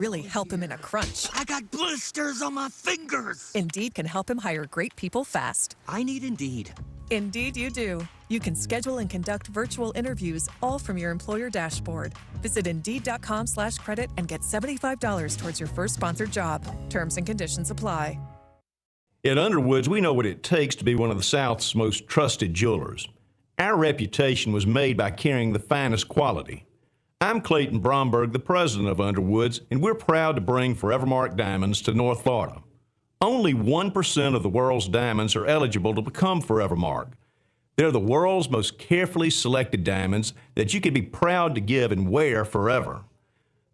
really help him in a crunch. I got blisters on my fingers. Indeed can help him hire great people fast. I need Indeed. Indeed you do. You can schedule and conduct virtual interviews all from your employer dashboard. Visit Indeed.com/credit and get $75 towards your first sponsored job. Terms and conditions apply. At Underwoods, we know what it takes to be one of the South's most trusted jewelers. Our reputation was made by carrying the finest quality. I'm Clayton Bromberg, the president of Underwoods, and we're proud to bring Forevermark diamonds to North Florida. Only 1% of the world's diamonds are eligible to become Forevermark. They're the world's most carefully selected diamonds that you can be proud to give and wear forever.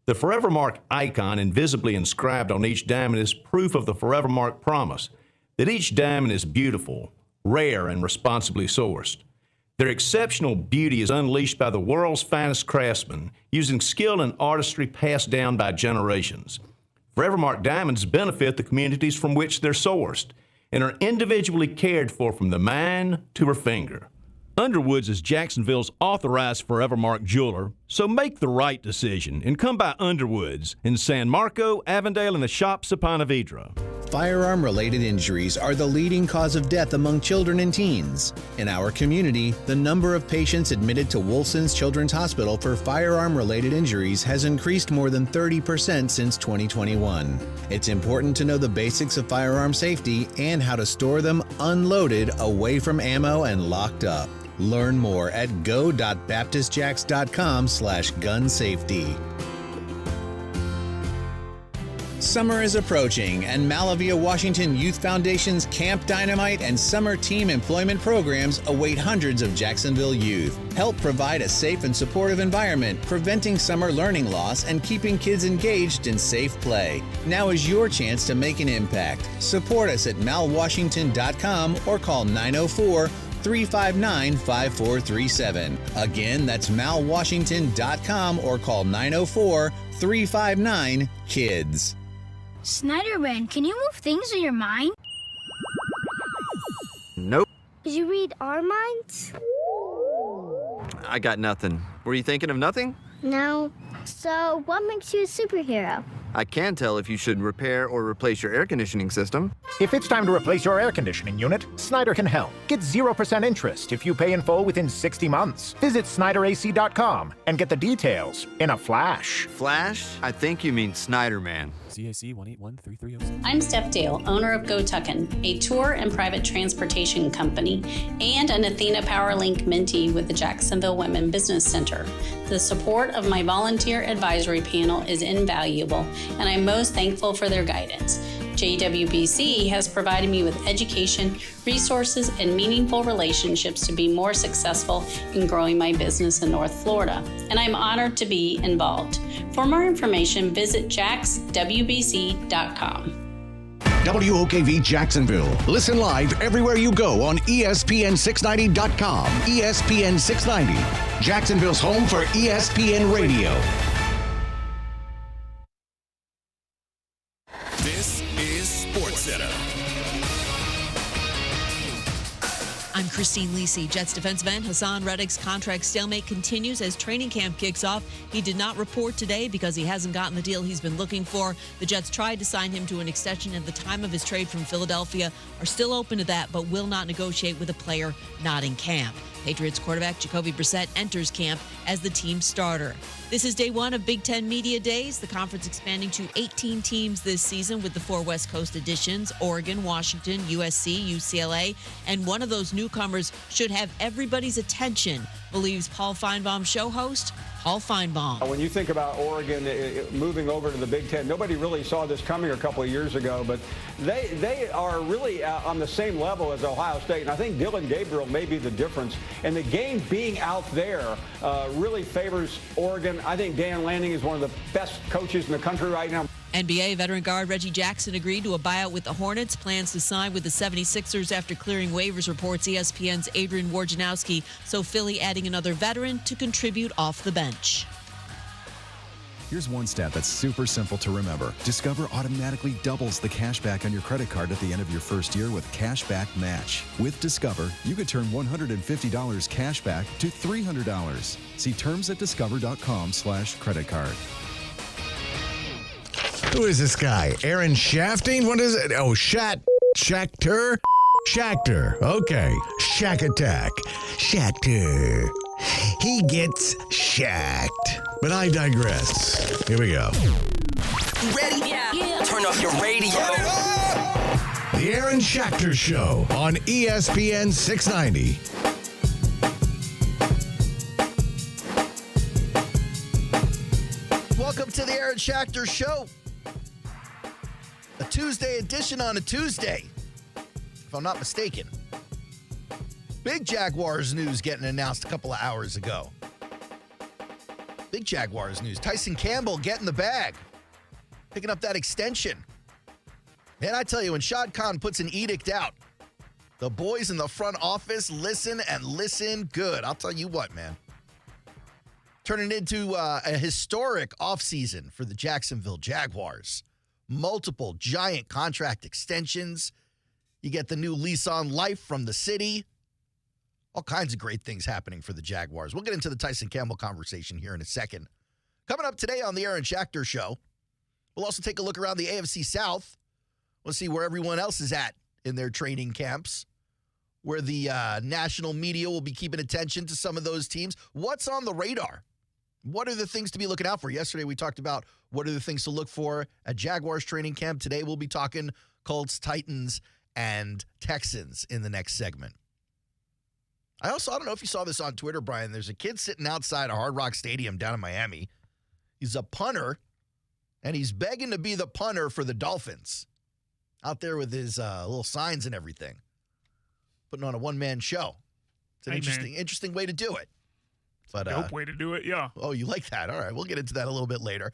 The Forevermark icon invisibly inscribed on each diamond is proof of the Forevermark promise that each diamond is beautiful, rare, and responsibly sourced. Their exceptional beauty is unleashed by the world's finest craftsmen using skill and artistry passed down by generations. Forevermark diamonds benefit the communities from which they're sourced and are individually cared for from the mine to her finger. Underwoods is Jacksonville's authorized Forevermark jeweler, so make the right decision and come by Underwoods in San Marco, Avondale, and the Shops of Ponte Vedra. Firearm-related injuries are the leading cause of death among children and teens. In our community, the number of patients admitted to Wolfson's Children's Hospital for firearm-related injuries has increased more than 30% since 2021. It's important to know the basics of firearm safety and how to store them unloaded, away from ammo, and locked up. Learn more at go.baptistjacks.com/gunsafety. Summer is approaching, and Malavia Washington Youth Foundation's Camp Dynamite and Summer Team Employment programs await hundreds of Jacksonville youth. Help provide a safe and supportive environment, preventing summer learning loss and keeping kids engaged in safe play. Now is your chance to make an impact. Support us at malwashington.com or call 904-359-5437. Again, that's malwashington.com or call 904-359-KIDS. Snyderman, can you move things in your mind? Nope. Did you read our minds? I got nothing. Were you thinking of nothing? No. So, what makes you a superhero? I can tell if you should repair or replace your air conditioning system. If it's time to replace your air conditioning unit, Snyder can help. Get 0% interest if you pay in full within 60 months. Visit SnyderAC.com and get the details in a flash. Flash? I think you mean Snyderman. CAC 1813306. I'm Steph Dale, owner of Go Tuckin', a tour and private transportation company, and an Athena PowerLink mentee with the Jacksonville Women Business Center. The support of my volunteer advisory panel is invaluable, and I'm most thankful for their guidance. JWBC has provided me with education, resources, and meaningful relationships to be more successful in growing my business in North Florida, and I'm honored to be involved. For more information, visit jackswbc.com. WOKV Jacksonville. Listen live everywhere you go on ESPN690.com. ESPN 690, Jacksonville's home for ESPN Radio. This is SportsCenter. I'm Christine Lisi. Jets defensive end Hassan Reddick's contract stalemate continues as training camp kicks off. He did not report today because he hasn't gotten the deal he's been looking for. The Jets tried to sign him to an extension at the time of his trade from Philadelphia, are still open to that, but will not negotiate with a player not in camp. Patriots quarterback Jacoby Brissett enters camp as the team starter. This is day one of Big Ten Media Days, the conference expanding to 18 teams this season with the 4 West Coast additions, Oregon, Washington, USC, UCLA, and one of those newcomers should have everybody's attention, believes Paul Feinbaum show host Paul Feinbaum. When you think about Oregon moving over to the Big Ten, nobody really saw this coming a couple of years ago, but they are really on the same level as Ohio State, and I think Dylan Gabriel may be the difference. And the game being out there really favors Oregon. I think Dan Lanning is one of the best coaches in the country right now. NBA veteran guard Reggie Jackson agreed to a buyout with the Hornets, plans to sign with the 76ers after clearing waivers, reports ESPN's Adrian Wojnarowski. So Philly adding another veteran to contribute off the bench. Here's one stat that's super simple to remember. Discover automatically doubles the cash back on your credit card at the end of your first year with Cashback Match. With Discover, you could turn $150 cash back to $300. See terms at discover.com/credit card. Who is this guy? Aaron Shafting? What is it? Oh, Schachter? Schachter. Okay. Shack Attack. Schachter. He gets shacked. But I digress. Here we go. You ready? Yeah. Turn up your radio. The Aaron Schachter Show on ESPN 690. Welcome to the Aaron Schachter Show. A Tuesday edition on a Tuesday, if I'm not mistaken. Big Jaguars news getting announced a couple of hours ago. Big Jaguars news. Tyson Campbell getting the bag. Picking up that extension. And I tell you, when Shad Khan puts an edict out, the boys in the front office listen and listen good. I'll tell you what, man. Turning into a historic offseason for the Jacksonville Jaguars. Multiple giant contract extensions. You get the new lease on life from the city. All kinds of great things happening for the Jaguars. We'll get into the Tyson Campbell conversation here in a second. Coming up today on the Aaron Schachter Show, we'll also take a look around the AFC South. We'll see where everyone else is at in their training camps, where the national media will be keeping attention to some of those teams. What's on the radar? What are the things to be looking out for? Yesterday, we talked about what are the things to look for at Jaguars training camp. Today, we'll be talking Colts, Titans, and Texans in the next segment. I don't know if you saw this on Twitter, Brian. There's a kid sitting outside a Hard Rock Stadium down in Miami. He's a punter, and he's begging to be the punter for the Dolphins. Out there with his little signs and everything. Putting on a one-man show. It's an interesting way to do it. But dope way to do it, yeah. Oh, you like that? All right, we'll get into that a little bit later.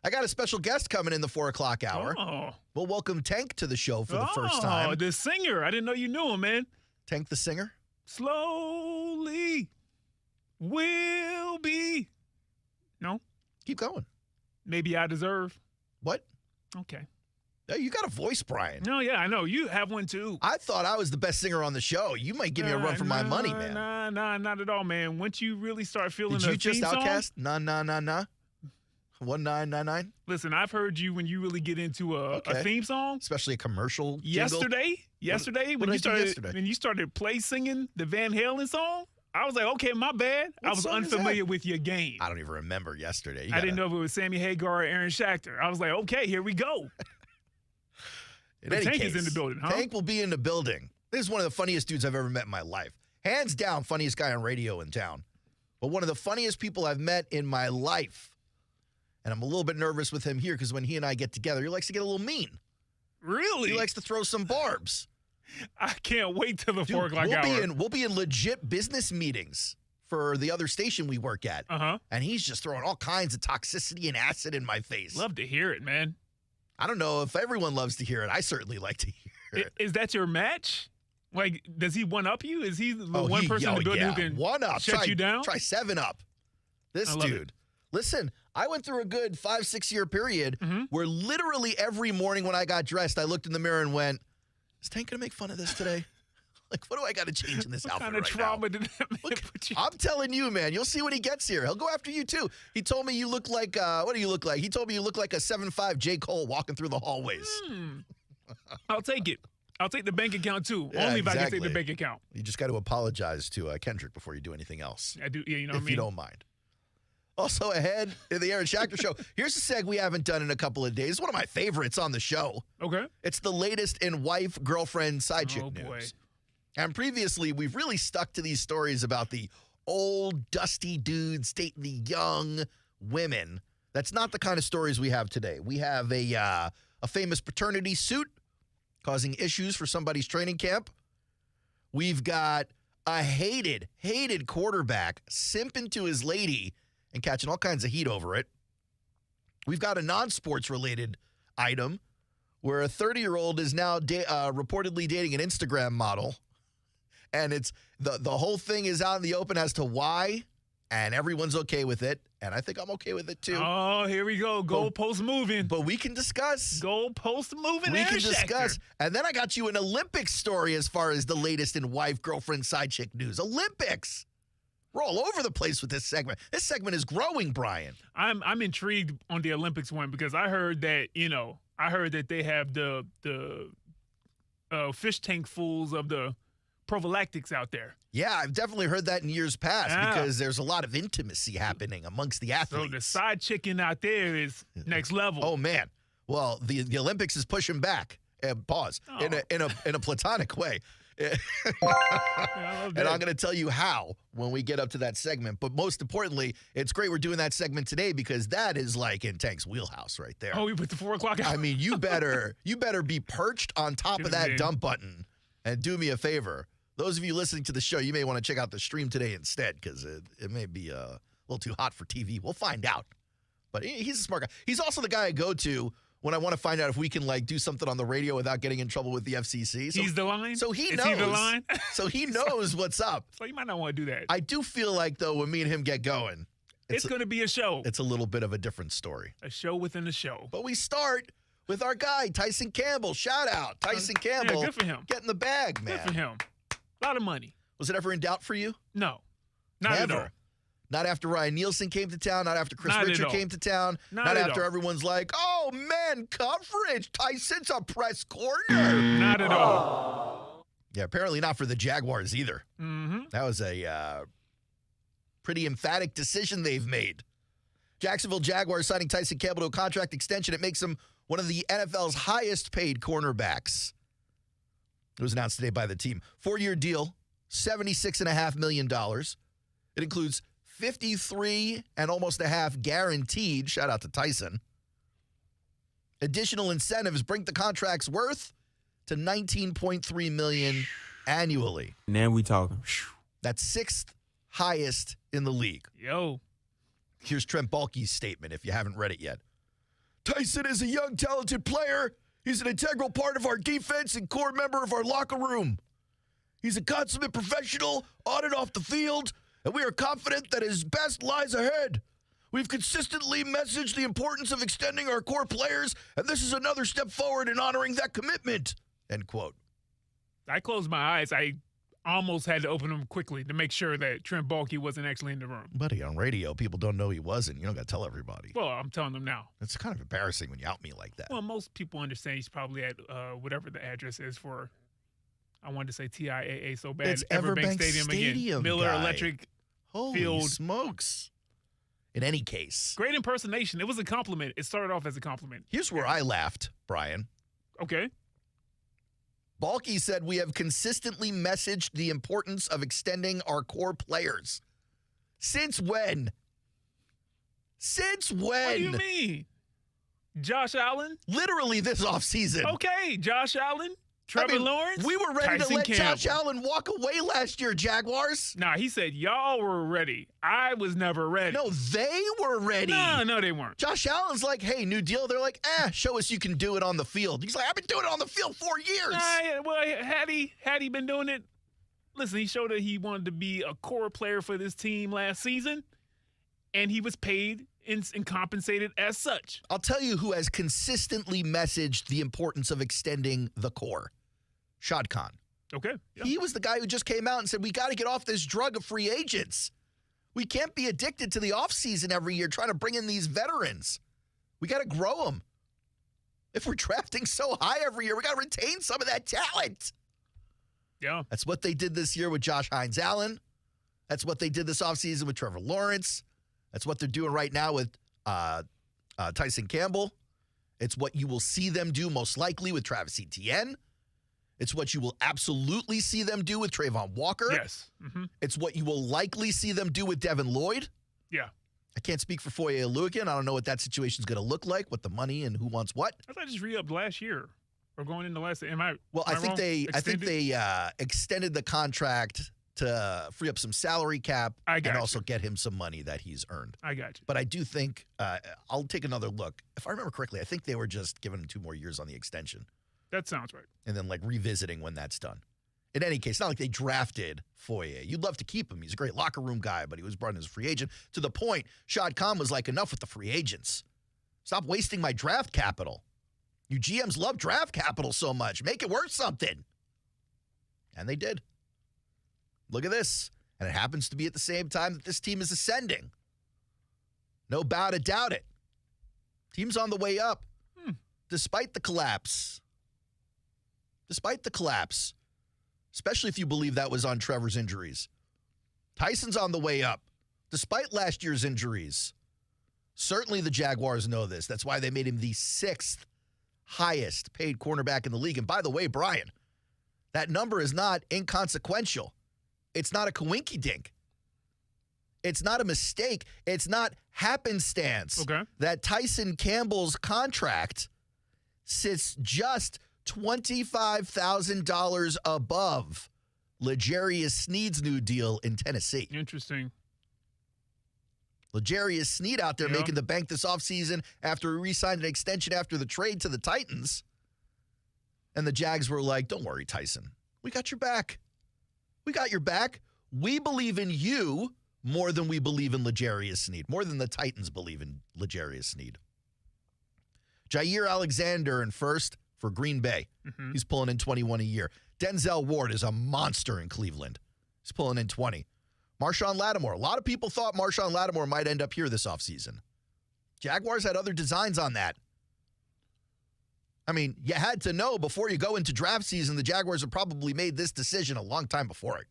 I got a special guest coming in the 4 o'clock hour. Oh. We'll welcome Tank to the show for the first time. Oh, the singer. I didn't know you knew him, man. Tank the singer? Slowly will be. No? Keep going. Maybe I deserve. What? Okay. Oh, you got a voice, Brian. No, yeah, I know. You have one, too. I thought I was the best singer on the show. You might give me a run for my money, man. Nah, not at all, man. Once you really start feeling Did you just outcast? Song, Nah. 1999? Listen, I've heard you when you really get into a theme song. Especially a commercial Yesterday, when you started play singing the Van Halen song, I was like, okay, my bad. I was unfamiliar with your game. I don't even remember yesterday. I didn't know if it was Sammy Hagar or Aaron Schachter. I was like, okay, here we go. Tank is in the building, huh? Tank will be in the building. This is one of the funniest dudes I've ever met in my life. Hands down, funniest guy on radio in town. But one of the funniest people I've met in my life. And I'm a little bit nervous with him here because when he and I get together, he likes to get a little mean. Really? He likes to throw some barbs. I can't wait till the 4 o'clock hour. We'll be in legit business meetings for the other station we work at. Uh-huh. And he's just throwing all kinds of toxicity and acid in my face. Love to hear it, man. I don't know if everyone loves to hear it. I certainly like to hear it. Is that your match? Like, does he one-up you? Is he the one person in the building who can one-up. shut you down? Try 7-up. This dude. Listen, I went through a good 5-6 year period where literally every morning when I got dressed, I looked in the mirror and went, is Tank going to make fun of this today? Like, what do I got to change in this outfit kind of right trauma now? did that put you? I'm telling you, man. You'll see when he gets here. He'll go after you, too. He told me you look like, what do you look like? He told me you look like a 7'5" J. Cole walking through the hallways. I'll take it. I'll take the bank account, too. Yeah, Only if I can take the bank account. You just got to apologize to Kendrick before you do anything else. I do, yeah, you know what I mean? If you don't mind. Also ahead in the Aaron Schachter Show, here's a seg we haven't done in a couple of days. One of my favorites on the show. Okay. It's the latest in wife, girlfriend, side chick news. Boy. And previously, we've really stuck to these stories about the old, dusty dudes dating the young women. That's not the kind of stories we have today. We have a famous paternity suit causing issues for somebody's training camp. We've got a hated quarterback simping to his lady and catching all kinds of heat over it. We've got a non-sports related item where a 30-year-old is now reportedly dating an Instagram model. And it's the whole thing is out in the open as to why, and everyone's okay with it. And I think I'm okay with it, too. Oh, here we go. Goalpost moving. But we can discuss. Goalpost moving. We can discuss. And then I got you an Olympics story as far as the latest in wife, girlfriend, side chick news. Olympics. We're all over the place with this segment. This segment is growing, Brian. I'm intrigued on the Olympics one because I heard that they have the fish tank fulls of the prophylactics out there. Yeah, I've definitely heard that in years past because there's a lot of intimacy happening amongst the athletes. So the side chicken out there is next level. Oh man. Well, the Olympics is pushing back. Pause. In a platonic way. And I'm going to tell you how when we get up to that segment. But most importantly, it's great we're doing that segment today because that is like in Tank's wheelhouse right there. Oh, we put the 4 o'clock out. I mean, you better be perched on top of that dump button and do me a favor. Those of you listening to the show, you may want to check out the stream today instead because it may be a little too hot for TV. We'll find out. But he's a smart guy. He's also the guy I go to when I want to find out if we can do something on the radio without getting in trouble with the FCC. So, he's the line? So he Is knows. he the line? So he knows what's up. So you might not want to do that. I do feel like, though, when me and him get going, it's going to be a show. It's a little bit of a different story. A show within a show. But we start with our guy, Tyson Campbell. Shout out. Tyson Campbell. Yeah, good for him. Getting the bag, man. Good for him. A lot of money. Was it ever in doubt for you? No. Not Never. at all. Not after Ryan Nielsen came to town. Not after Chris Richard came to town. Not after everyone's like, oh, man, coverage. Tyson's a press corner. Not at all. Yeah, apparently not for the Jaguars either. Mm-hmm. That was a pretty emphatic decision they've made. Jacksonville Jaguars signing Tyson Campbell to a contract extension. It makes him one of the NFL's highest paid cornerbacks. It was announced today by the team. 4-year deal, $76.5 million. It includes 53 and almost a half guaranteed. Shout out to Tyson. Additional incentives bring the contract's worth to $19.3 million annually. Now we talking. That's 6th highest in the league. Yo. Here's Trent Baalke's statement if you haven't read it yet. Tyson is a young, talented player. He's an integral part of our defense and core member of our locker room. He's a consummate professional on and off the field, and we are confident that his best lies ahead. We've consistently messaged the importance of extending our core players, and this is another step forward in honoring that commitment. End quote. I closed my eyes. I almost had to open them quickly to make sure that Trent Baalke wasn't actually in the room. Buddy, on radio, people don't know he wasn't. You don't got to tell everybody. Well, I'm telling them now. It's kind of embarrassing when you out me like that. Well, most people understand he's probably at whatever the address is for, I wanted to say TIAA so bad. It's Everbank Stadium again. Miller guy. Electric Holy Field. Smokes. In any case. Great impersonation. It was a compliment. It started off as a compliment. Here's where I laughed, Brian. Okay. Baalke said, we have consistently messaged the importance of extending our core players. Since when? Since when? What do you mean? Josh Allen? Literally this offseason. Okay, Josh Allen, Trevor Lawrence. We were ready Tyson to let Campbell. Josh Allen walk away last year, Jaguars. Nah, he said y'all were ready. I was never ready. No, they were ready. No, they weren't. Josh Allen's like, hey, new deal. They're like, show us you can do it on the field. He's like, I've been doing it on the field 4 years. Yeah, well, had he been doing it? Listen, he showed that he wanted to be a core player for this team last season, and he was paid and compensated as such. I'll tell you who has consistently messaged the importance of extending the core. Shad Khan. Okay. Yeah. He was the guy who just came out and said, we got to get off this drug of free agents. We can't be addicted to the offseason every year trying to bring in these veterans. We got to grow them. If we're drafting so high every year, we got to retain some of that talent. Yeah. That's what they did this year with Josh Hines-Allen. That's what they did this offseason with Trevor Lawrence. That's what they're doing right now with Tyson Campbell. It's what you will see them do most likely with Travis Etienne. It's what you will absolutely see them do with Trayvon Walker. Yes. Mm-hmm. It's what you will likely see them do with Devin Lloyd. Yeah. I can't speak for Foye Oluokun. I don't know what that situation's going to look like, what the money and who wants what. I thought I just re-upped last year. Or going into last year. I think they extended the contract to free up some salary cap and also get him some money that he's earned. I got you. But I do think I'll take another look. If I remember correctly, I think they were just giving him 2 more years on the extension. That sounds right. And then revisiting when that's done. In any case, not like they drafted Foye. You'd love to keep him. He's a great locker room guy, but he was brought in as a free agent to the point Shad Khan was like, enough with the free agents. Stop wasting my draft capital. You GMs love draft capital so much. Make it worth something. And they did. Look at this. And it happens to be at the same time that this team is ascending. No doubt to doubt it. Team's on the way up, despite the collapse. Despite the collapse, especially if you believe that was on Trevor's injuries. Tyson's on the way up, despite last year's injuries. Certainly the Jaguars know this. That's why they made him the 6th highest paid cornerback in the league. And by the way, Brian, that number is not inconsequential. It's not a coinky-dink. It's not a mistake. It's not happenstance that Tyson Campbell's contract sits just $25,000 above L'Jarius Sneed's new deal in Tennessee. Interesting. L'Jarius Sneed out there making the bank this offseason after he re-signed an extension after the trade to the Titans. And the Jags were like, don't worry, Tyson. We got your back. We got your back. We believe in you more than we believe in L'Jarius Sneed, more than the Titans believe in L'Jarius Sneed. Jair Alexander in first for Green Bay. He's pulling in 21 a year. Denzel Ward is a monster in Cleveland. He's pulling in 20. Marshawn Lattimore. A lot of people thought Marshawn Lattimore might end up here this offseason. Jaguars had other designs on that. I mean, you had to know before you go into draft season, the Jaguars have probably made this decision a long time before it.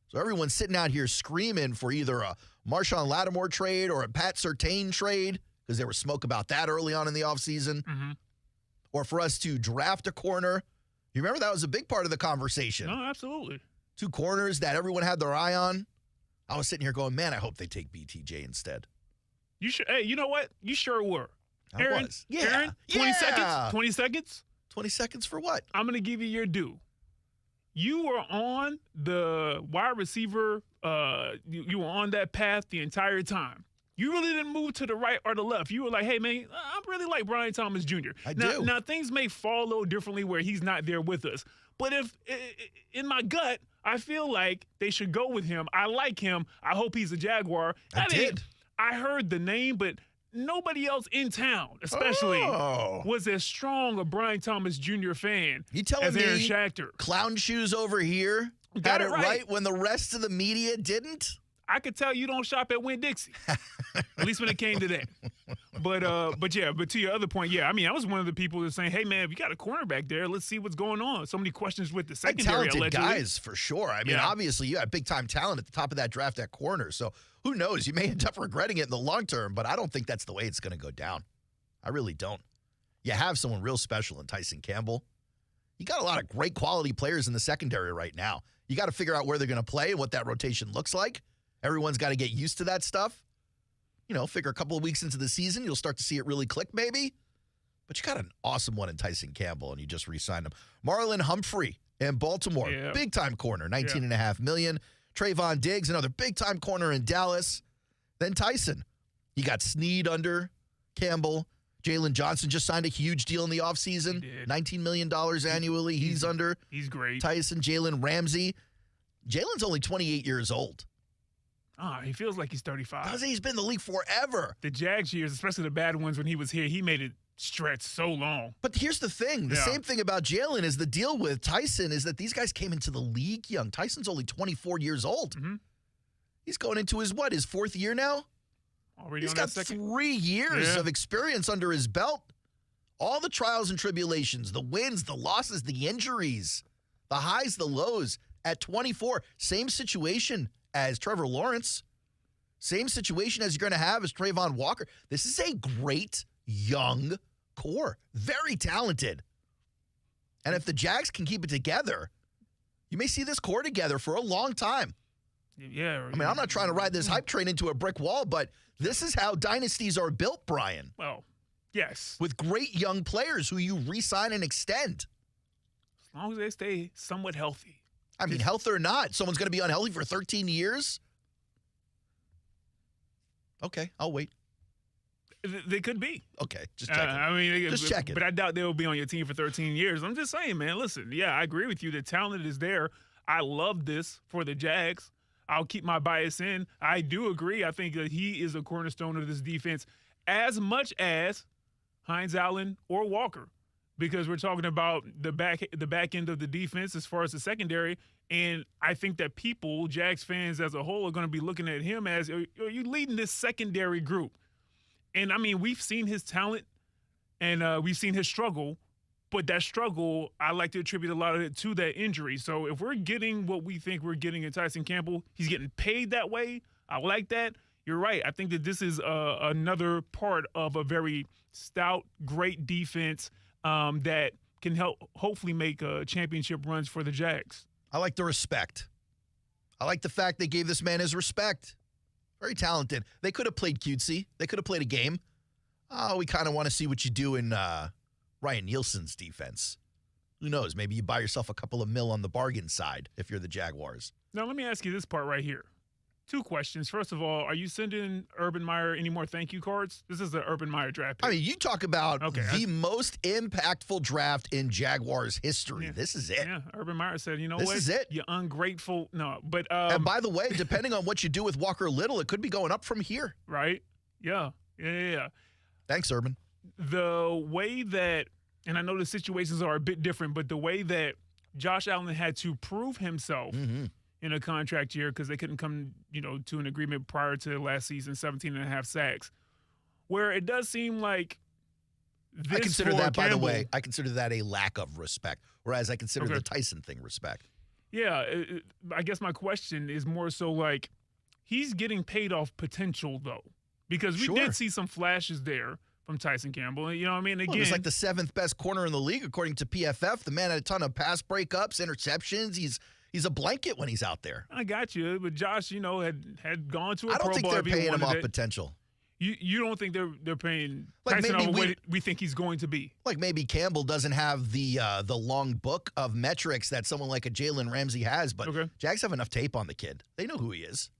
So everyone's sitting out here screaming for either a Marshawn Lattimore trade or a Pat Surtain trade, because there was smoke about that early on in the offseason, or for us to draft a corner. You remember that was a big part of the conversation. No, absolutely. 2 corners that everyone had their eye on. I was sitting here going, man, I hope they take BTJ instead. You sure? Hey, you know what? You sure were. I was. Yeah. Aaron, 20 seconds? 20 seconds? 20 seconds for what? I'm going to give you your due. You were on the wide receiver. You were on that path the entire time. You really didn't move to the right or the left. You were like, hey, man, I really like Brian Thomas Jr. I do. Now, things may fall a little differently where he's not there with us. But if in my gut, I feel like they should go with him. I like him. I hope he's a Jaguar. I did. I heard the name, but nobody else in town, especially, was as strong a Brian Thomas Jr. fan You telling as Aaron me Schachter. Clown Shoes over here Got had it it right when the rest of the media didn't? I could tell you don't shop at Winn-Dixie, at least when it came to that. But to your other point, I mean, I was one of the people that saying, hey, man, we got a cornerback there. Let's see what's going on. So many questions with the secondary, talented allegedly. guys, for sure. I mean, obviously, you had big-time talent at the top of that draft at corner. So who knows? You may end up regretting it in the long term, but I don't think that's the way it's going to go down. I really don't. You have someone real special in Tyson Campbell. You got a lot of great quality players in the secondary right now. You got to figure out where they're going to play and what that rotation looks like. Everyone's got to get used to that stuff. You know, figure a couple of weeks into the season, you'll start to see it really click maybe. But you got an awesome one in Tyson Campbell, and you just re-signed him. Marlon Humphrey in Baltimore, big-time corner, $19.5 million. Trayvon Diggs, another big-time corner in Dallas. Then Tyson. You got Sneed under Campbell. Jalen Johnson just signed a huge deal in the offseason, $19 million annually. He's under. He's great. Tyson, Jalen Ramsey. Jalen's only 28 years old. He feels like he's 35. Because he's been in the league forever. The Jags years, especially the bad ones when he was here, he made it stretch so long. But here's the thing. The same thing about Jalen is the deal with Tyson is that these guys came into the league young. Tyson's only 24 years old. He's going into his 4th year now? Already He's on got that second? 3 years of experience under his belt. All the trials and tribulations, the wins, the losses, the injuries, the highs, the lows. At 24, same situation as Trevor Lawrence. Same situation as you're going to have as Trayvon Walker. This is a great young core. Very talented. And if the Jags can keep it together, you may see this core together for a long time. Yeah. I mean, I'm not trying to ride this hype train into a brick wall, but this is how dynasties are built, Brian. Well, yes. With great young players who you re-sign and extend. As long as they stay somewhat healthy. I mean, health or not, someone's going to be unhealthy for 13 years? Okay, I'll wait. They could be. Okay, just checking. Just checking. But I doubt they'll be on your team for 13 years. I'm just saying, man, listen, I agree with you. The talent is there. I love this for the Jags. I'll keep my bias in. I do agree. I think that he is a cornerstone of this defense as much as Hines Allen or Walker. because we're talking about the back end of the defense as far as the secondary. And I think that people, Jags fans as a whole, are going to be looking at him as, are you leading this secondary group? And, I mean, we've seen his talent and we've seen his struggle. But that struggle, I like to attribute a lot of it to that injury. So if we're getting what we think we're getting in Tyson Campbell, he's getting paid that way. I like that. You're right. I think that this is another part of a very stout, great defense that can help hopefully make championship runs for the Jags. I like the respect. I like the fact they gave this man his respect. Very talented. They could have played cutesy. They could have played a game. Oh, we kind of want to see what you do in Ryan Nielsen's defense. Who knows? Maybe you buy yourself a couple of mil on the bargain side if you're the Jaguars. Now, let me ask you this part right here. 2 questions. First of all, are you sending Urban Meyer any more thank you cards? This is the Urban Meyer draft pick. I mean, you talk about the most impactful draft in Jaguars history. Yeah. This is it. Yeah, Urban Meyer said, you know this what? This is it. You ungrateful. No, but and by the way, depending on what you do with Walker Little, it could be going up from here. Right? Yeah. Thanks, Urban. The way that, and I know the situations are a bit different, but the way that Josh Allen had to prove himself in a contract year because they couldn't come, to an agreement prior to last season, 17.5 sacks, where it does seem like this I consider that, Campbell, by the way, I consider that a lack of respect, whereas I consider the Tyson thing respect. Yeah, I guess my question is more so like he's getting paid off potential, though, because we did see some flashes there from Tyson Campbell. You know what I mean? Again, he's like the 7th best corner in the league, according to PFF. The man had a ton of pass breakups, interceptions. He's a blanket when he's out there. I got you. But Josh, had gone to a Pro Bowl. I don't think they're paying him off potential. You don't think they're paying like Tyson over what we think he's going to be? Like maybe Campbell doesn't have the long book of metrics that someone like a Jalen Ramsey has, but Jags have enough tape on the kid. They know who he is.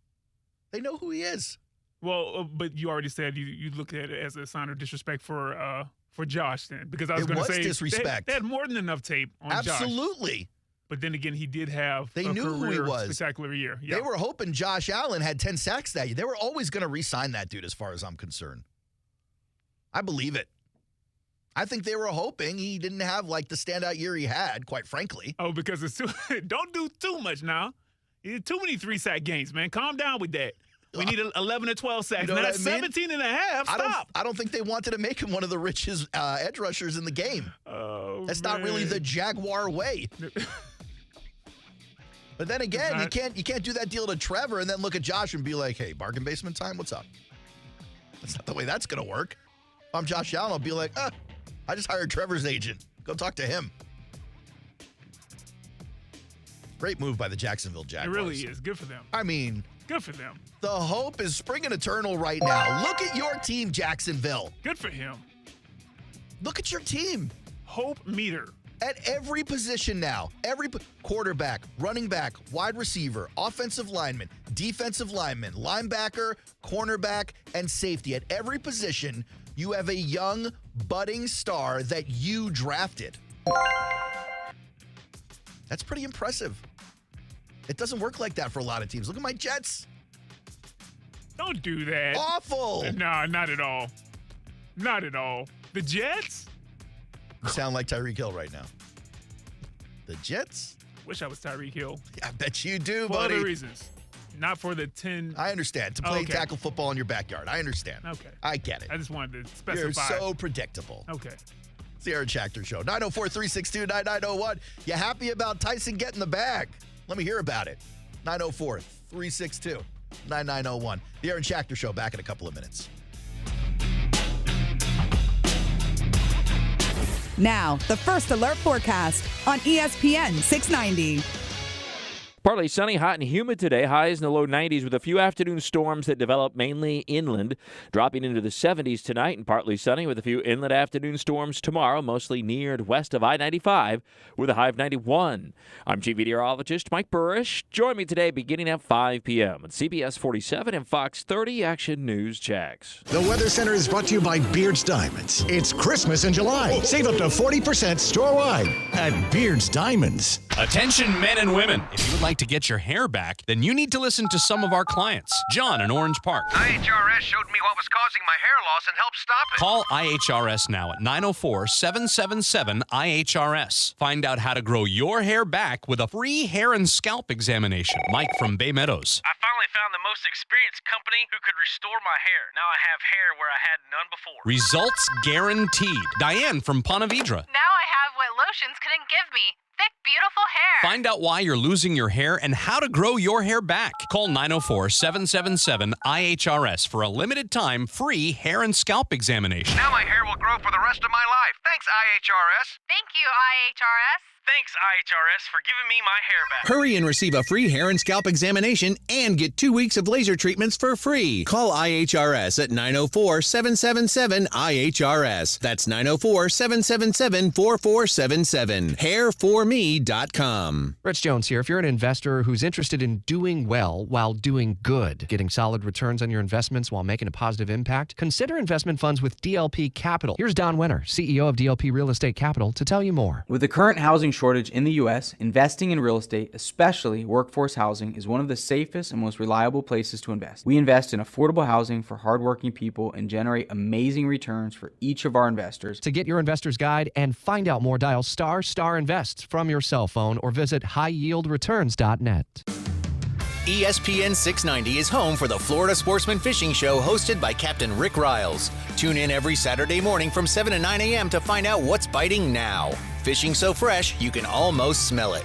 Well, but you already said you look at it as a sign of disrespect for Josh then, because I was going to say disrespect. They had more than enough tape on Josh. Absolutely. But then again, he did have a knew who he was. Spectacular year. Yeah. They were hoping Josh Allen had 10 sacks that year. They were always going to re-sign that dude as far as I'm concerned. I believe it. I think they were hoping he didn't have like the standout year he had, quite frankly. Oh, because it's too don't do too much now. You did too many 3-sack games, man. Calm down with that. We need 11 or 12 sacks. Now that's 17 and a half. Stop. I don't think they wanted to make him one of the richest edge rushers in the game. Oh, that's not really the Jaguar way. But then again, you can't do that deal to Trevor and then look at Josh and be like, hey, bargain basement time, what's up? That's not the way that's going to work. If I'm Josh Allen, I'll be like, I just hired Trevor's agent. Go talk to him. Great move by the Jacksonville Jaguars. It really is. Good for them. I mean, good for them. The hope is springing eternal right now. Look at your team, Jacksonville. Good for him. Look at your team. Hope meter. At every position now, every quarterback, running back, wide receiver, offensive lineman, defensive lineman, linebacker, cornerback, and safety. At every position, you have a young, budding star that you drafted. That's pretty impressive. It doesn't work like that for a lot of teams. Look at my Jets. Don't do that. Awful. No, not at all. Not at all. The Jets? You sound like Tyreek Hill right now. The Jets? Wish I was Tyreek Hill. Yeah, I bet you do, for buddy. For other reasons. Not for the 10. I understand. To play tackle football in your backyard. I understand. Okay. I get it. I just wanted to specify. You're so predictable. Okay. It's the Aaron Schachter Show. 904-362-9901. You happy about Tyson getting the bag? Let me hear about it. 904-362-9901. The Aaron Schachter Show, back in a couple of minutes. Now, the First Alert forecast on ESPN 690. Partly sunny, hot and humid today. Highs in the low 90s with a few afternoon storms that develop mainly inland. Dropping into the 70s tonight and partly sunny with a few inland afternoon storms tomorrow, mostly near and west of I-95 with a high of 91. I'm Chief Meteorologist Mike Burrish. Join me today beginning at 5 p.m. on CBS 47 and Fox 30 Action News Jags. The Weather Center is brought to you by Beard's Diamonds. It's Christmas in July. Save up to 40% store-wide at Beard's Diamonds. Attention men and women. If you would like to get your hair back, then you need to listen to some of our clients. John in Orange Park. IHRS showed me what was causing my hair loss and helped stop it. Call IHRS now at 904-777-IHRS. Find out how to grow your hair back with a free hair and scalp examination. Mike from Bay Meadows. I finally found the most experienced company who could restore my hair. Now I have hair where I had none before. Results guaranteed. Diane from Ponte Vedra. Now I have what lotions couldn't give me. Thick, beautiful hair. Find out why you're losing your hair and how to grow your hair back. Call 904-777-IHRS for a limited time free hair and scalp examination. Now my hair will grow for the rest of my life. Thanks, IHRS. Thank you, IHRS. Thanks, IHRS, for giving me my hair back. Hurry and receive a free hair and scalp examination and get 2 weeks of laser treatments for free. Call IHRS at 904-777-IHRS. That's 904-777-4477. Hairforme.com. Rich Jones here. If you're an investor who's interested in doing well while doing good, getting solid returns on your investments while making a positive impact, consider investment funds with DLP Capital. Here's Don Wenner, CEO of DLP Real Estate Capital, to tell you more. With the current housing shortage in the U.S., investing in real estate, especially workforce housing, is one of the safest and most reliable places to invest. We invest in affordable housing for hardworking people and generate amazing returns for each of our investors. To get your investor's guide and find out more, dial ** invest from your cell phone or visit highyieldreturns.net. ESPN 690 is home for the Florida Sportsman Fishing Show hosted by Captain Rick Riles. Tune in every Saturday morning from 7 to 9 a.m. to find out what's biting now. Fishing so fresh, you can almost smell it.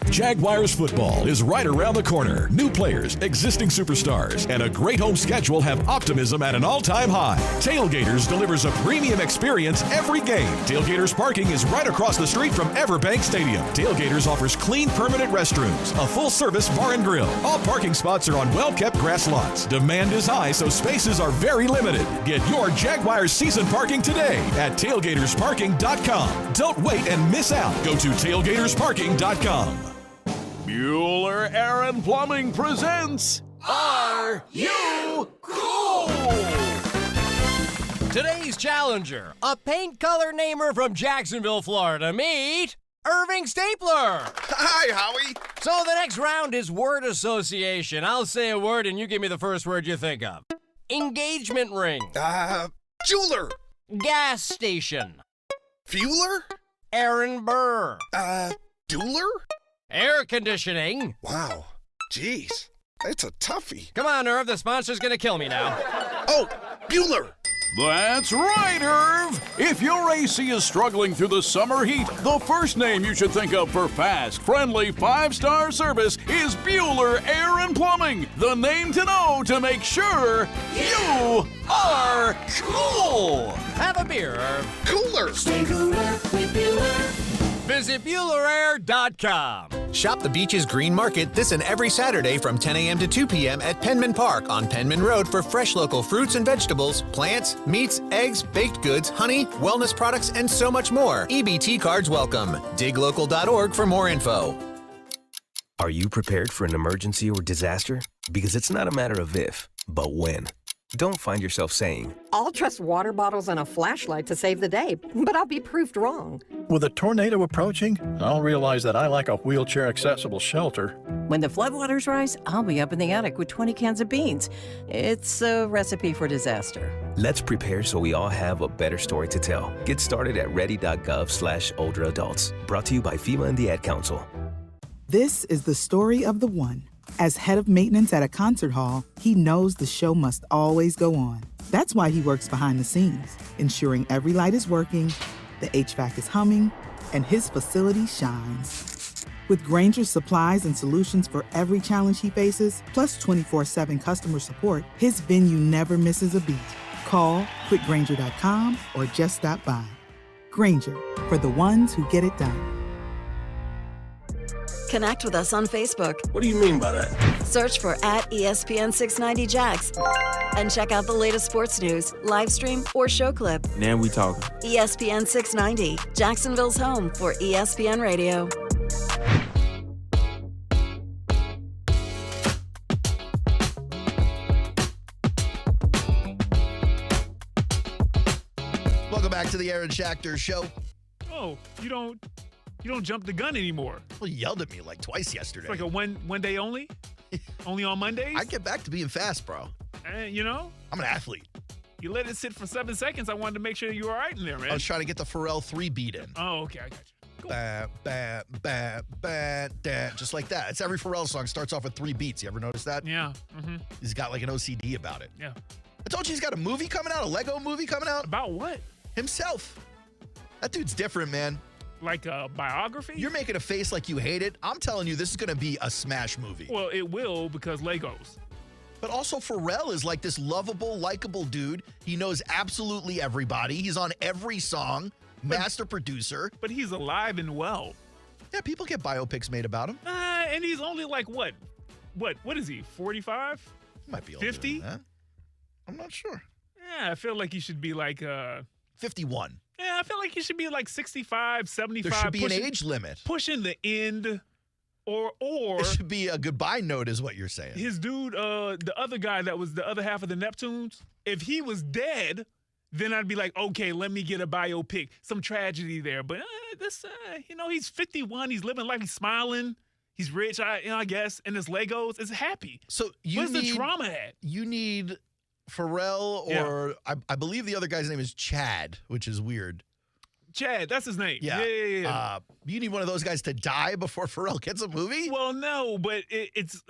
Jaguars football is right around the corner. New players, existing superstars, and a great home schedule have optimism at an all-time high. Tailgaters delivers a premium experience every game. Tailgaters parking is right across the street from Everbank Stadium. Tailgaters offers clean, permanent restrooms, a full-service bar and grill. All parking spots are on well-kept grass lots. Demand is high, so spaces are very limited. Get your Jaguars season parking today at tailgatorsparking.com. Don't wait and miss out. Go to tailgatorsparking.com. Bueller Air & Plumbing presents Are You Cool? Today's challenger, a paint color namer from Jacksonville, Florida. Meet Irving Stapler. Hi, Howie. So the next round is word association. I'll say a word and you give me the first word you think of. Engagement ring. Jeweler. Gas station. Fueler. Aaron Burr. Dueler? Air conditioning. Wow. Jeez. It's a toughie. Come on, Irv. The sponsor's gonna kill me now. Oh, Bueller. That's right, Irv. If your AC is struggling through the summer heat, the first name you should think of for fast, friendly, 5-star service is Bueller Air & Plumbing. The name to know to make sure you are cool. Have a beer, Irv. Cooler. Stay cooler with Bueller. Visit BuellerAir.com. Shop the Beaches Green Market this and every Saturday from 10 a.m. to 2 p.m. at Penman Park on Penman Road for fresh local fruits and vegetables, plants, meats, eggs, baked goods, honey, wellness products, and so much more. EBT cards welcome. Diglocal.org for more info. Are you prepared for an emergency or disaster? Because it's not a matter of if, but when. Don't find yourself saying, I'll trust water bottles and a flashlight to save the day, but I'll be proved wrong. With a tornado approaching, I'll realize that I lack a wheelchair-accessible shelter. When the floodwaters rise, I'll be up in the attic with 20 cans of beans. It's a recipe for disaster. let's prepare so we all have a better story to tell. Get started at ready.gov/older adults. Brought to you by FEMA and the Ad Council. This is the story of the one. As head of maintenance at a concert hall, he knows the show must always go on. That's why he works behind the scenes, ensuring every light is working, the HVAC is humming, and his facility shines. With Grainger's supplies and solutions for every challenge he faces, plus 24/7 customer support, his venue never misses a beat. Call quickgrainger.com or just stop by. Grainger, for the ones who get it done. Connect with us on Facebook. What do you mean by that? Search for @ESPN 690 Jags and check out the latest sports news, live stream, or show clip. Now we talking. ESPN 690, Jacksonville's home for ESPN Radio. Welcome back to the Aaron Schachter Show. Oh, you don't You don't jump the gun anymore. Well, you yelled at me like twice yesterday. It's like a one day only? Only on Mondays? I get back to being fast, bro. You know? I'm an athlete. You let it sit for 7 seconds. I wanted to make sure you were all right in there, man. I was trying to get the Pharrell 3 beat in. Oh, okay. I got you. Cool. Just like that. It's every Pharrell song starts off with 3 beats. You ever notice that? Yeah. Mm-hmm. He's got like an OCD about it. Yeah. I told you he's got a movie coming out, a Lego movie coming out. About what? Himself. That dude's different, man. Like a biography? You're making a face like you hate it. I'm telling you, this is going to be a smash movie. Well, it will because Legos. But also Pharrell is like this lovable, likable dude. He knows absolutely everybody. He's on every song. Master producer. But he's alive and well. Yeah, people get biopics made about him. And he's only like what? What is he? 45? He might be older 50? than that. I'm not sure. Yeah, I feel like he should be like 51. Yeah, I feel like he should be like 65, 75. There should be an age limit. Pushing the end. Or it should be a goodbye note is what you're saying. His dude, the other guy that was the other half of the Neptunes, if he was dead, then I'd be like, okay, let me get a biopic. Some tragedy there. But he's 51. He's living life. He's smiling. He's rich, I guess. And his Legos is happy. So where's the trauma at? You need Pharrell or I believe the other guy's name is Chad, which is weird. Chad, that's his name. Yeah. Yeah. You need one of those guys to die before Pharrell gets a movie? Well, no, but it's,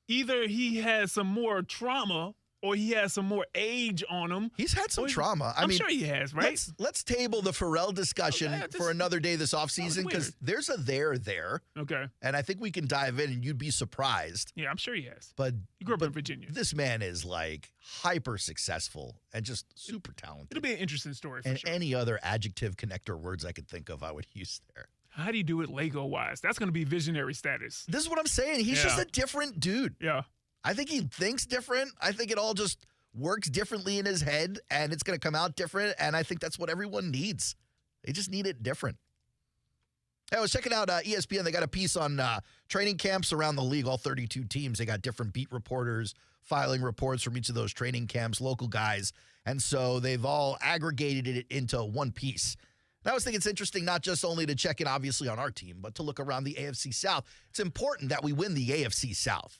either he has some more trauma or he has some more age on him. He's had some trauma. I'm sure he has, right? Let's table the Pharrell discussion for another day this offseason because there's a there. Okay. And I think we can dive in and you'd be surprised. Yeah, I'm sure he has. But he grew up in Virginia. This man is like hyper successful and just super talented. It'll be an interesting story for sure. Any other adjective connector words I could think of, I would use there. How do you do it Lego-wise? That's going to be visionary status. This is what I'm saying. He's just a different dude. Yeah. I think he thinks different. I think it all just works differently in his head, and it's going to come out different, and I think that's what everyone needs. They just need it different. Hey, I was checking out ESPN. They got a piece on training camps around the league, all 32 teams. They got different beat reporters filing reports from each of those training camps, local guys, and so they've all aggregated it into one piece. And I was thinking it's interesting not just only to check in, obviously, on our team, but to look around the AFC South. It's important that we win the AFC South.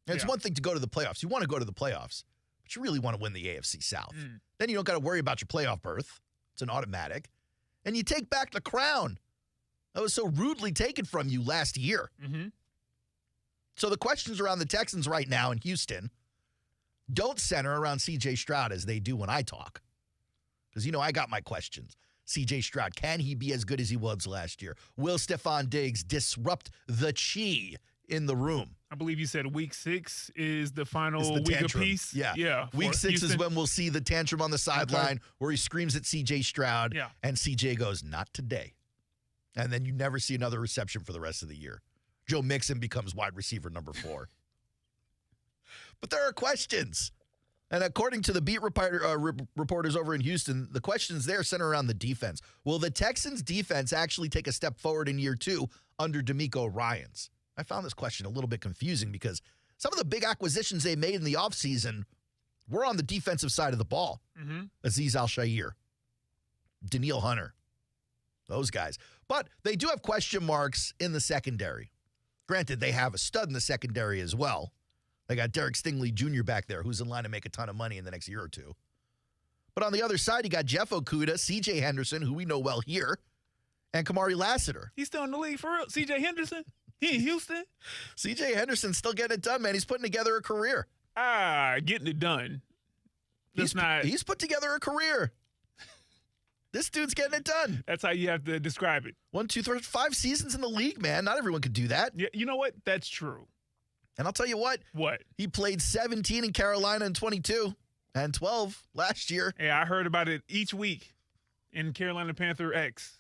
And it's one thing to go to the playoffs. You want to go to the playoffs, but you really want to win the AFC South. Then you don't got to worry about your playoff berth. It's an automatic. And you take back the crown that was so rudely taken from you last year. Mm-hmm. So the questions around the Texans right now in Houston don't center around C.J. Stroud as they do when I talk. Because, I got my questions. C.J. Stroud, can he be as good as he was last year? Will Stephon Diggs disrupt the chi in the room? I believe you said week 6 is the final the week tantrum. of peace. Yeah. Week 6 Houston. is when we'll see the tantrum on the sideline where he screams at C.J. Stroud, and C.J. goes, not today. And then you never see another reception for the rest of the year. Joe Mixon becomes wide receiver number 4. But there are questions. And according to the beat reporters over in Houston, the questions there center around the defense. Will the Texans' defense actually take a step forward in year 2 under DeMeco Ryans? I found this question a little bit confusing because some of the big acquisitions they made in the offseason were on the defensive side of the ball. Mm-hmm. Azeez Al-Shaair, Danielle Hunter, those guys. But they do have question marks in the secondary. Granted, they have a stud in the secondary as well. They got Derek Stingley Jr. back there, who's in line to make a ton of money in the next year or two. But on the other side, you got Jeff Okudah, C.J. Henderson, who we know well here, and Kamari Lassiter. He's still in the league for real. C.J. Henderson? He in Houston? C.J. Henderson's still getting it done, man. He's putting together a career. Getting it done. He's put together a career. This dude's getting it done. That's how you have to describe it. 1, 2, 3, 5 seasons in the league, man. Not everyone could do that. Yeah, you know what? That's true. And I'll tell you what. What? He played 17 in Carolina in 22 and 12 last year. Yeah, I heard about it each week in Carolina Panther X.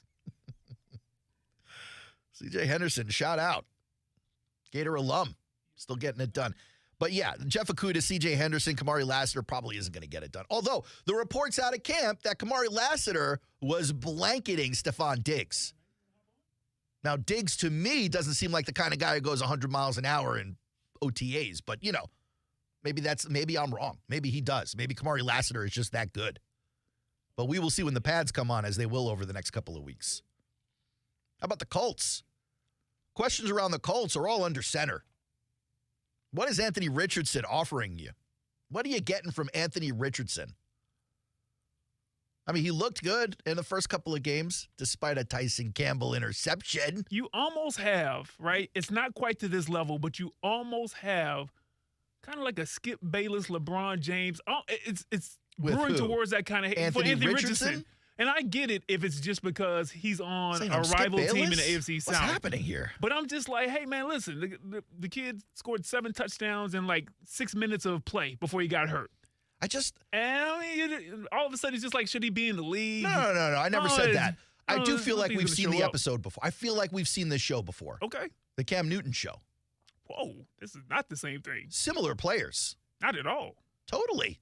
C.J. Henderson, shout out. Gator alum. Still getting it done. But yeah, Jeff Okudah, C.J. Henderson, Kamari Lassiter probably isn't going to get it done. Although the reports out of camp that Kamari Lassiter was blanketing Stephon Diggs. Now, Diggs, to me, doesn't seem like the kind of guy who goes 100 miles an hour in OTAs. But, maybe I'm wrong. Maybe he does. Maybe Kamari Lassiter is just that good. But we will see when the pads come on, as they will over the next couple of weeks. How about the Colts? Questions around the Colts are all under center. What is Anthony Richardson offering you? What are you getting from Anthony Richardson? I mean, he looked good in the first couple of games, despite a Tyson Campbell interception. You almost have, right? It's not quite to this level, but you almost have kind of like a Skip Bayless, LeBron James. Oh, it's With brewing who? towards that kind of Anthony Richardson? And I get it if it's just because he's on Saying a I'm Skip rival team in the Bayless? AFC South. What's happening here? But I'm just like, hey, man, listen, the kid scored 7 touchdowns in like 6 minutes of play before he got hurt. And I mean, all of a sudden, it's just like, should he be in the league? No. I never said that. I do feel like we've seen the show up. episode before. I feel like we've seen this show before. Okay. The Cam Newton show. Whoa, this is not the same thing. Similar players. Not at all. Totally.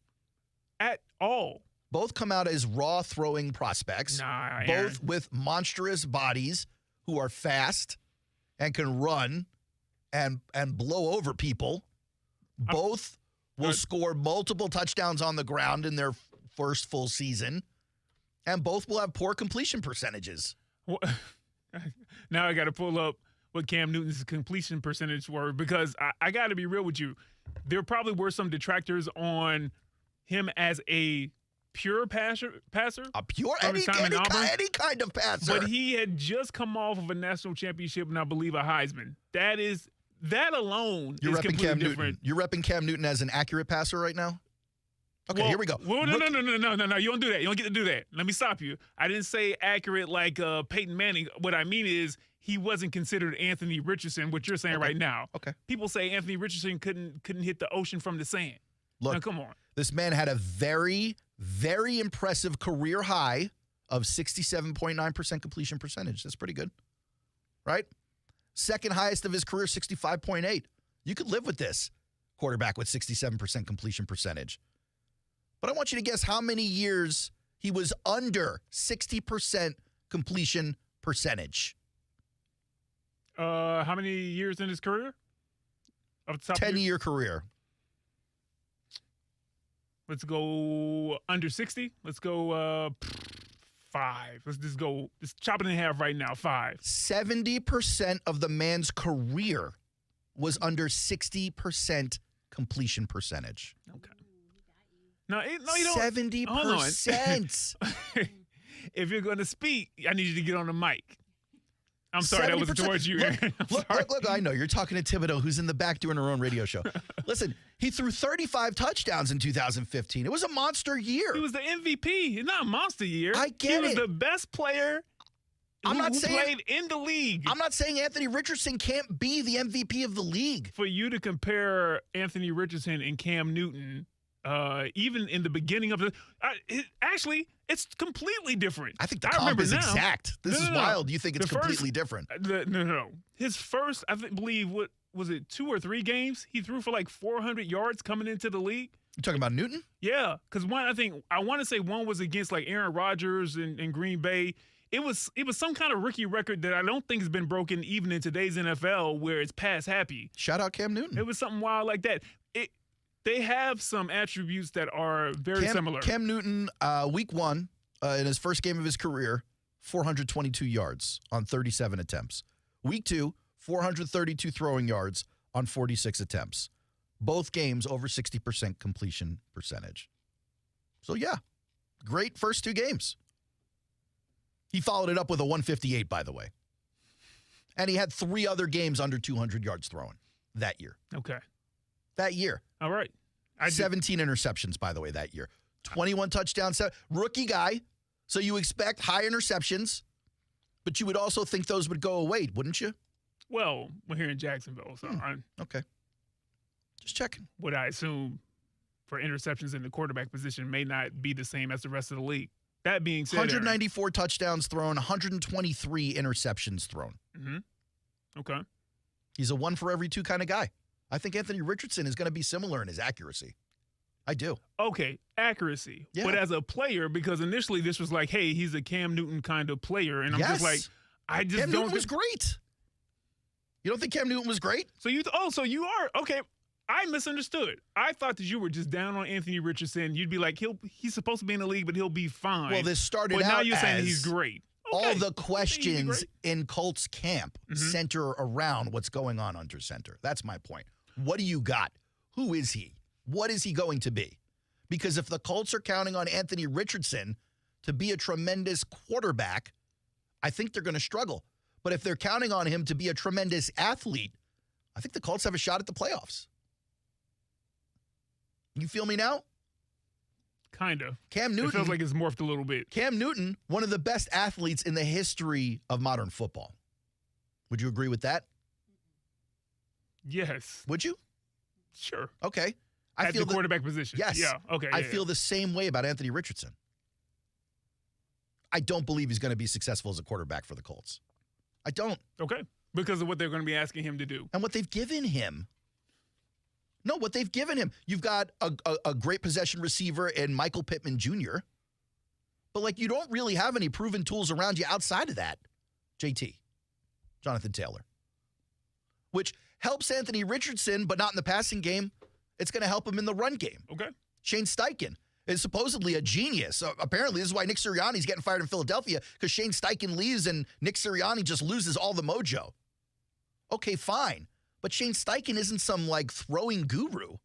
At all. Both come out as raw throwing prospects. Nah, both Aaron. with monstrous bodies who are fast and can run and blow over people. Both will score multiple touchdowns on the ground in their first full season. And both will have poor completion percentages. Now I got to pull up what Cam Newton's completion percentage were because I got to be real with you. There probably were some detractors on him as a pure passer. A pure, from his time in Auburn. any kind of passer. But he had just come off of a national championship and I believe a Heisman. That alone You're is repping completely Cam different. Newton. You're repping Cam Newton as an accurate passer right now? Okay, here we go. Well, no. You don't do that. You don't get to do that. Let me stop you. I didn't say accurate like Peyton Manning. What I mean is he wasn't considered Anthony Richardson, what you're saying right now. Okay. People say Anthony Richardson couldn't hit the ocean from the sand. Look, now, come on. This man had a very, very impressive career high of 67.9% completion percentage. That's pretty good, right? Second highest of his career, 65.8. You could live with this quarterback with 67% completion percentage. But I want you to guess how many years he was under 60% completion percentage. How many years in his career? 10-year career. Let's go under 60. Let's go 5. Let's chop it in half right now. 5. 70% of the man's career was under 60% completion percentage. Okay. No, you don't. 70%. If you're going to speak, I need you to get on the mic. I'm sorry, that was towards you. Look, I know. You're talking to Thibodeau, who's in the back doing her own radio show. Listen, he threw 35 touchdowns in 2015. It was a monster year. He was the MVP. It's not a monster year. I get it. He was the best player who played in the league. I'm not saying Anthony Richardson can't be the MVP of the league. For you to compare Anthony Richardson and Cam Newton, even in the beginning of actually, it's completely different. I think the comp is exact. This is wild. You think it's completely different. No. His first, I believe, what was it, 2 or 3 games? He threw for like 400 yards coming into the league. You talking about Newton? Yeah, because I want to say one was against like Aaron Rodgers in Green Bay. It was some kind of rookie record that I don't think has been broken even in today's NFL where it's pass happy. Shout out Cam Newton. It was something wild like that. They have some attributes that are very similar. Cam Newton, week 1, in his first game of his career, 422 yards on 37 attempts. Week 2, 432 throwing yards on 46 attempts. Both games over 60% completion percentage. So, yeah, great first 2 games. He followed it up with a 158, by the way. And he had 3 other games under 200 yards thrown that year. Okay. That year. All right. 17 interceptions, by the way, that year. 21 touchdowns. Rookie guy. So you expect high interceptions, but you would also think those would go away, wouldn't you? Well, we're here in Jacksonville, so okay. Just checking. What I assume for interceptions in the quarterback position may not be the same as the rest of the league. That being said, 194 touchdowns thrown, 123 interceptions thrown. Mm-hmm. Okay. He's a 1 for every 2 kind of guy. I think Anthony Richardson is going to be similar in his accuracy. I do. Okay, accuracy. Yeah. But as a player, because initially this was like, hey, he's a Cam Newton kind of player. And I'm just like, I just Cam don't. Newton was great. You don't think Cam Newton was great? So you are. Okay, I misunderstood. I thought that you were just down on Anthony Richardson. You'd be like, he's supposed to be in the league, but he'll be fine. Well, this started but out now you're saying as he's great. all the questions in Colts camp center around what's going on under center. That's my point. What do you got? Who is he? What is he going to be? Because if the Colts are counting on Anthony Richardson to be a tremendous quarterback, I think they're going to struggle. But if they're counting on him to be a tremendous athlete, I think the Colts have a shot at the playoffs. You feel me now? Kind of. Cam Newton. It feels like it's morphed a little bit. Cam Newton, one of the best athletes in the history of modern football. Would you agree with that? Yes. Would you? Sure. Okay. At the quarterback position. Yes. Yeah. Okay. I feel the same way about Anthony Richardson. I don't believe he's going to be successful as a quarterback for the Colts. I don't. Okay. Because of what they're going to be asking him to do. And what they've given him. No, what they've given him. You've got a great possession receiver in Michael Pittman Jr., but, like, you don't really have any proven tools around you outside of that, JT, Jonathan Taylor, which helps Anthony Richardson, but not in the passing game. It's going to help him in the run game. Okay. Shane Steichen is supposedly a genius. Apparently, this is why Nick Sirianni's getting fired in Philadelphia, because Shane Steichen leaves and Nick Sirianni just loses all the mojo. Okay, fine. But Shane Steichen isn't some, like, throwing guru.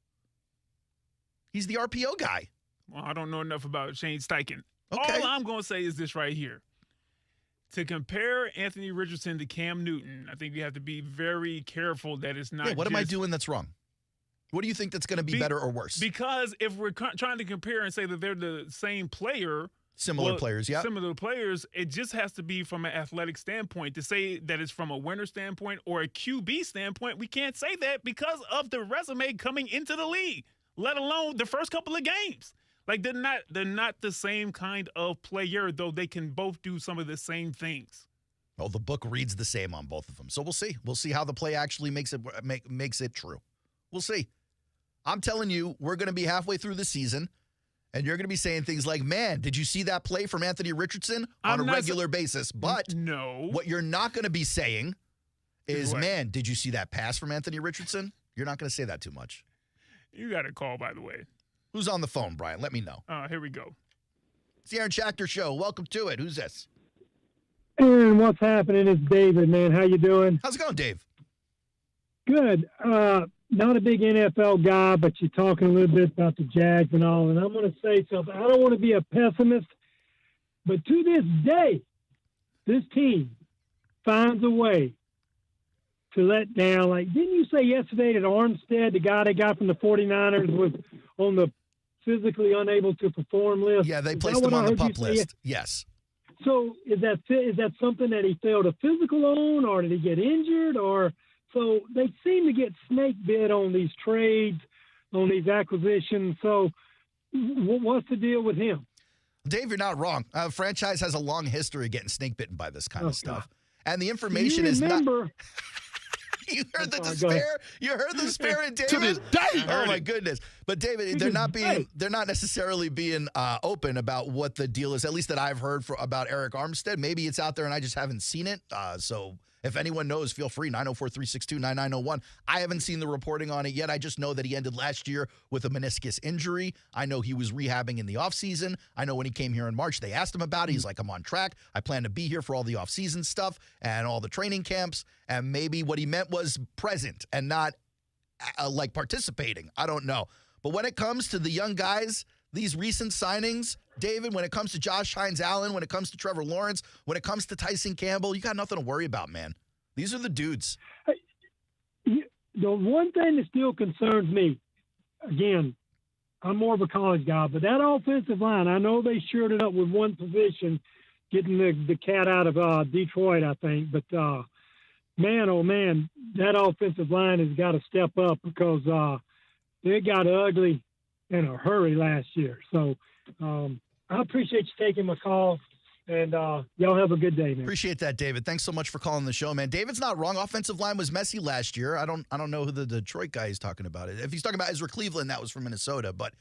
He's the RPO guy. Well, I don't know enough about Shane Steichen. Okay. All I'm going to say is this right here. To compare Anthony Richardson to Cam Newton, I think you have to be very careful that it's not what am I doing that's wrong? What do you think that's going to be better or worse? Because if we're trying to compare and say that they're the same player. Similar players, yeah. Similar players. It just has to be from an athletic standpoint. To say that it's from a winner standpoint or a QB standpoint, we can't say that because of the resume coming into the league, let alone the first couple of games. Like, they're not the same kind of player, though they can both do some of the same things. Well, the book reads the same on both of them. So we'll see. We'll see how the play actually makes it true. We'll see. I'm telling you, we're going to be halfway through the season, and you're going to be saying things like, man, did you see that play from Anthony Richardson on a regular basis? But no, what you're not going to be saying is, man, did you see that pass from Anthony Richardson? You're not going to say that too much. You got a call, by the way. Who's on the phone, Brian? Let me know. Here we go. It's the Aaron Schachter Show. Welcome to it. Who's this? Aaron, what's happening? It's David, man. How you doing? How's it going, Dave? Good. Not a big NFL guy, but you're talking a little bit about the Jags and all, and I'm going to say something. I don't want to be a pessimist, but to this day, this team finds a way to let down. Like, didn't you say yesterday that Armstead, the guy they got from the 49ers, was on the physically unable to perform list? Yeah, they placed him on the PUP list. Yes. So is that something that he failed a physical on, or did he get injured, or – so they seem to get snake bit on these trades, on these acquisitions. So what's the deal with him? Dave, you're not wrong. Franchise has a long history of getting snake bitten by this kind of stuff. And the information is not... You heard the despair? You heard the despair in David? To this day. Oh, my goodness. But, David, they're not necessarily being open about what the deal is, at least that I've heard about Eric Armstead. Maybe it's out there and I just haven't seen it. So if anyone knows, feel free, 904-362-9901. I haven't seen the reporting on it yet. I just know that he ended last year with a meniscus injury. I know he was rehabbing in the offseason. I know when he came here in March, they asked him about it. He's like, I'm on track. I plan to be here for all the offseason stuff and all the training camps. And maybe what he meant was present and not like participating. I don't know. But when it comes to the young guys, these recent signings, David, when it comes to Josh Hines-Allen, when it comes to Trevor Lawrence, when it comes to Tyson Campbell, you got nothing to worry about, man. These are the dudes. The one thing that still concerns me, again, I'm more of a college guy, but that offensive line, I know they shored it up with one position, getting the cat out of Detroit, I think. But, man, oh, man, that offensive line has got to step up because it got ugly in a hurry last year. So I appreciate you taking my call, and y'all have a good day, man. Appreciate that, David. Thanks so much for calling the show, man. David's not wrong. Offensive line was messy last year. I don't know who the Detroit guy is talking about. If he's talking about Ezra Cleveland, that was from Minnesota. But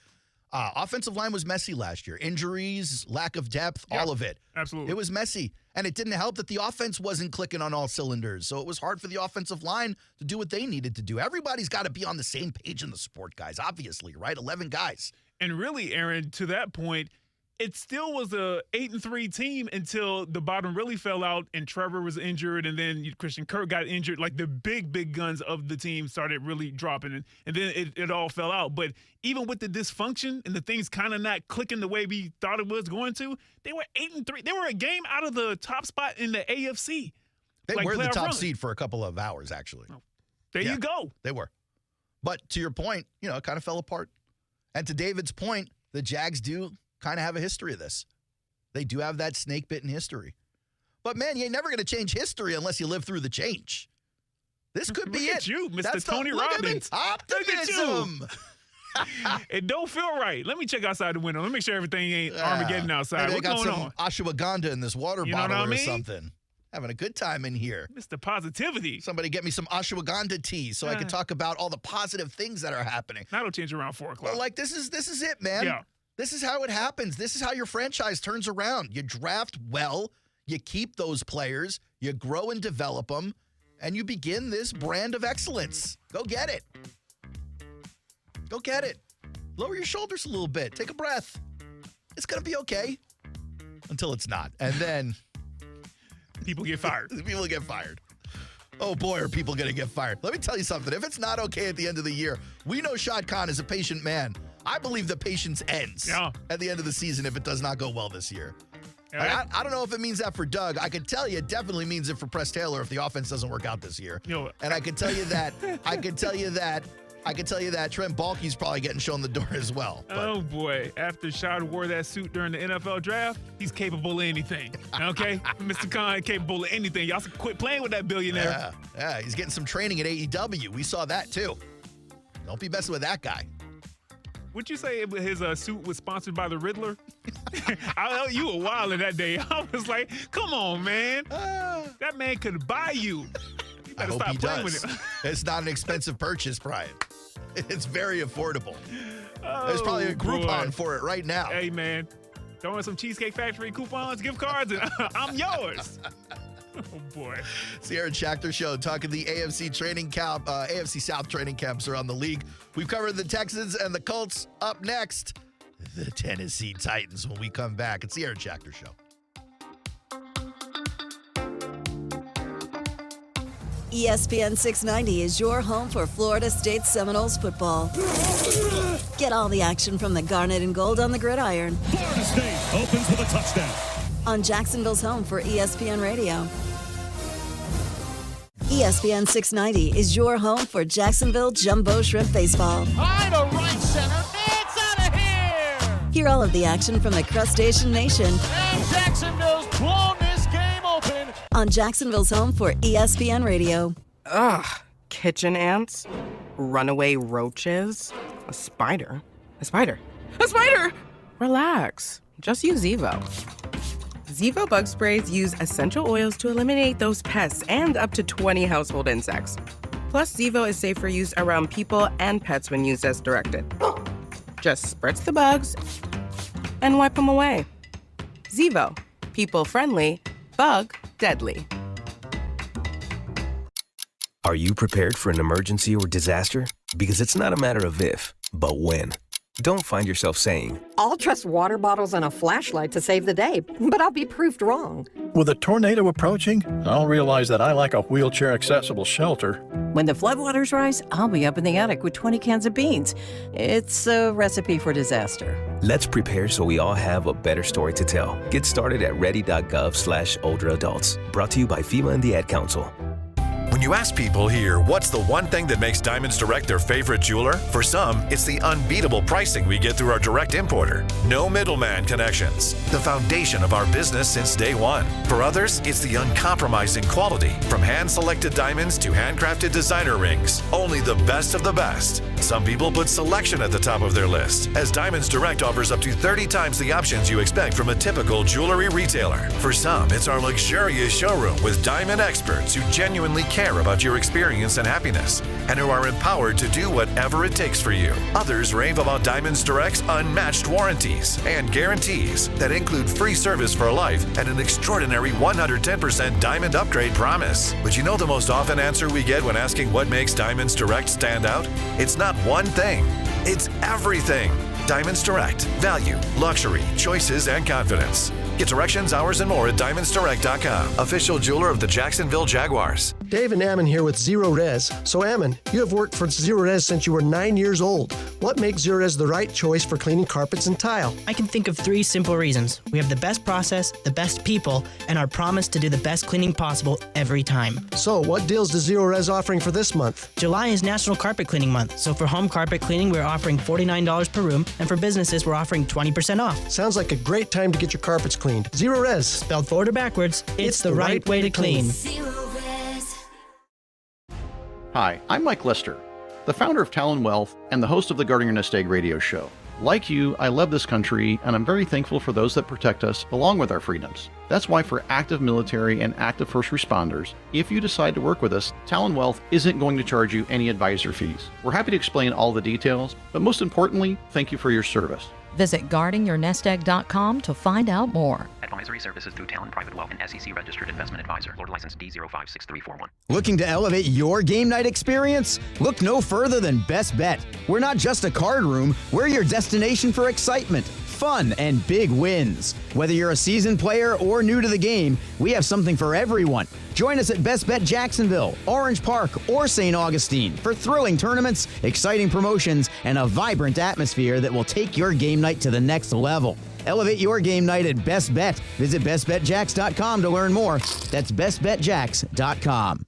offensive line was messy last year. Injuries, lack of depth, all of it. Absolutely. It was messy. And it didn't help that the offense wasn't clicking on all cylinders. So it was hard for the offensive line to do what they needed to do. Everybody's got to be on the same page in the sport, guys, obviously, right? 11 guys. And really, Aaron, to that point, it still was a 8-3 team until the bottom really fell out and Trevor was injured, and then Christian Kirk got injured. Like the big guns of the team started really dropping, and then it all fell out. But even with the dysfunction and the things kind of not clicking the way we thought it was going to, they were 8-3. They were a game out of the top spot in the AFC. They like were the top run. seed for a couple of hours, actually. There you go. They were. But to your point, it kind of fell apart. And to David's point, the Jags do kind of have a history of this. They do have that snake-bitten history. But, man, you ain't never going to change history unless you live through the change. This could be Look it. at you, Mr. That's Tony Robbins. Optimism. It don't feel right. Let me check outside the window. Let me make sure everything ain't Armageddon outside. Maybe What's they got going some on? ashwagandha in this water bottle what I or mean? something. Having a good time in here. Mr. Positivity. Somebody get me some ashwagandha tea so I can talk about all the positive things that are happening. That'll change around 4 o'clock. Well, like, this is it, man. Yeah. This is how it happens. This is how your franchise turns around. You draft well, you keep those players, you grow and develop them, and you begin this brand of excellence. Go get it. Go get it. Lower your shoulders a little bit. Take a breath. It's going to be okay until it's not. And then people get fired. People get fired. Oh, boy, are people going to get fired. Let me tell you something. If it's not okay at the end of the year, we know Shad Khan is a patient man. I believe the patience ends at the end of the season if it does not go well this year. Yeah. I don't know if it means that for Doug. I can tell you it definitely means it for Press Taylor if the offense doesn't work out this year. And I can tell you that Trent Baalke's probably getting shown the door as well. But. Oh, boy. After Shad wore that suit during the NFL draft, he's capable of anything. Okay? Mr. Khan capable of anything. Y'all quit playing with that billionaire. Yeah, he's getting some training at AEW. We saw that, too. Don't be messing with that guy. Would you say his suit was sponsored by the Riddler? You were wild in that day. I was like, come on, man. That man could buy you. You I better hope stop he playing does. with it. It's not an expensive purchase, Brian. It's very affordable. There's probably a Groupon for it right now. Hey, man. Throw in some Cheesecake Factory coupons, gift cards, and I'm yours. Oh, boy. It's the Aaron Schachter Show, talking the AFC training camp, AFC South training camps around the league. We've covered the Texans and the Colts. Up next, the Tennessee Titans when we come back. It's the Aaron Schachter Show. ESPN 690 is your home for Florida State Seminoles football. Get all the action from the Garnet and Gold on the gridiron. Florida State opens with a touchdown. On Jacksonville's home for ESPN Radio. ESPN 690 is your home for Jacksonville Jumbo Shrimp Baseball. High to right center. It's out of here. Hear all of the action from the Crustacean Nation. And Jacksonville's blown this game open. On Jacksonville's home for ESPN Radio. Ugh. Kitchen ants. Runaway roaches. A spider. A spider. A spider! Relax. Just use Zevo. Zevo bug sprays use essential oils to eliminate those pests and up to 20 household insects. Plus, Zevo is safe for use around people and pets when used as directed. Just spritz the bugs and wipe them away. Zevo. People friendly, bug deadly. Are you prepared for an emergency or disaster? Because it's not a matter of if, but when. Don't find yourself saying, I'll trust water bottles and a flashlight to save the day, but I'll be proved wrong. With a tornado approaching, I'll realize that I lack a wheelchair-accessible shelter. When the floodwaters rise, I'll be up in the attic with 20 cans of beans. It's a recipe for disaster. Let's prepare so we all have a better story to tell. Get started at ready.gov/older adults. Brought to you by FEMA and the Ad Council. When you ask people here, what's the one thing that makes Diamonds Direct their favorite jeweler? For some, it's the unbeatable pricing we get through our direct importer. No middleman connections. The foundation of our business since day one. For others, it's the uncompromising quality. From hand-selected diamonds to handcrafted designer rings. Only the best of the best. Some people put selection at the top of their list, as Diamonds Direct offers up to 30 times the options you expect from a typical jewelry retailer. For some, it's our luxurious showroom with diamond experts who genuinely care about your experience and happiness, and who are empowered to do whatever it takes for you. Others rave about Diamonds Direct's unmatched warranties and guarantees that include free service for life and an extraordinary 110% diamond upgrade promise. But you know the most often answer we get when asking what makes Diamonds Direct stand out? It's not one thing. It's everything. Diamonds Direct. Value, luxury, choices, and confidence. Get directions, hours, and more at diamondsdirect.com. Official jeweler of the Jacksonville Jaguars. Dave and Ammon here with Zero Res. So Ammon, you have worked for Zero Res since you were 9 years old. What makes Zero Res the right choice for cleaning carpets and tile? I can think of 3 simple reasons. We have the best process, the best people, and our promise to do the best cleaning possible every time. So what deals does Zero Res offering for this month? July is National Carpet Cleaning Month, so for home carpet cleaning, we're offering $49 per room, and for businesses, we're offering 20% off. Sounds like a great time to get your carpets cleaned. Zero Res. Spelled forward or backwards, it's the right way to clean. Hi, I'm Mike Lister, the founder of Talon Wealth and the host of the Guarding Your Nest Egg radio show. Like you, I love this country, and I'm very thankful for those that protect us along with our freedoms. That's why for active military and active first responders, if you decide to work with us, Talon Wealth isn't going to charge you any advisor fees. We're happy to explain all the details, but most importantly, thank you for your service. Visit guardingyournestegg.com to find out more. Advisory services through Talon Private Wealth and SEC Registered Investment Advisor. Florida License D056341. Looking to elevate your game night experience? Look no further than Best Bet. We're not just a card room, we're your destination for excitement, fun, and big wins. Whether you're a seasoned player or new to the game, we have something for everyone. Join us at Best Bet Jacksonville, Orange Park, or St. Augustine for thrilling tournaments, exciting promotions, and a vibrant atmosphere that will take your game night to the next level. Elevate your game night at Best Bet. Visit bestbetjacks.com to learn more. That's bestbetjacks.com.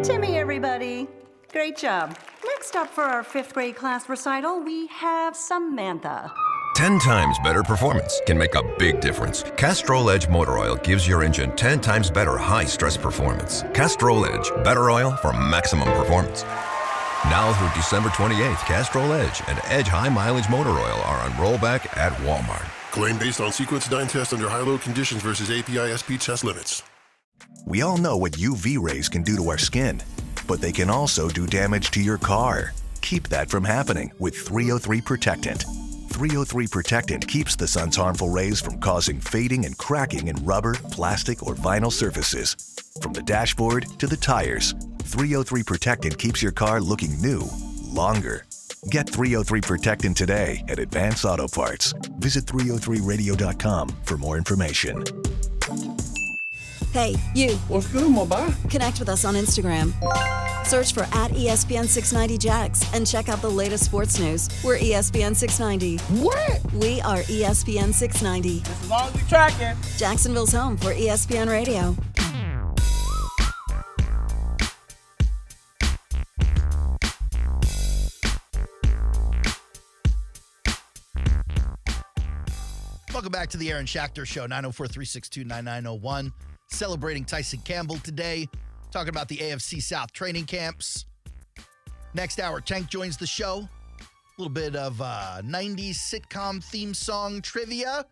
Timmy, everybody. Great job. Next up for our 5th grade class recital, we have Samantha. 10 times better performance can make a big difference. Castrol Edge Motor Oil gives your engine 10 times better high-stress performance. Castrol Edge, better oil for maximum performance. Now through December 28th, Castrol Edge and Edge High Mileage Motor Oil are on rollback at Walmart. Claim based on sequence 9 test under high-load conditions versus API SP test limits. We all know what UV rays can do to our skin, but they can also do damage to your car. Keep that from happening with 303 Protectant. 303 Protectant keeps the sun's harmful rays from causing fading and cracking in rubber, plastic, or vinyl surfaces. From the dashboard to the tires, 303 Protectant keeps your car looking new longer. Get 303 Protectant today at Advance Auto Parts. Visit 303radio.com for more information. Hey, you. What's good, my boy? Connect with us on Instagram. Search for @ESPN690Jags and check out the latest sports news. We're ESPN 690. What? We are ESPN 690. As long as you're tracking. Jacksonville's home for ESPN Radio. Welcome back to the Aaron Schachter Show, 904-362-9901. Celebrating Tyson Campbell today. Talking about the AFC South training camps. Next hour, Tank joins the show. A little bit of 90s sitcom theme song trivia.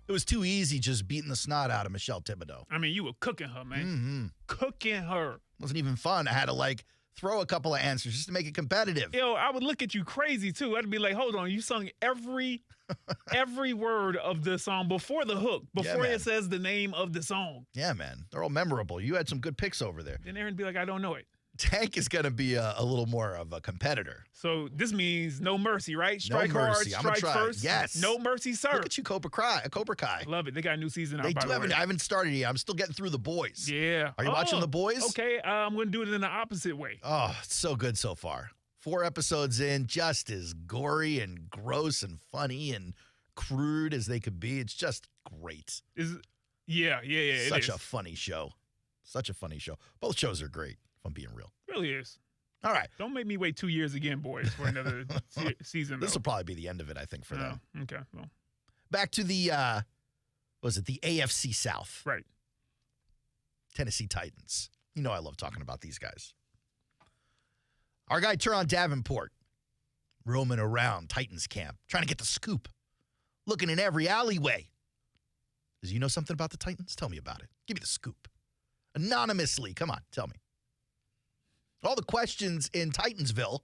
It was too easy just beating the snot out of Michelle Thibodeau. I mean, you were cooking her, man. Mm-hmm. Cooking her. Wasn't even fun. I had to, throw a couple of answers just to make it competitive. Yo, I would look at you crazy, too. I'd be like, hold on, you sung every word of the song before the hook, before it says the name of the song. Yeah, man. They're all memorable. You had some good picks over there. Then Aaron be like, I don't know it. Tank is going to be a little more of a competitor. So this means no mercy, right? Strike no mercy. hard, strike first. Yes. No mercy, sir. Look at you, Cobra Kai. Love it. They got a new season out, They by do the have way. I haven't started yet. I'm still getting through The Boys. Yeah. Are you watching The Boys? Okay, I'm going to do it in the opposite way. Oh, it's so good so far. 4 episodes in, just as gory and gross and funny and crude as they could be. It's just great. Yeah. Such a funny show. Such a funny show. Both shows are great, if I'm being real. It really is. All right. Don't make me wait 2 years again, boys, for another season. This will probably be the end of it, I think, for them. Okay. Well, back to the the AFC South. Right. Tennessee Titans. You know I love talking about these guys. Our guy Teron Davenport roaming around Titans camp, trying to get the scoop, looking in every alleyway. Does you know something about the Titans? Tell me about it. Give me the scoop. Anonymously. Come on, tell me. All the questions in Titansville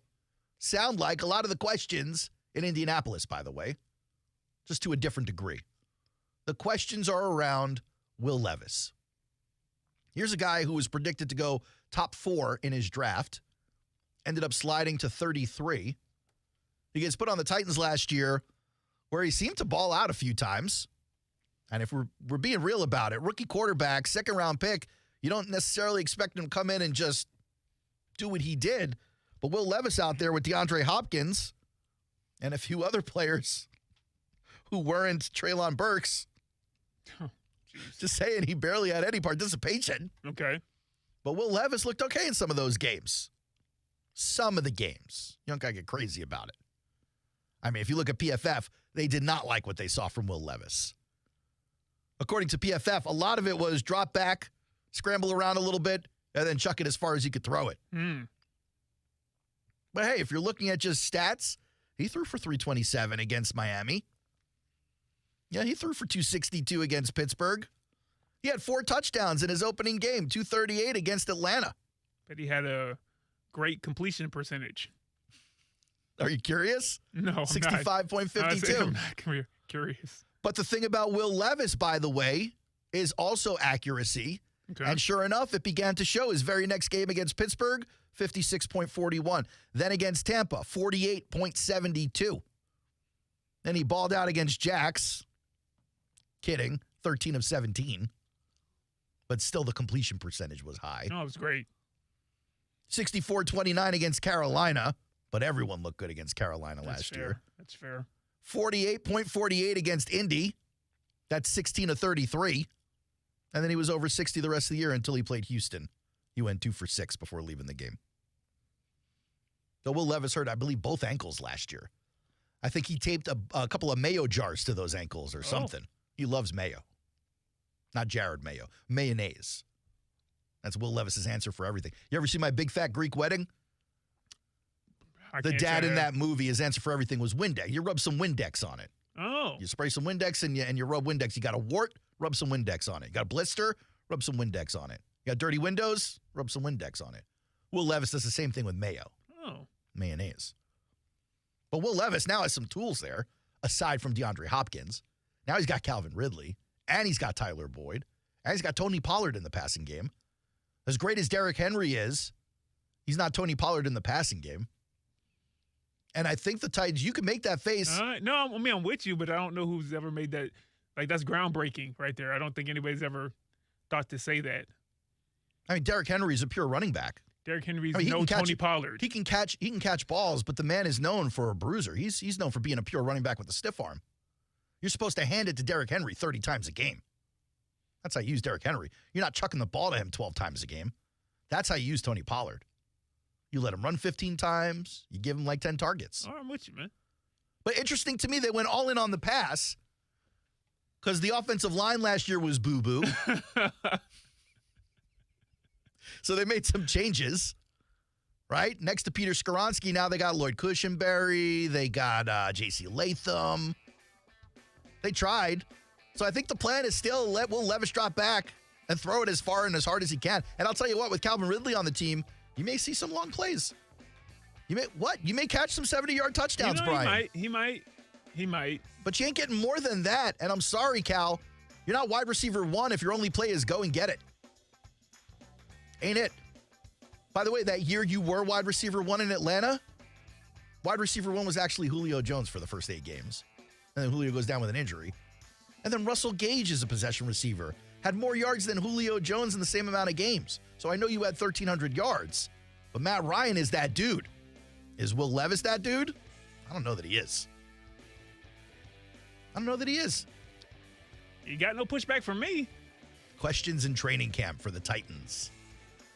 sound like a lot of the questions in Indianapolis, by the way, just to a different degree. The questions are around Will Levis. Here's a guy who was predicted to go top 4 in his draft, ended up sliding to 33. He gets put on the Titans last year where he seemed to ball out a few times. And if we're being real about it, rookie quarterback, second-round pick, you don't necessarily expect him to come in and just do what he did. But Will Levis out there with DeAndre Hopkins and a few other players who weren't Treylon Burks. Oh, just saying, he barely had any participation. Okay. But Will Levis looked okay in some of those games. Some of the games. You don't got to get crazy about it. I mean, if you look at PFF, they did not like what they saw from Will Levis. According to PFF, a lot of it was drop back, scramble around a little bit, and then chuck it as far as he could throw it. But hey, if you're looking at just stats, he threw for 327 against Miami. Yeah, he threw for 262 against Pittsburgh. He had 4 touchdowns in his opening game, 238 against Atlanta. But he had a great completion percentage. Are you curious? No, 65.52. I'm not curious. But the thing about Will Levis, by the way, is also accuracy. Okay. And sure enough, it began to show his very next game against Pittsburgh, 56.41. Then against Tampa, 48.72. Then he balled out against Jags. Kidding. 13 of 17. But still the completion percentage was high. No, it was great. 64-29 against Carolina. But everyone looked good against Carolina last year. That's fair. 48.48 against Indy. That's 16 of 33. And then he was over 60 the rest of the year until he played Houston. He went 2 for 6 before leaving the game. Though Will Levis hurt, I believe, both ankles last year. I think he taped a couple of mayo jars to those ankles or something. He loves mayo. Not Jared Mayo. Mayonnaise. That's Will Levis's answer for everything. You ever see My Big Fat Greek Wedding? The dad in that movie, his answer for everything was Windex. You rub some Windex on it. Oh. You spray some Windex and you rub Windex. You got a wart, rub some Windex on it. You got a blister, rub some Windex on it. You got dirty windows, rub some Windex on it. Will Levis does the same thing with mayo. Oh. Mayonnaise. But Will Levis now has some tools there, aside from DeAndre Hopkins. Now he's got Calvin Ridley, and he's got Tyler Boyd, and he's got Tony Pollard in the passing game. As great as Derrick Henry is, he's not Tony Pollard in the passing game. And I think the Titans, you can make that face. No, I mean, I'm with you, but I don't know who's ever made that. Like, that's groundbreaking right there. I don't think anybody's ever thought to say that. I mean, Derrick Henry is a pure running back. Derrick Henry's Tony Pollard. He can catch balls, but the man is known for a bruiser. He's known for being a pure running back with a stiff arm. You're supposed to hand it to Derrick Henry 30 times a game. That's how you use Derrick Henry. You're not chucking the ball to him 12 times a game. That's how you use Tony Pollard. You let him run 15 times. You give him like 10 targets. Oh, I'm with you, man. But interesting to me, they went all in on the pass because the offensive line last year was boo-boo. So they made some changes, right? Next to Peter Skoronski, now they got Lloyd Cushenberry. They got J.C. Latham. They tried. So I think the plan is still let Will Levis drop back and throw it as far and as hard as he can. And I'll tell you what, with Calvin Ridley on the team, you may see some long plays. You may catch some 70-yard touchdowns, Brian. He might. But you ain't getting more than that. And I'm sorry, Cal. You're not wide receiver 1 if your only play is go and get it. Ain't it? By the way, that year you were wide receiver 1 in Atlanta, wide receiver 1 was actually Julio Jones for the first 8 games. And then Julio goes down with an injury. And then Russell Gage is a possession receiver. Had more yards than Julio Jones in the same amount of games. So I know you had 1,300 yards. But Matt Ryan is that dude. Is Will Levis that dude? I don't know that he is. You got no pushback from me. Questions in training camp for the Titans.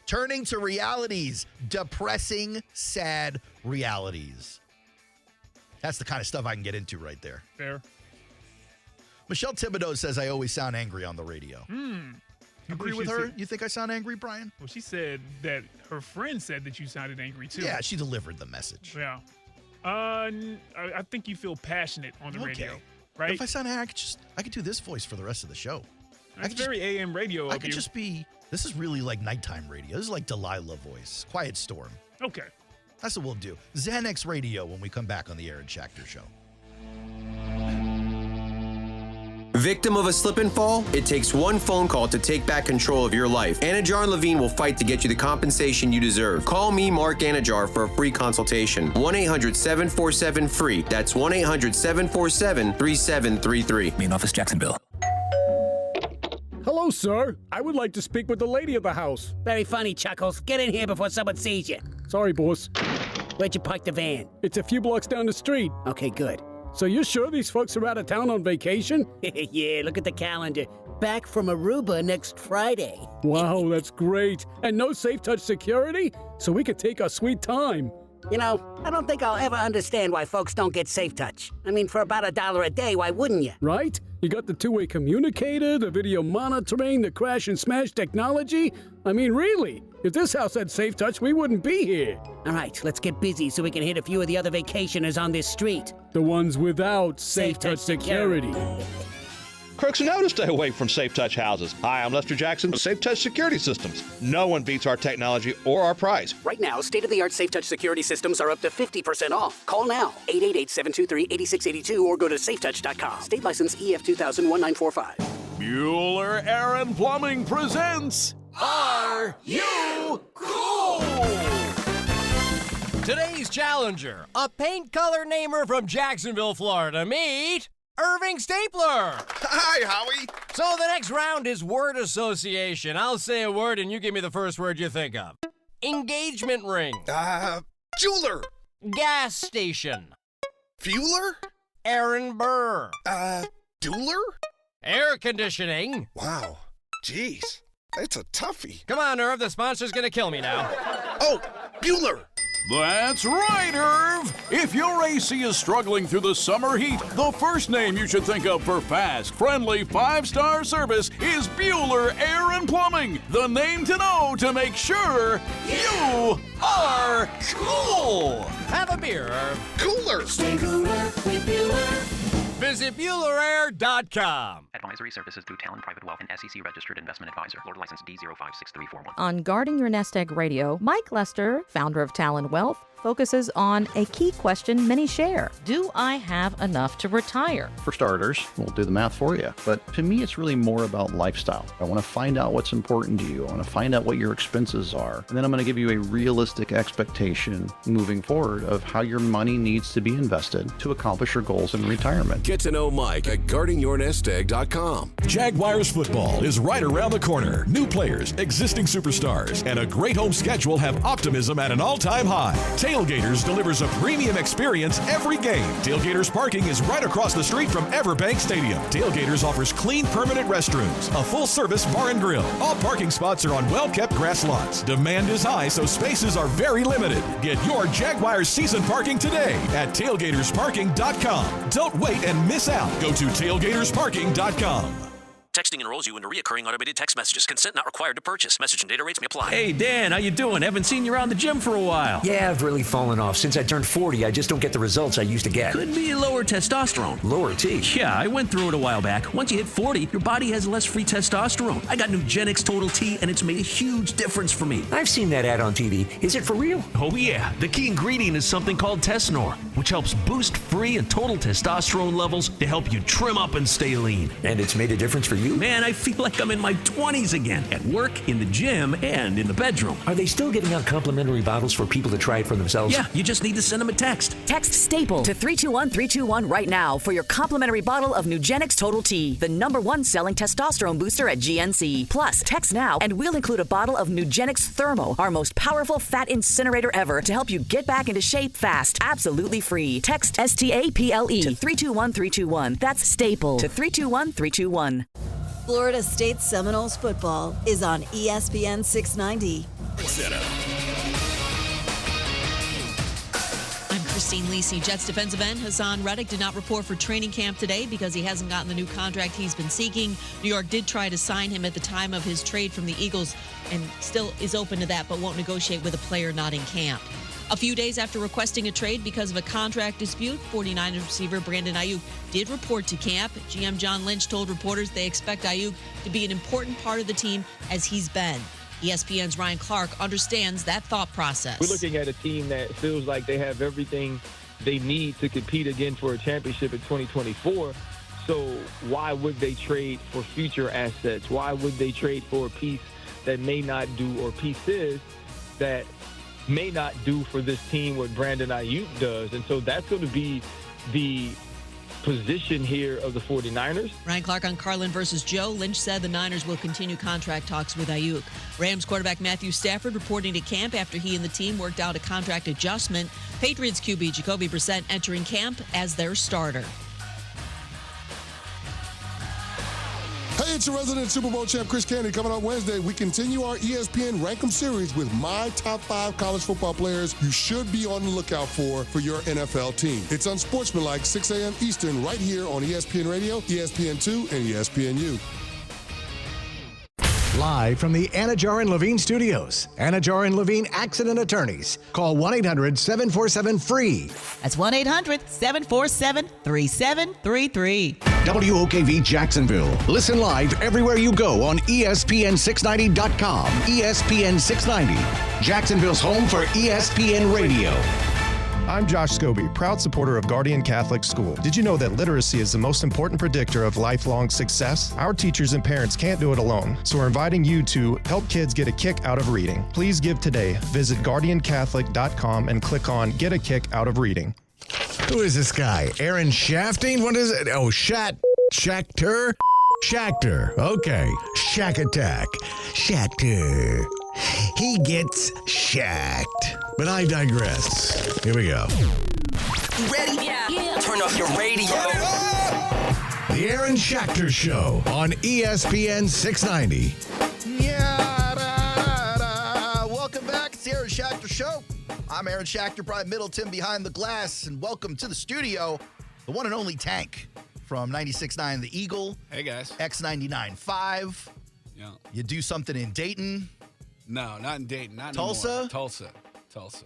Turning to realities. Depressing, sad realities. That's the kind of stuff I can get into right there. Fair. Michelle Thibodeau says I always sound angry on the radio. You agree with her? You think I sound angry, Brian? Well, she said that her friend said that you sounded angry, too. Yeah, she delivered the message. Yeah. I think you feel passionate on the radio, right? If I sound angry, I could do this voice for the rest of the show. That's very AM radio. I could just be, this is really like nighttime radio. This is like Delilah voice. Quiet Storm. Okay. That's what we'll do. Xanax Radio when we come back on the Aaron Schachter Show. Victim of a slip and fall? It takes one phone call to take back control of your life. Anajar and Levine will fight to get you the compensation you deserve. Call me, Mark Anajar, for a free consultation. 1-800-747-FREE. That's 1-800-747-3733. Main office, Jacksonville. Hello, sir. I would like to speak with the lady of the house. Very funny, Chuckles. Get in here before someone sees you. Sorry, boss. Where'd you park the van? It's a few blocks down the street. Okay, good. So you're sure these folks are out of town on vacation? Yeah, look at the calendar. Back from Aruba next Friday. Wow, that's great. And no safe touch security? So we could take our sweet time. You know, I don't think I'll ever understand why folks don't get safe touch. I mean, for about $1 a day, why wouldn't you? Right? You got the two-way communicator, the video monitoring, the crash and smash technology. I mean, really, if this house had safe touch, we wouldn't be here. All right, let's get busy so we can hit a few of the other vacationers on this street. The ones without safe touch security. Crooks know to stay away from Safe Touch houses. Hi, I'm Lester Jackson of Safe Touch Security Systems. No one beats our technology or our price. Right now, state-of-the-art Safe Touch security systems are up to 50% off. Call now, 888-723-8682, or go to safetouch.com. State license EF 2000-1945. Bueller Aaron Plumbing presents Are You Cool? Today's challenger, a paint color namer from Jacksonville, Florida. Meet Irving Stapler. Hi, Howie. So the next round is word association. I'll say a word and you give me the first word you think of. Engagement ring. Jeweler. Gas station. Fueler. Aaron Burr. Dueler. Air conditioning. Wow. Jeez. It's a toughie. Come on, Irv. The sponsor's gonna kill me now. Oh, Bueller. That's right, Irv! If your AC is struggling through the summer heat, the first name you should think of for fast, friendly, 5-star service is Bueller Air and Plumbing. The name to know to make sure you are cool! Have a beer, Irv. Cooler! Stay cooler with Bueller. Visit BuellerAir.com. Advisory services through Talon Private Wealth and SEC Registered Investment Advisor. Florida license D056341. On Guarding Your Nest Egg Radio, Mike Lester, founder of Talon Wealth, focuses on a key question many share. Do I have enough to retire? For starters, we'll do the math for you. But to me, it's really more about lifestyle. I want to find out what's important to you. I want to find out what your expenses are. And then I'm going to give you a realistic expectation moving forward of how your money needs to be invested to accomplish your goals in retirement. Get to know Mike at guardingyournestegg.com. Jaguars football is right around the corner. New players, existing superstars, and a great home schedule have optimism at an all-time high. Tailgaters delivers a premium experience every game. Tailgaters parking is right across the street from Everbank Stadium. Tailgaters offers clean, permanent restrooms, a full-service bar and grill. All parking spots are on well-kept grass lots. Demand is high, so spaces are very limited. Get your Jaguars season parking today at tailgatorsparking.com. Don't wait and miss out. Go to tailgatorsparking.com. Texting enrolls you into recurring automated text messages. Consent not required to purchase. Message and data rates may apply. Hey, Dan, how you doing? Haven't seen you around the gym for a while. Yeah, I've really fallen off. Since I turned 40, I just don't get the results I used to get. Could be lower testosterone. Lower T? Yeah, I went through it a while back. Once you hit 40, your body has less free testosterone. I got Nugenix Total T, and it's made a huge difference for me. I've seen that ad on TV. Is it for real? Oh, yeah. The key ingredient is something called Tesnor, which helps boost free and total testosterone levels to help you trim up and stay lean. And it's made a difference for you? Man, I feel like I'm in my 20s again, at work, in the gym, and in the bedroom. Are they still giving out complimentary bottles for people to try it for themselves? Yeah, you just need to send them a text. Text STAPLE to 321-321 right now for your complimentary bottle of Nugenix Total T, the #1 selling testosterone booster at GNC. Plus, text now and we'll include a bottle of Nugenix Thermo, our most powerful fat incinerator ever, to help you get back into shape fast. Absolutely free. Text STAPLE to 321-321. That's STAPLE to 321-321. Florida State Seminoles football is on ESPN 690. I'm Christine Lisi. Jets defensive end Hassan Reddick did not report for training camp today because he hasn't gotten the new contract he's been seeking. New York did try to sign him at the time of his trade from the Eagles and still is open to that, but won't negotiate with a player not in camp. A few days after requesting a trade because of a contract dispute, 49ers receiver Brandon Ayuk did report to camp. GM John Lynch told reporters they expect Ayuk to be an important part of the team as he's been. ESPN's Ryan Clark understands that thought process. We're looking at a team that feels like they have everything they need to compete again for a championship in 2024. So why would they trade for future assets? Why would they trade for a piece that may not do, or pieces that may not do for this team what Brandon Ayuk does? And so that's going to be the position here of the 49ers. Ryan Clark on Carlin versus Joe. Lynch said the Niners will continue contract talks with Ayuk. Rams quarterback Matthew Stafford reporting to camp after he and the team worked out a contract adjustment. Patriots QB Jacoby Brissett entering camp as their starter. Hey, it's your resident Super Bowl champ, Chris Candy. Coming up Wednesday, we continue our ESPN Rank 'em series with my top 5 college football players you should be on the lookout for your NFL team. It's unsportsmanlike, 6 a.m. Eastern, right here on ESPN Radio, ESPN2, and ESPNU. Live from the Anajar and Levine studios, Anajar and Levine Accident Attorneys. Call 1-800-747-FREE. That's 1-800-747-3733. WOKV Jacksonville. Listen live everywhere you go on ESPN690.com. ESPN 690, Jacksonville's home for ESPN Radio. I'm Josh Scobie, proud supporter of Guardian Catholic School. Did you know that literacy is the most important predictor of lifelong success? Our teachers and parents can't do it alone, so we're inviting you to help kids get a kick out of reading. Please give today. Visit guardiancatholic.com and click on Get a Kick Out of Reading. Who is this guy? Aaron Shafting? What is it? Oh, Schachter? Schachter. Okay. Shack Attack. Schachter. He gets shacked. But I digress. Here we go. You ready? Yeah. Turn up your radio. The Aaron Schachter Show on ESPN 690. Welcome back. It's the Aaron Schachter Show. I'm Aaron Schachter, Brian Middleton behind the glass, and welcome to the studio, the one and only Tank from 96.9 The Eagle. Hey, guys. X99.5. Yeah. You do something in Dayton. No, not in Dayton. Not Tulsa? anymore. Tulsa.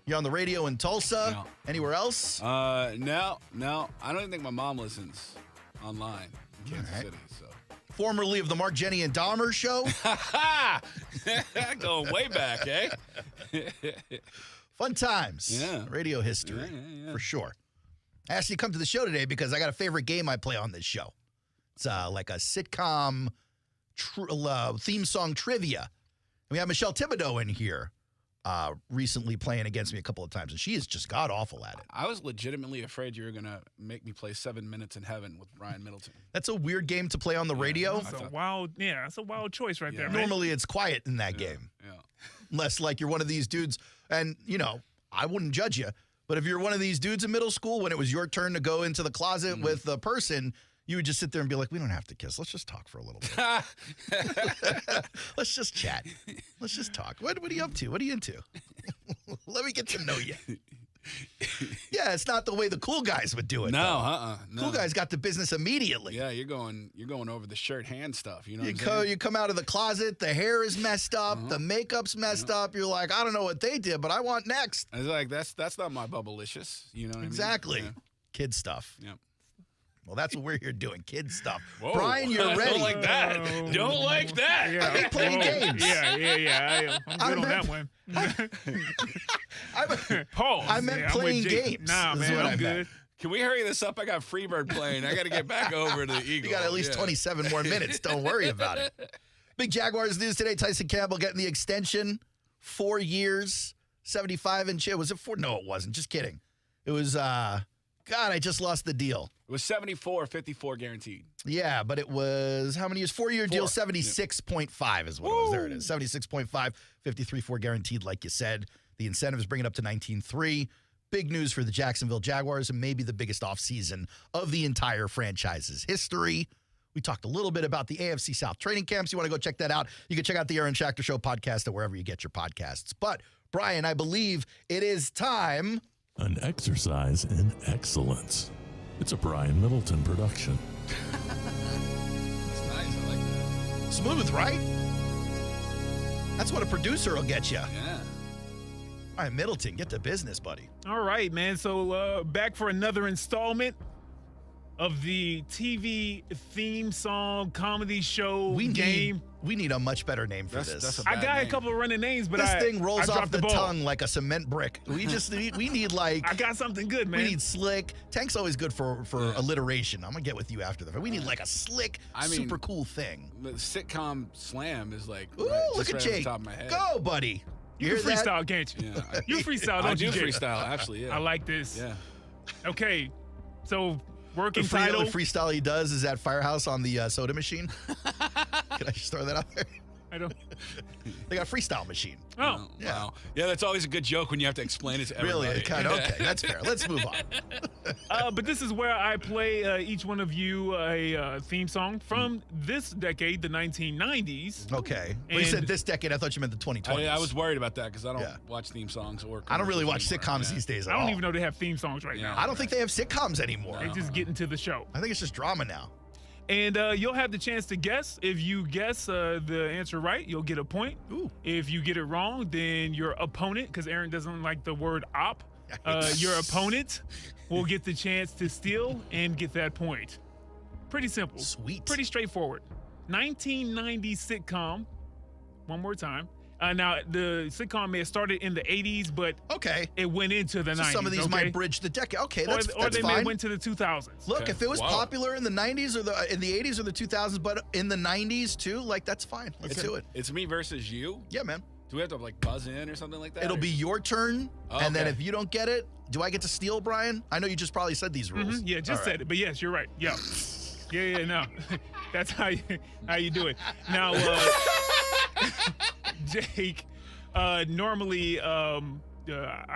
You're on the radio in Tulsa? No. Anywhere else? No. I don't even think my mom listens online in Kansas City. So. Formerly of the Mark, Jenny, and Dahmer show. Going way back, eh? Fun times. Yeah. Radio history, for sure. I asked you to come to the show today because I got a favorite game I play on this show. It's like a sitcom theme song trivia. And we have Michelle Thibodeau in here recently playing against me a couple of times, and she is just god-awful at it. I was legitimately afraid you were going to make me play 7 Minutes in Heaven with Brian Middleton. That's a weird game to play on the radio. That's a wild choice right there, man. Normally it's quiet in that game. Yeah. Unless, like, you're one of these dudes, and, I wouldn't judge you, but if you're one of these dudes in middle school, when it was your turn to go into the closet with the person, you would just sit there and be like, we don't have to kiss. Let's just talk for a little bit. Let's just chat. Let's just talk. What are you up to? What are you into? Let me get to know you. Yeah, it's not the way the cool guys would do it. No. Cool guys got to business immediately. Yeah, you're going over the shirt hand stuff. You know, you come out of the closet, the hair is messed up, the makeup's messed up. You're like, I don't know what they did, but I want next. I was like, that's not my bubblicious. You know what exactly. I mean? Yeah. Kid stuff. Yep. Well, that's what we're here doing, kid stuff. Whoa. Brian, you're ready. Don't like that. Don't like that. Yeah. I've been playing games. Yeah. I'm good on that one. Pause. I meant playing games. Nah, man, I'm good. Can we hurry this up? I got Freebird playing. I got to get back over to the Eagle. You got at least 27 more minutes. Don't worry about it. Big Jaguars news today. Tyson Campbell getting the extension. 4 years, 75 and was it 4? No, it wasn't. Just kidding. It was, God, I just lost the deal. It was 74, 54 guaranteed. Yeah, but it was, how many years? 4-year deal, 76.5 is what it was. There it is. 76.5, 53.4 guaranteed, like you said. The incentives bring it up to 19.3. Big news for the Jacksonville Jaguars and maybe the biggest offseason of the entire franchise's history. We talked a little bit about the AFC South training camps. You want to go check that out? You can check out the Aaron Schachter Show podcast or wherever you get your podcasts. But, Brian, I believe it is time. An exercise in excellence. It's a Brian Middleton production. That's nice. I like that. Smooth, right? That's what a producer will get you. Yeah. All right, Middleton, get to business, buddy. All right, man. So back for another installment of the TV theme song comedy show game. We need a much better name for this. I got a couple of running names, but this thing rolls I off the ball. tongue like a cement brick. We need like I got something good, man. We need slick. Tank's always good for alliteration. I'm gonna get with you after the fact. We need like a slick, super cool thing. The sitcom slam is like ooh, look at Jake. Top of my head. Go, buddy. You can freestyle, can't you? Yeah. You freestyle, don't you? I do freestyle, actually. Yeah. I like this. Yeah. Okay, so working the title. freestyle he does is at Firehouse on the soda machine. Can I just throw that out there? I don't. They got a freestyle machine. Oh, yeah. Wow. Yeah, that's always a good joke when you have to explain it to everybody. Really? Kind of. Okay, that's fair. Let's move on. But this is where I play each one of you a theme song from this decade, the 1990s. Okay. Well, you said this decade. I thought you meant the 2020s. I was worried about that because I don't watch theme songs or. I don't really watch sitcoms these days at all. I don't even know they have theme songs right now. I don't think they have sitcoms anymore. They just get into the show. I think it's just drama now. And you'll have the chance to guess. If you guess the answer right, you'll get a point. Ooh. If you get it wrong, then your opponent, because Aaron doesn't like the word op, your opponent will get the chance to steal and get that point. Pretty simple. Sweet. Pretty straightforward. 1990 sitcom. One more time. Now, the sitcom may have started in the 80s, but it went into the 90s. Some of these might bridge the decade. Okay, that's fine. Or they may have went to the 2000s. Look, if it was popular in the 90s or in the 80s or the 2000s, but in the 90s too, like that's fine. Let's do it. It's me versus you? Yeah, man. Do we have to like buzz in or something like that? It'll be your turn, Oh, and then if you don't get it, do I get to steal, Brian? I know you just probably said these rules. Yeah, just said it, but yes, you're right. Yeah. Yeah, no. That's how you do it. Now, Jake, normally I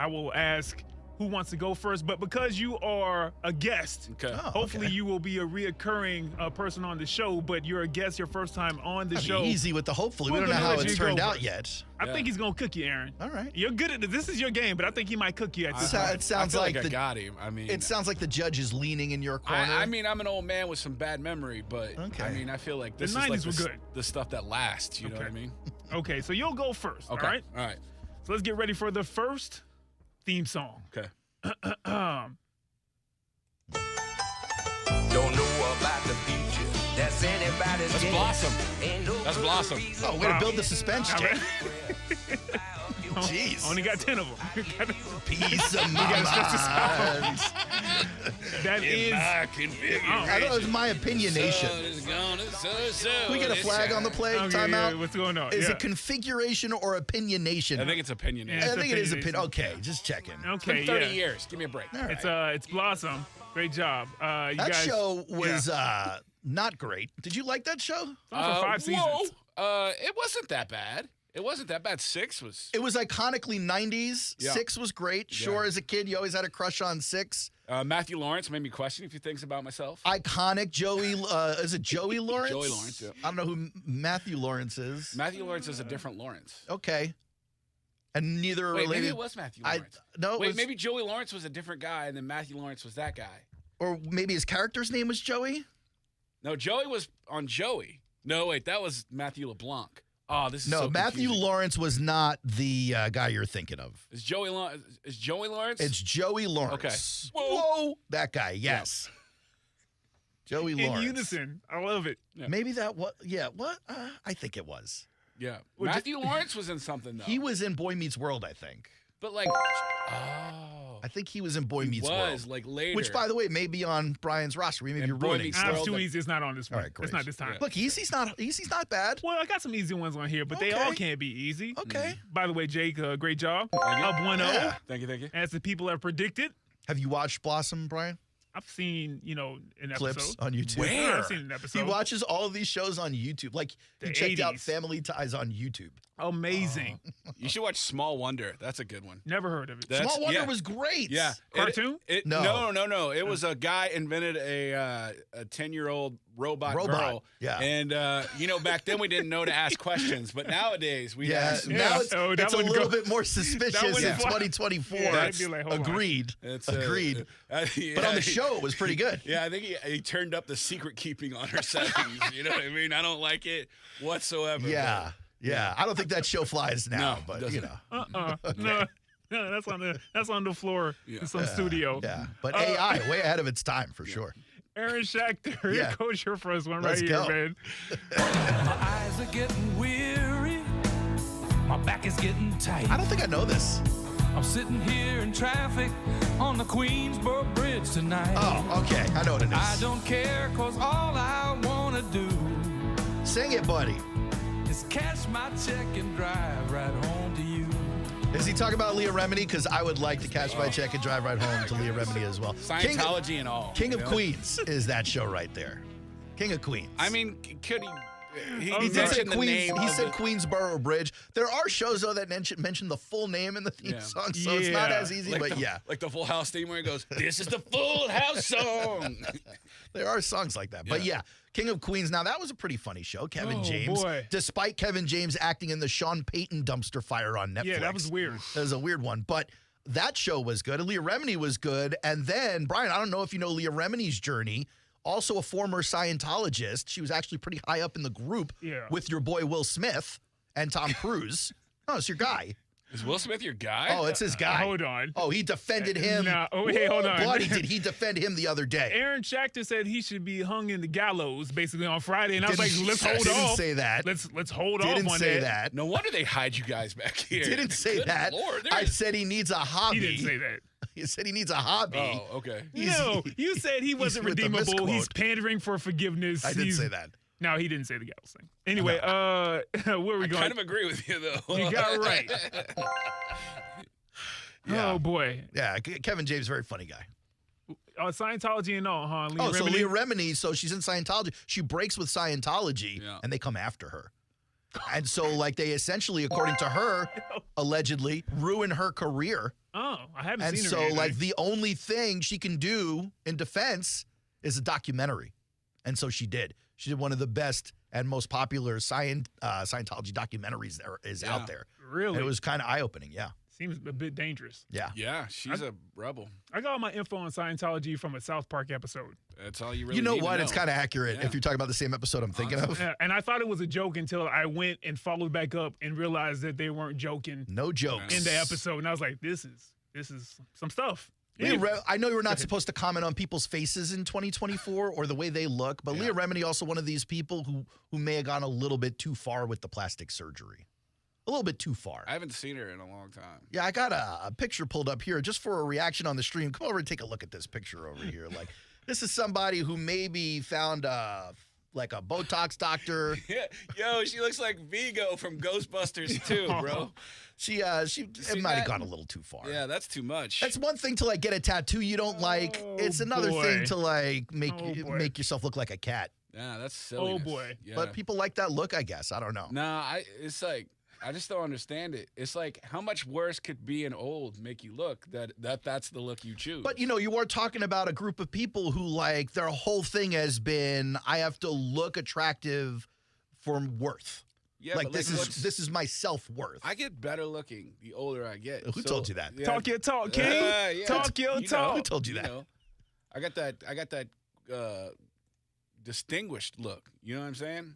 will ask who wants to go first, but because you are a guest, hopefully you will be a reoccurring person on the show, but you're a guest your first time on the show. Easy with the hopefully. We don't know how it's turned out yet. I think he's going to cook you, Aaron. All right. You're good at it. This is your game, but I think he might cook you at this time. It sounds like I got him. I mean, it sounds like the judge is leaning in your corner. I mean, I'm an old man with some bad memory, but I mean, I feel like this is like the stuff that lasts. You know what I mean? Okay, so you'll go first. Okay. All right. All right. So let's get ready for the first theme song. Okay. Don't know about the future. That's anybody's That's game. Blossom. That's Blossom. Oh, way to build the suspense, Jake. Jeez. Only got 10 of them. Piece of mind. That is. I thought it was my opinionation. We get a flag on the play. Timeout. What's going on? Is it configuration or opinionation? I think it's opinionation. I think it is opinion. Okay, just checking. Okay, it's been 30 years. Give me a break. It's Blossom. Great job. That show was not great. Did you like that show? For 5 seasons. It wasn't that bad. It wasn't that bad. 6 was. It was iconically 90s. Yeah. 6 was great. Sure, as a kid, you always had a crush on 6. Matthew Lawrence made me question a few things about myself. Iconic Joey. Is it Joey Lawrence? Joey Lawrence, yeah. I don't know who Matthew Lawrence is. Matthew Lawrence is a different Lawrence. Okay. And neither are Wait, related. maybe it was Matthew Lawrence. Maybe Joey Lawrence was a different guy, and then Matthew Lawrence was that guy. Or maybe his character's name was Joey? No, Joey was on Joey. No, wait, that was Matthew LeBlanc. Oh, this is no. so Matthew confusing. Lawrence was not the guy you're thinking of. Is Joey Lawrence? It's Joey Lawrence. Okay. Whoa, that guy. Yes. Yeah. Joey Lawrence. In unison. I love it. Yeah. Maybe that was. Yeah. What? I think it was. Yeah. Matthew Lawrence was in something though. He was in Boy Meets World, I think. But like, I think he was in Boy Meets World. Like later. Which, by the way, may be on Brian's roster. We may be ruining stuff. It's too easy. It's not on this one. All right, great. It's not this time. Yeah. Look, easy's not bad. Well, I got some easy ones on here, but they all can't be easy. Okay. By the way, Jake, great job. Up 1-0. Yeah. Thank you. As the people have predicted. Have you watched Blossom, Brian? I've seen, an clips episode. on YouTube. Where? I've seen an episode. He watches all of these shows on YouTube. Like, he checked out 80s. Family Ties on YouTube. Amazing. You should watch Small Wonder. That's a good one. Never heard of it. Small Wonder was great. Yeah. Cartoon? No. It was a guy invented a 10-year-old robot girl. Yeah. And, back then we didn't know to ask questions, but nowadays we ask. Now it's a little bit more suspicious in 2024. Agreed. Agreed. But on the show, it was pretty good. Yeah, I think he turned up the secret keeping on her settings. You know what I mean? I don't like it whatsoever. Yeah. Yeah. I don't think that show flies now, No, but doesn't. No, that's on the floor in some studio. Yeah. But AI, way ahead of its time for sure. Aaron Schachter, Yeah. here goes your first one Let's right here, go. man. My eyes are getting weary. My back is getting tight. I don't think I know this. I'm sitting here in traffic on the Queensboro Bridge tonight. Oh, okay. I know what it is. I don't care, cause all I wanna do Sing it, buddy. is cash my check and drive right home to you. Is he talking about Leah Remini? Because I would like to cash my check and drive right home to Leah Remini as well. Scientology and all. King of you know? Queens is that show right there. King of Queens. I mean, could he? He He did say mentioned the Queens. name He of said the- Queensboro Bridge. There are shows though that mention the full name in the theme song, so it's not as easy. Like but the, yeah, like the Full House theme where he goes, "This is the Full House song." there are songs like that. But yeah, King of Queens. Now that was a pretty funny show. Kevin Oh, James, boy. despite Kevin James acting in the Sean Payton dumpster fire on Netflix. Yeah, that was weird. That was a weird one, but. That show was good. Leah Remini was good. And then, Brian, I don't know if you know Leah Remini's journey. Also a former Scientologist. She was actually pretty high up in the group with your boy Will Smith and Tom Cruise. Oh, it's your guy. Is Will Smith your guy? Oh, it's his guy. Hold on. Oh, he defended him. No. Oh, hey, hold on. Bloody did he defend him the other day. Aaron Schachter said he should be hung in the gallows basically on Friday, and I was like, Didn't- let's hold off. Didn't say that. Let's hold off Didn't on say that. that. No wonder they hide you guys back here. Didn't say Good that. Lord, I said he needs a hobby. He didn't say that. He said he needs a hobby. Oh, okay. No, you said he wasn't with the redeemable. He's misquote. pandering for forgiveness. I didn't He's- say that. No, he didn't say the gallows thing. Anyway, where are we I going? kind of agree with you though. You got it right. Yeah. Oh boy. Yeah, Kevin James, very funny guy. Scientology and all, huh? Leah So Remini? Leah Remini, so she's in Scientology. She breaks with Scientology, and they come after her. And so, like, they essentially, according to her, allegedly ruin her career. Oh, I haven't And seen her. so, yet. like, the only thing she can do in defense is a documentary. And so she did. She did one of the best and most popular Scientology documentaries there is out there. Really? And it was kind of eye-opening, yeah. Seems a bit dangerous. Yeah. Yeah, she's a rebel. I got all my info on Scientology from a South Park episode. That's all you really You know need to what? It's kind of accurate Yeah. if you're talking about the same episode I'm thinking of. Yeah, and I thought it was a joke until I went and followed back up and realized that they weren't joking. No jokes. In the episode. And I was like, this is some stuff. I know you're not supposed to comment on people's faces in 2024 or the way they look, but Leah Remini also one of these people who may have gone a little bit too far with the plastic surgery. A little bit too far. I haven't seen her in a long time. Yeah, I got a picture pulled up here just for a reaction on the stream. Come over and take a look at this picture over here. Like, this is somebody who maybe found like a Botox doctor. Yeah. Yo, she looks like Vigo from Ghostbusters too, bro. She might have gone a little too far. Yeah, that's too much. That's one thing to like get a tattoo you don't like. It's another thing to like make yourself look like a cat. Yeah, that's silly. Oh boy. Yeah. But people like that look, I guess. I don't know. Nah, it's like I just don't understand it. It's like how much worse could being old make you look that's the look you choose. But you are talking about a group of people who like their whole thing has been I have to look attractive for worth. Yeah, like but this is my self-worth. I get better looking the older I get. Who told you that? Yeah. Talk your talk, King. Yeah. Talk your talk. Who told you that? know, I got that distinguished look. You know what I'm saying?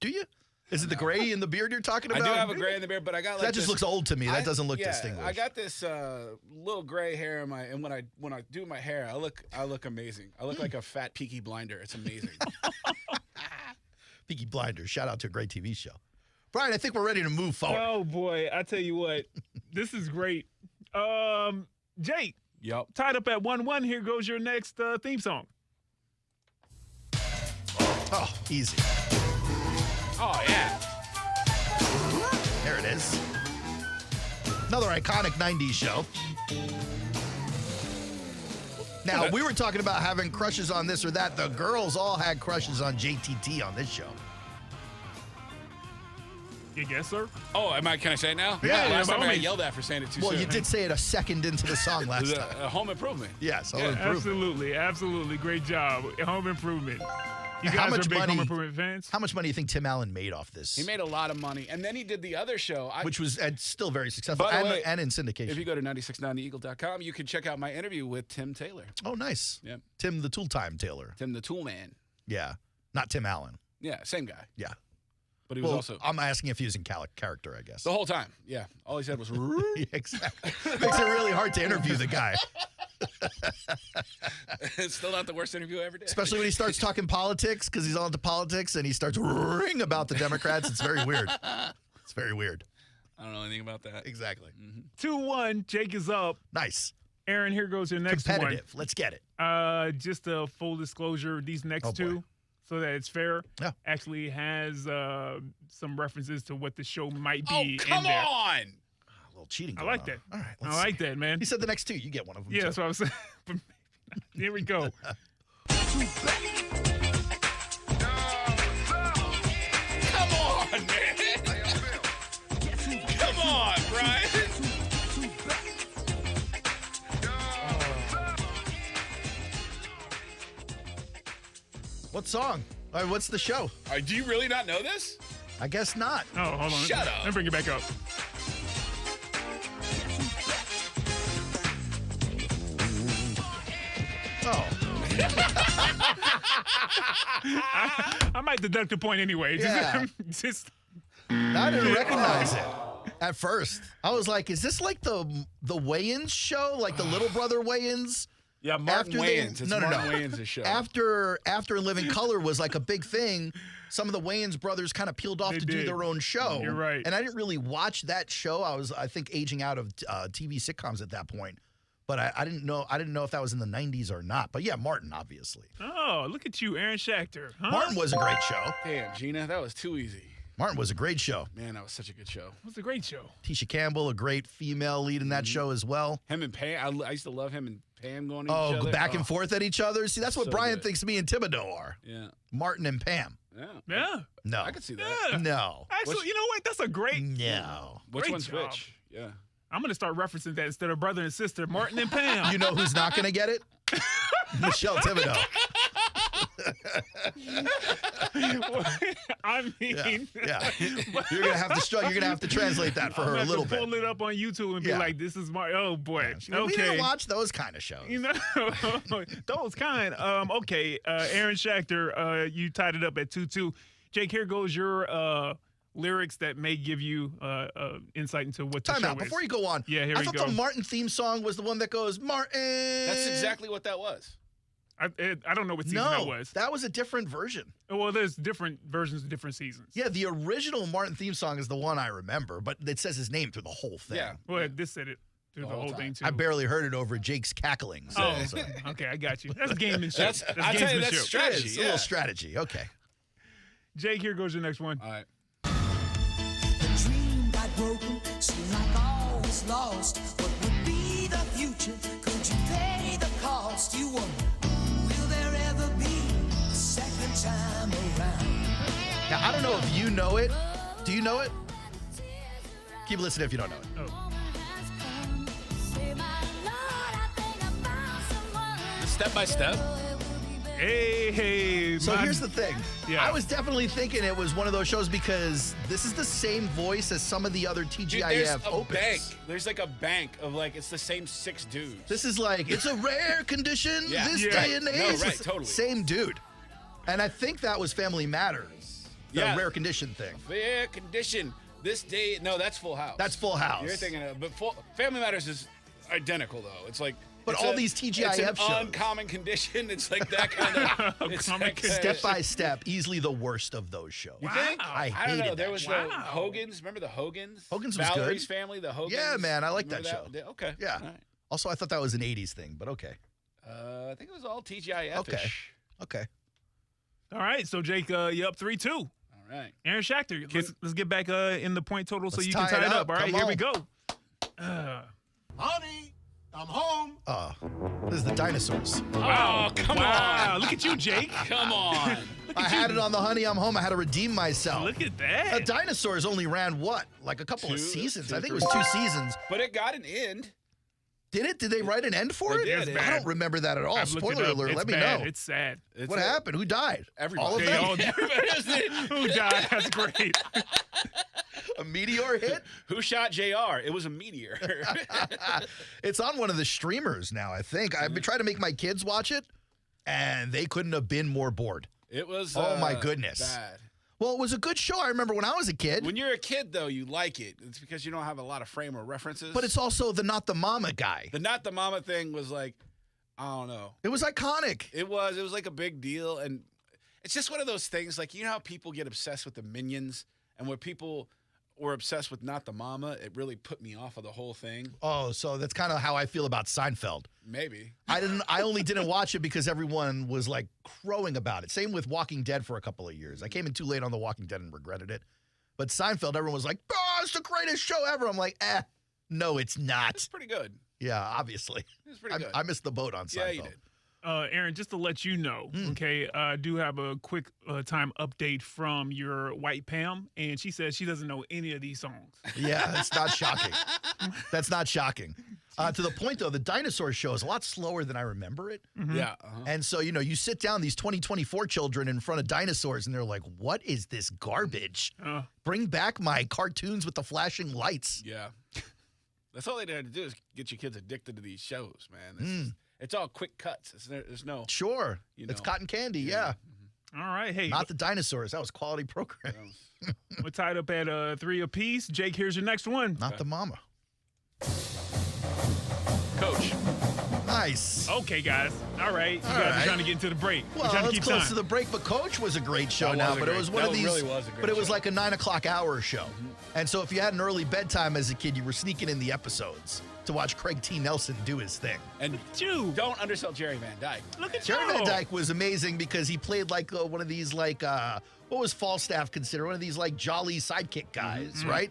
Do you? Is it the gray in the beard you're talking about? I do have a gray in the beard, but I got like that just looks old to me. That doesn't look distinguished. I got this little gray hair in and when I do my hair, I look amazing. I look like a fat Peaky Blinder. It's amazing. Peaky Blinders. Shout out to a great TV show. Brian, I think we're ready to move forward. Oh boy, I tell you what, this is great. Jake. Yep. Tied up at 1-1. Here goes your next theme song. Oh, easy. Oh yeah. There it is. Another iconic 90s show. Now, we were talking about having crushes on this or that. The girls all had crushes on JTT on this show. You guess, sir? Oh, can I say it now? Yeah, Last by time all I got means. yelled at for saying it too Well, soon. you did say it a second into the song It last was time. a home improvement. Yes, Yeah, Home Improvement. Absolutely. Great job. Home Improvement. You How guys much are big money- Home Improvement fans? How much money do you think Tim Allen made off this? He made a lot of money, and then he did the other show, which was still very successful By the way, and in syndication. If you go to 969theeagle.com, you can check out my interview with Tim Taylor. Oh, nice. Yep. Tim the Tool Time Taylor. Tim the Tool Man. Yeah. Not Tim Allen. Yeah, same guy. Yeah. But he was also I'm asking if he was in character, I guess. the whole time. Yeah, all he said was Yeah, exactly. Makes it really hard to interview the guy. It's still not the worst interview I ever did. Especially when he starts talking politics, because he's all into politics, and he starts roaring about the Democrats. It's very weird. It's very weird. I don't know anything about that. Exactly. 2-1. Jake is up. Nice. Aaron, here goes your next Competitive. Let's get it. Just a full disclosure, these next two, so that it's fair, actually has some references to what the show might be. Oh, come in there. on! A little cheating. I like that. All right. I like that, man. He said the next two. You get one of them. Yeah, that's what I was saying. Here we go. Come on, man! Come on, Brian! What song? All right, what's the show? Do you really not know this? I guess not. Oh, hold on. Shut up. Let me bring it back up. Oh. I might deduct a point anyway. Yeah. Just I didn't recognize it at first. I was like, is this like the weigh-ins show? Like the Little Brother weigh-ins? Yeah, Martin Wayans. It's Martin Wayans' show. After In Living Color was like a big thing, some of the Wayans brothers kind of peeled off to do their own show. You're right. And I didn't really watch that show. I think, aging out of TV sitcoms at that point. But I didn't know if that was in the 90s or not. But yeah, Martin, obviously. Oh, look at you, Aaron Schachter. Huh? Martin was a great show. Damn, Gina, that was too easy. Martin was a great show. Man, that was such a good show. It was a great show. Tisha Campbell, a great female lead in that show as well. Him and Pam, I used to love him and Pam going at each other. Oh, back and forth at each other. See, that's what So Brian good. thinks me and Thibodeau are. Yeah. Martin and Pam. Yeah. No. I could see that. Yeah. No. Actually, you know what? That's a great. No. Which Great one's job. which? Yeah. I'm going to start referencing that instead of brother and sister, Martin and Pam. You know who's not going to get it? Michelle Thibodeau. I mean, Yeah. You're gonna have to You're gonna have to translate that for her a little bit. Pull it up on YouTube and be Yeah. like, "This is my boy." Yeah. Okay, We didn't watch those kind of shows. you know those kind. Okay, Aaron Schachter, you tied it up at 2-2. Jake, here goes your lyrics that may give you insight into what the Time show out. is. Before you go on, Yeah, here I we thought go. the Martin theme song was the one that goes, Martin. That's exactly what that was. I don't know what season that was. That was a different version. Well, there's different versions of different seasons. Yeah, the original Martin theme song is the one I remember, but it says his name through the whole thing. Yeah. Well, this said it through the whole thing too. I barely heard it over Jake's cackling. So, Oh, so. okay, I got you. That's gamemanship. That's- I tell you, that's gamesmanship. strategy. It is a Yeah. little strategy. Okay. Jake, here goes your next one. All right. Dream got broken, seemed like all was lost. What would be the future? Could you pay the cost? You wonder, will there ever be a second time around? Now, I don't know if you know it. Do you know it? Keep listening if you don't know it. Oh. Step by step. Hey. So here's the thing. Yeah. I was definitely thinking it was one of those shows because this is the same voice as some of the other Dude, TGIF there's a opens. bank. There's like a bank of like, it's the same 6 dudes. This is like, it's a rare condition Yeah. this Yeah. day and No, age. right, totally. Same dude. And I think that was Family Matters. The Yeah. rare condition thing. Fair condition. This day. No, that's Full House. That's Full House. You're thinking of, but Family Matters is identical though. It's like. But it's all these TGIF it's an shows. uncommon condition. It's like that kind of. It's Uncommon that kind of Step by step, easily the worst of those shows. You think? I don't know. hated There that was show. the Hogans. Remember the Hogans? Hogans was Valerie's good. family, the Hogans. Yeah, man, I like that Remember show. Okay. Yeah. All right. Also, I thought that was an 80s thing, but okay. I think it was all TGIF. Okay. Okay. All right, so Jake, you up 3-2. All right. Aaron Schachter, let's get back in the point total so Let's you can tie tie it it up. up. All right, Come here on. we go. Honey, I'm home. This is the dinosaurs. Oh, come on. Look at you, Jake. Come on. I had it on the Honey, I'm Home. I had to redeem myself. Look at that. The dinosaurs only ran what? Like a couple of Two- seasons. two, I think it three. was 2 seasons. But it got an end. Did it? Did they write an end for They it? did. I don't remember that at all. I've looked it Spoiler up. alert. It's Let me bad. know. It's sad. What happened? Who died? Everybody. All of They them? all Who died? That's great. A meteor hit? Who shot JR? It was a meteor. It's on one of the streamers now, I think. I've been trying to make my kids watch it, and they couldn't have been more bored. It was. Oh, my goodness. Bad. Well, it was a good show. I remember when I was a kid. When you're a kid, though, you like it. It's because you don't have a lot of frame or references. But it's also the Not the Mama guy. The Not the Mama thing was like, I don't know. It was iconic. It was like a big deal, and it's just one of those things. Like, you know how people get obsessed with the Minions, and where people were obsessed with Not the Mama, it really put me off of the whole thing. Oh, so that's kind of how I feel about Seinfeld. Maybe. I only didn't watch it because everyone was like crowing about it. Same with Walking Dead for a couple of years. I came in too late on The Walking Dead and regretted it. But Seinfeld, everyone was like, "Oh, it's the greatest show ever." I'm like, no, it's not. It's pretty good. Yeah, obviously. It's pretty good. I missed the boat on Seinfeld. Yeah, you did. Aaron, just to let you know, okay, I do have a quick time update from your white Pam, and she says she doesn't know any of these songs. Yeah, it's not shocking. That's not shocking. To the point, though, the dinosaur show is a lot slower than I remember it. Mm-hmm. Yeah. And so, you sit down these 2024 children in front of dinosaurs, and they're like, what is this garbage? Bring back my cartoons with the flashing lights. Yeah. That's all they had to do is get your kids addicted to these shows, man. It's all quick cuts. There's no. Sure. It's cotton candy, yeah. All right, hey. Not the dinosaurs. That was quality program. We're tied up at 3 apiece. Jake, here's your next one. Not the mama. Coach. Nice. Okay, guys. All right. You guys are trying to get into the break. Well, We're trying to it's keep close time. to the break, but Coach was a great show That now. was a But it great- was one of that these. really was a great but it was show. like a 9 o'clock hour show. And so if you had an early bedtime as a kid, you were sneaking in the episodes to watch Craig T. Nelson do his thing. And don't undersell Jerry Van Dyke. Look at Jerry Van Dyke was amazing because he played like one of these what was Falstaff considered? One of these like jolly sidekick guys, right?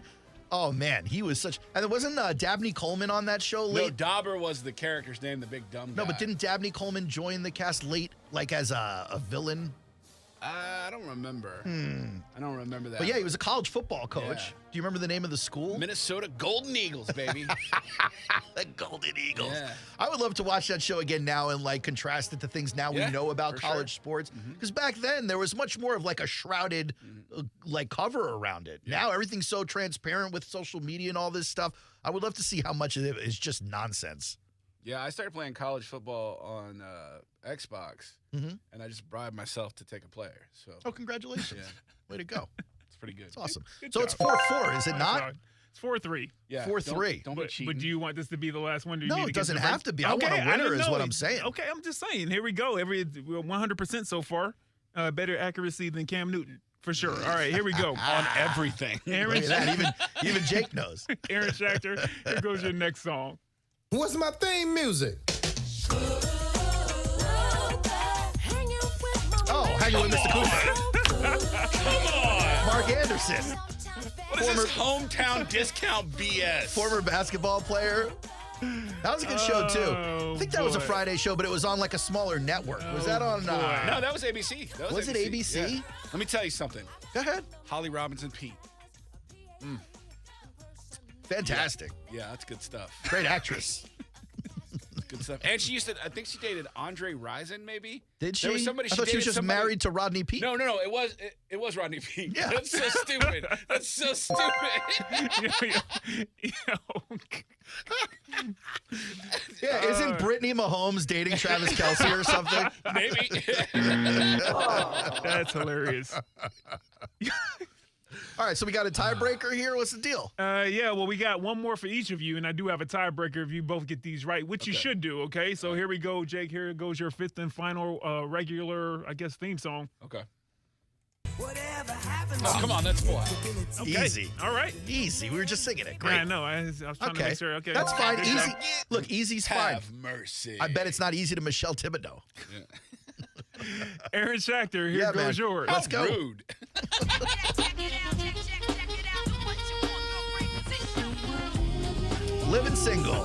Oh man, he was such. And there wasn't Dabney Coleman on that show No, late. Dauber was the character's name, the big dumb guy. No, but didn't Dabney Coleman join the cast late, like as a villain? I don't remember. I don't remember that. But yeah, he was a college football coach. Yeah. Do you remember the name of the school? Minnesota Golden Eagles, baby. The Golden Eagles. Yeah. I would love to watch that show again now and like contrast it to things now we know about for college sure. sports. Because back then there was much more of like a shrouded like cover around it. Now everything's so transparent with social media and all this stuff. I would love to see how much of it is just nonsense. Yeah, I started playing college football on Xbox, and I just bribed myself to take a player. So, Oh, congratulations. Way to go. it's pretty good. It's awesome. Good So job. it's 4-4, is it not? It's 4-3. Yeah, 4-3. Don't be cheating. But do you want this to be the last one? Do you No, need to it get doesn't the break? have to be. I want a winner didn't is know. what I'm saying. Okay, I'm just saying. Here we go. We're 100% so far. Better accuracy than Cam Newton. For sure. All right, here we go. on everything. Aaron, Look at that. Even Jake knows. Aaron Schachter, here goes your next song. What's my theme music? Oh, hanging with Mr. Cooper. Come on. Mark Anderson. What is this hometown discount BS? Former basketball player. That was a good show, too. I think that was a Friday show, but it was on like a smaller network. Was that on? No, that was ABC. That Was it ABC? Yeah. Let me tell you something. Go ahead. Holly Robinson Pete. Fantastic. Yeah, that's good stuff. Great actress. Good stuff. And she used to, I think she dated Andre Rison, maybe? Did she? There was somebody I thought she was dated just somebody- married to Rodney Peete. No, it was Rodney Peete. Yeah. That's so stupid. That's so stupid. Yeah, isn't Brittany Mahomes dating Travis Kelce or something? Maybe. That's hilarious. All right, so we got a tiebreaker here. What's the deal? Yeah, well, we got one more for each of you, and I do have a tiebreaker if you both get these right, which you should do, okay? So here we go, Jake. Here goes your fifth and final regular, I guess, theme song. Okay. Oh, come on, that's four. Okay. Easy. All right. Easy. We were just singing it. Great. Yeah, I know. I was trying to make sure. Okay. That's fine. Good Easy. job. Look, easy's fine. Have mercy. I bet it's not easy to Michelle Thibodeau. Aaron Schachter, here Yeah, goes man. yours. Let's go. Rude. Living single.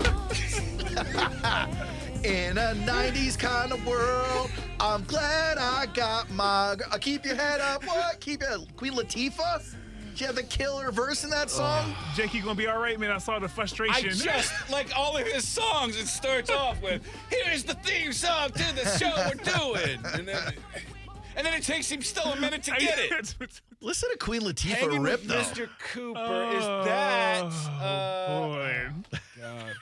In a 90s kind of world, I'm glad I got my girl. Keep your head up. What? Keep it. Queen Latifah? She had the killer verse in that song? Jake, you gonna be all right, man? I saw the frustration. I just, like all of his songs, it starts off with, here's the theme song to the show we're doing. And then it takes him still a minute to get it. Listen to Queen Latifah Hanging rip, with though. Mr. Cooper, is that... boy. God.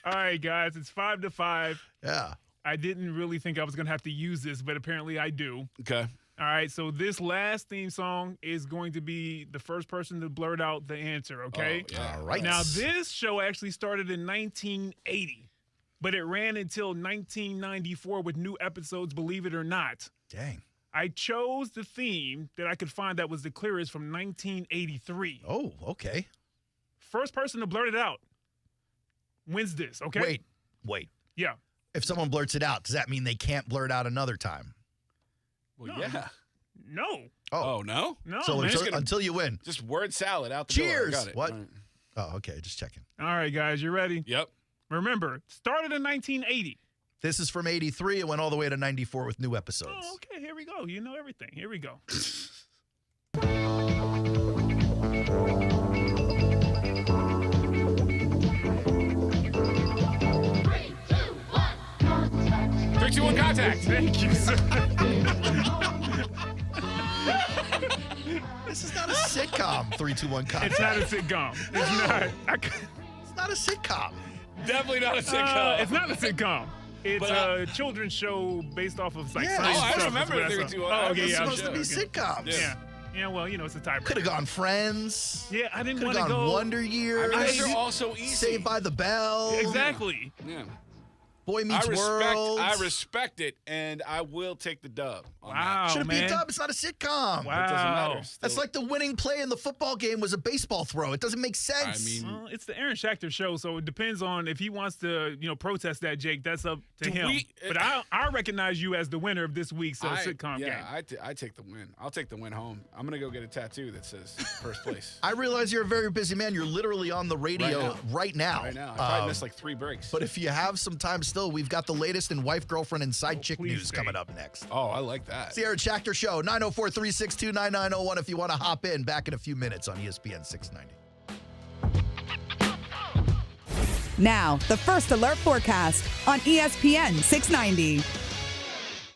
All right, guys, it's 5-5. Yeah. I didn't really think I was gonna have to use this, but apparently I do. Okay. All right, so this last theme song is going to be the first person to blurt out the answer, okay? Oh, yeah. All right. Now, this show actually started in 1980. but it ran until 1994 with new episodes, believe it or not. Dang. I chose the theme that I could find that was the clearest from 1983. Oh, okay. First person to blurt it out wins this, okay? Wait. Yeah. If someone blurts it out, does that mean they can't blurt out another time? Well, No. yeah. No. Oh, no? No, So man. until you win. Just word salad out the Cheers. door. Got it. What? All right. Oh, okay. Just checking. All right, guys, you ready? Yep. Remember, started in 1980. This is from 83. It went all the way to 94 with new episodes. Oh, okay, here we go. You know everything. Here we go. 3, 2, 1, contact. Thank you, sir. This is not a sitcom, 3, 2, 1 contact. It's not a sitcom. It's not. It's not a sitcom. Definitely not a sitcom. It's not a sitcom. It's a children's show based off of science I stuff. remember is what I 3, saw. 2, 1. Oh, okay, It's yeah. supposed to be sitcoms. Yeah. Yeah, well, it's a type. Could have gone Friends. Yeah, I didn't Could want have to gone go. Wonder Years. I mean, those are all so easy. Saved by the Bell. Exactly. Yeah. Boy Meets World. I respect it, and I will take the dub. Wow, Should have been man. dub. It's not a sitcom. Wow. It doesn't matter. That's like the winning play in the football game was a baseball throw. It doesn't make sense. I mean, Well, it's the Aaron Schachter show, so it depends on if he wants to, protest that, Jake. That's up to him. But I recognize you as the winner of this week's sitcom game. I take the win. I'll take the win home. I'm gonna go get a tattoo that says first place. I realize you're a very busy man. You're literally on the radio right now. Right now. I probably missed like 3 breaks. But if you have some time still, we've got the latest in wife, girlfriend, and side chick please news stay. coming up next. Oh, I like that. It's the Aaron Schachter Show, 904-362-9901 if you want to hop in. Back in a few minutes on ESPN 690. Now, the First Alert forecast on ESPN 690.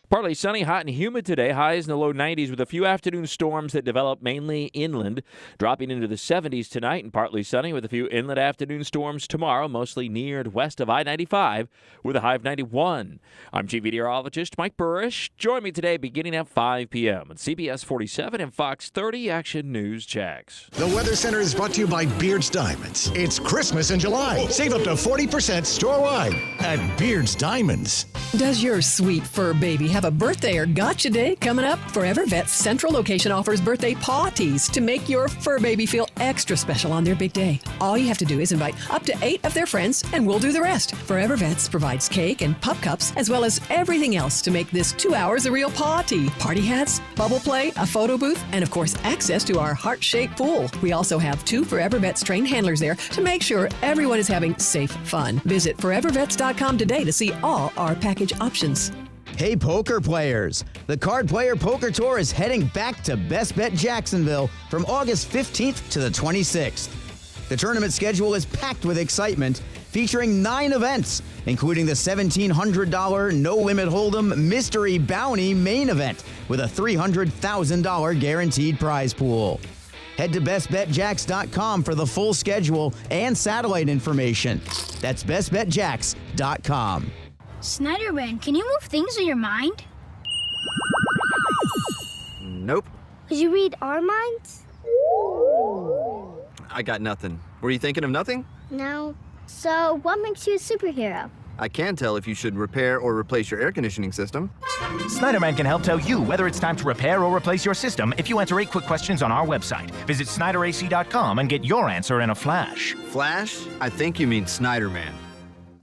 Partly sunny, hot and humid today. Highs in the low 90s with a few afternoon storms that develop mainly inland. Dropping into the 70s tonight and partly sunny with a few inland afternoon storms tomorrow, mostly near and west of I-95 with a high of 91. I'm Chief Meteorologist Mike Burrish. Join me today beginning at 5 p.m. on CBS 47 and Fox 30 Action News Jags. The Weather Center is brought to you by Beard's Diamonds. It's Christmas in July. Save up to 40% store-wide at Beard's Diamonds. Does your sweet fur baby have a birthday or gotcha day coming up? Forever Vet's Central Location offers birthday parties to make your fur baby feel extra special on their big day. All you have to do is invite up to 8 of their friends and we'll do the rest. Forever Vets provides cake and pup cups as well as everything else to make this 2 hours a real party. Party hats, bubble play, a photo booth, and of course access to our heart-shaped pool. We also have 2 Forever Vets trained handlers there to make sure everyone is having safe fun. Visit forevervets.com today to see all our package options. Hey, poker players! The Card Player Poker Tour is heading back to Best Bet Jacksonville from August 15th to the 26th. The tournament schedule is packed with excitement, featuring 9 events, including the $1,700 no-limit hold'em Mystery Bounty main event with a $300,000 guaranteed prize pool. Head to bestbetjacks.com for the full schedule and satellite information. That's bestbetjacks.com. Snyderman, can you move things in your mind? Nope. Could you read our minds? I got nothing. Were you thinking of nothing? No. So, what makes you a superhero? I can tell if you should repair or replace your air conditioning system. Snyderman can help tell you whether it's time to repair or replace your system if you answer 8 quick questions on our website. Visit SnyderAC.com and get your answer in a flash. Flash? I think you mean Snyderman.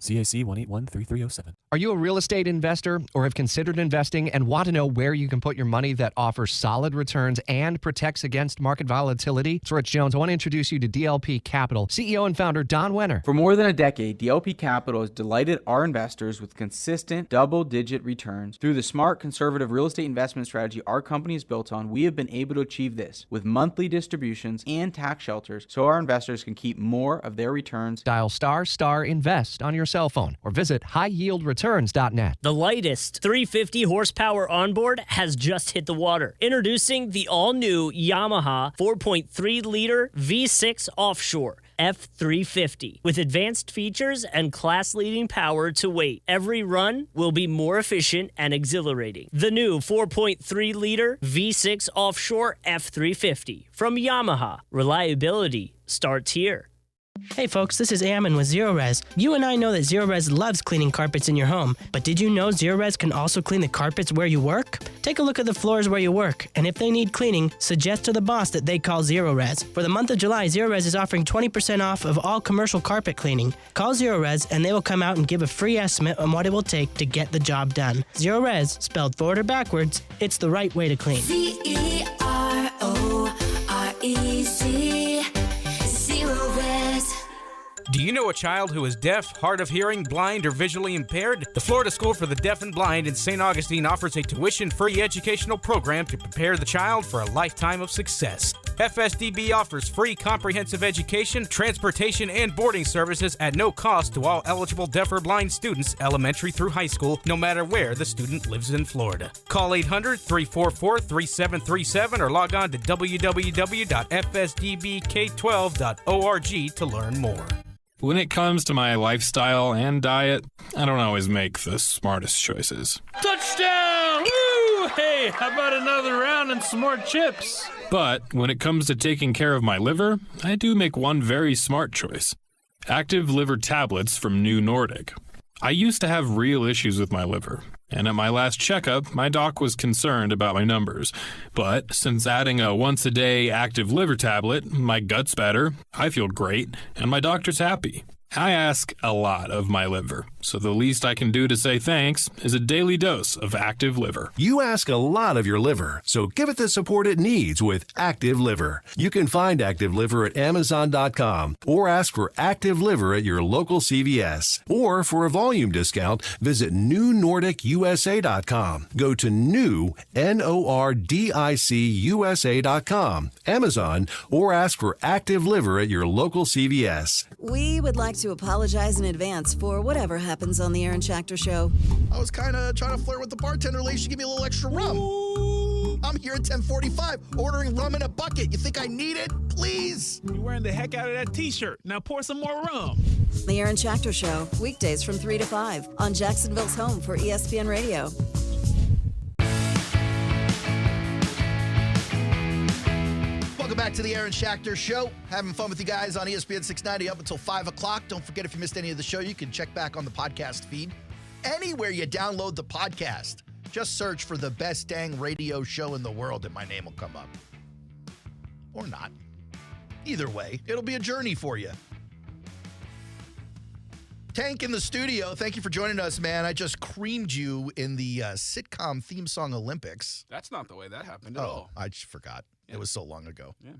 CAC 1813307. Are you a real estate investor or have considered investing and want to know where you can put your money that offers solid returns and protects against market volatility? It's Rich Jones. I want to introduce you to DLP Capital, CEO and founder Don Wenner. For more than a decade, DLP Capital has delighted our investors with consistent double-digit returns. Through the smart, conservative real estate investment strategy our company is built on, we have been able to achieve this with monthly distributions and tax shelters so our investors can keep more of their returns. Dial ** invest on your cell phone or visit highyieldreturns.net. The lightest 350 horsepower onboard has just hit the water. Introducing the all-new Yamaha 4.3-liter V6 offshore F350. With advanced features and class-leading power to weight, every run will be more efficient and exhilarating. The new 4.3-liter V6 offshore F350 from Yamaha. Reliability starts here. Hey folks, this is Ammon with Zero Res. You and I know that Zero Res loves cleaning carpets in your home, but did you know Zero Res can also clean the carpets where you work? Take a look at the floors where you work, and if they need cleaning, suggest to the boss that they call Zero Res. For the month of July, Zero Res is offering 20% off of all commercial carpet cleaning. Call Zero Res and they will come out and give a free estimate on what it will take to get the job done. Zero Res, spelled forward or backwards, it's the right way to clean. Zerorez. Zero Res. Do you know a child who is deaf, hard of hearing, blind, or visually impaired? The Florida School for the Deaf and Blind in St. Augustine offers a tuition-free educational program to prepare the child for a lifetime of success. FSDB offers free comprehensive education, transportation, and boarding services at no cost to all eligible deaf or blind students, elementary through high school, no matter where the student lives in Florida. Call 800-344-3737 or log on to www.fsdbk12.org to learn more. When it comes to my lifestyle and diet, I don't always make the smartest choices. Touchdown! Woo! Hey, how about another round and some more chips? But when it comes to taking care of my liver, I do make one very smart choice. Active liver tablets from New Nordic. I used to have real issues with my liver, and at my last checkup, my doc was concerned about my numbers. But since adding a once-a-day active liver tablet, my gut's better, I feel great, and my doctor's happy. I ask a lot of my liver, so the least I can do to say thanks is a daily dose of Active Liver. You ask a lot of your liver, so give it the support it needs with Active Liver. You can find Active Liver at Amazon.com or ask for Active Liver at your local CVS. Or for a volume discount, visit NewNordicUSA.com. Go to new, NORDICUSA.com, Amazon, or ask for Active Liver at your local CVS. We would like to apologize in advance for whatever happens on the Aaron Schachter Show. I was kind of trying to flirt with the bartender lady. She gave me a little extra rum. I'm here at 10:45 ordering rum in a bucket. You think I need it? Please. You're wearing the heck out of that T-shirt. Now pour some more rum. The Aaron Schachter Show, weekdays from 3 to 5 on Jacksonville's home for ESPN Radio. Welcome back to the Aaron Schachter Show. Having fun with you guys on ESPN 690 up until 5 o'clock. Don't forget, if you missed any of the show, you can check back on the podcast feed. Anywhere you download the podcast, just search for the best dang radio show in the world and my name will come up. Or not. Either way, it'll be a journey for you. Tank in the studio, thank you for joining us, man. I just creamed you in the sitcom theme song Olympics. That's not the way that happened at all. I just forgot. Yeah. It was so long ago. Yeah.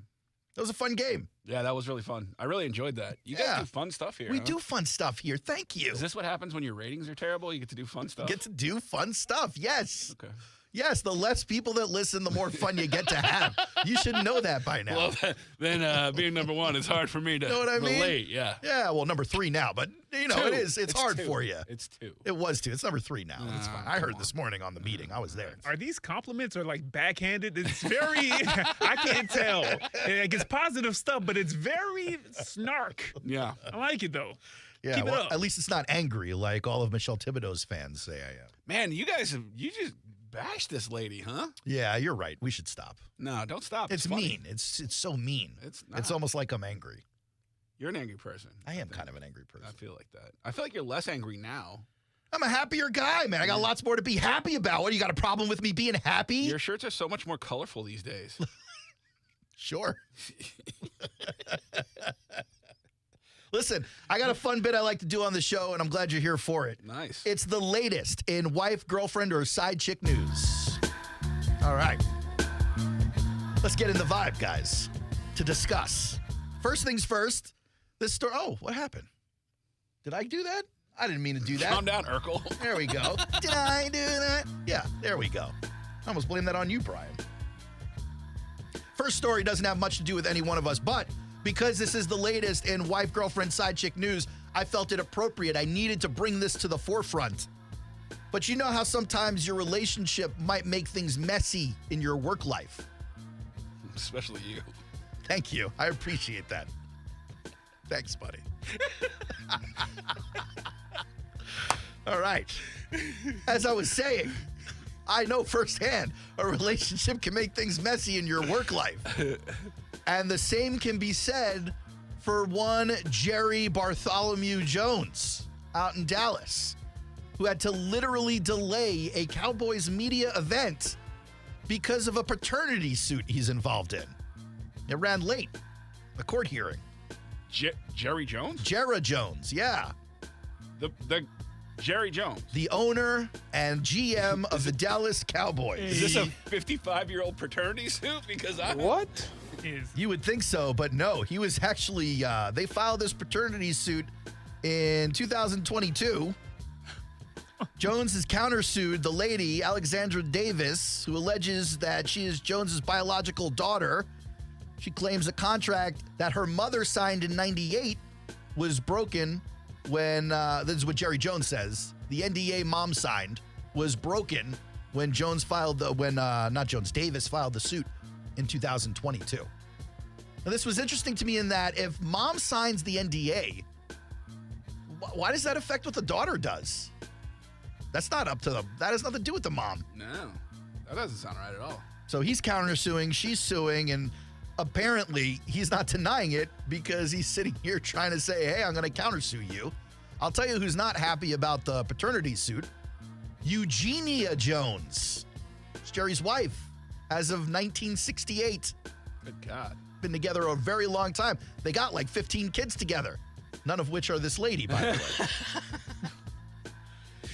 That was a fun game. Yeah, that was really fun. I really enjoyed that. You guys do fun stuff here. We do fun stuff here. Thank you. Is this what happens when your ratings are terrible? You get to do fun stuff? Get to do fun stuff, yes. Okay. Yes, the less people that listen, the more fun you get to have. You should know that by now. Well, then being number one, it's hard for me to relate. Yeah. Yeah, well, number 3 now, but, you know, Two. it's hard 2. for you. It's 2. It was 2. It's number 3 now. It's fine. I heard this morning on the meeting. I was there. Are these compliments or like backhanded? It's very, I can't tell. Like, it's positive stuff, but it's very snark. Yeah. I like it, though. Yeah, Keep it well, up. at least it's not angry like all of Michelle Thibodeau's fans say I am. Man, you guys, you just bashed this lady, huh? Yeah, you're right. We should stop. No, don't stop. It's funny. mean. It's so mean. It's almost like I'm angry. You're an angry person. I am kind of an angry person. I feel like that. I feel like you're less angry now. I'm a happier guy, man. I got lots more to be happy about. What, you got a problem with me being happy? Your shirts are so much more colorful these days. Sure. Listen, I got a fun bit I like to do on the show, and I'm glad you're here for it. Nice. It's the latest in wife, girlfriend, or side chick news. All right. Let's get in the vibe, guys, to discuss. First things first, this story. Oh, what happened? Did I do that? I didn't mean to do that. Calm down, Urkel. There we go. Did I do that? Yeah, there we go. I almost blame that on you, Brian. First story doesn't have much to do with any one of us, but because this is the latest in wife, girlfriend, side chick news, I felt it appropriate. I needed to bring this to the forefront. But you know how sometimes your relationship might make things messy in your work life. Especially you. Thank you. I appreciate that. Thanks, buddy. All right. As I was saying, I know firsthand a relationship can make things messy in your work life. And the same can be said for one Jerry Bartholomew Jones out in Dallas, who had to literally delay a Cowboys media event because of a paternity suit he's involved in. It ran late, the court hearing. Jerry Jones? Jerry Jones, yeah. The Jerry Jones. The owner and GM of the Dallas Cowboys. Is this a 55-year-old paternity suit? Because You would think so, but no. He was actually, they filed this paternity suit in 2022. Jones has countersued the lady, Alexandra Davis, who alleges that she is Jones's biological daughter. She claims a contract that her mother signed in 98 was broken when, this is what Jerry Jones says, the NDA mom signed was broken when Davis filed the suit in 2022. Now, this was interesting to me in that if mom signs the NDA, why does that affect what the daughter does? That's not up to them. That has nothing to do with the mom. No, that doesn't sound right at all. So he's countersuing, she's suing, and apparently he's not denying it because he's sitting here trying to say, hey, I'm going to countersue you. I'll tell you who's not happy about the paternity suit. Eugenia Jones. It's Jerry's wife as of 1968. Good God. Been together a very long time. They got like 15 kids together, none of which are this lady, by the way.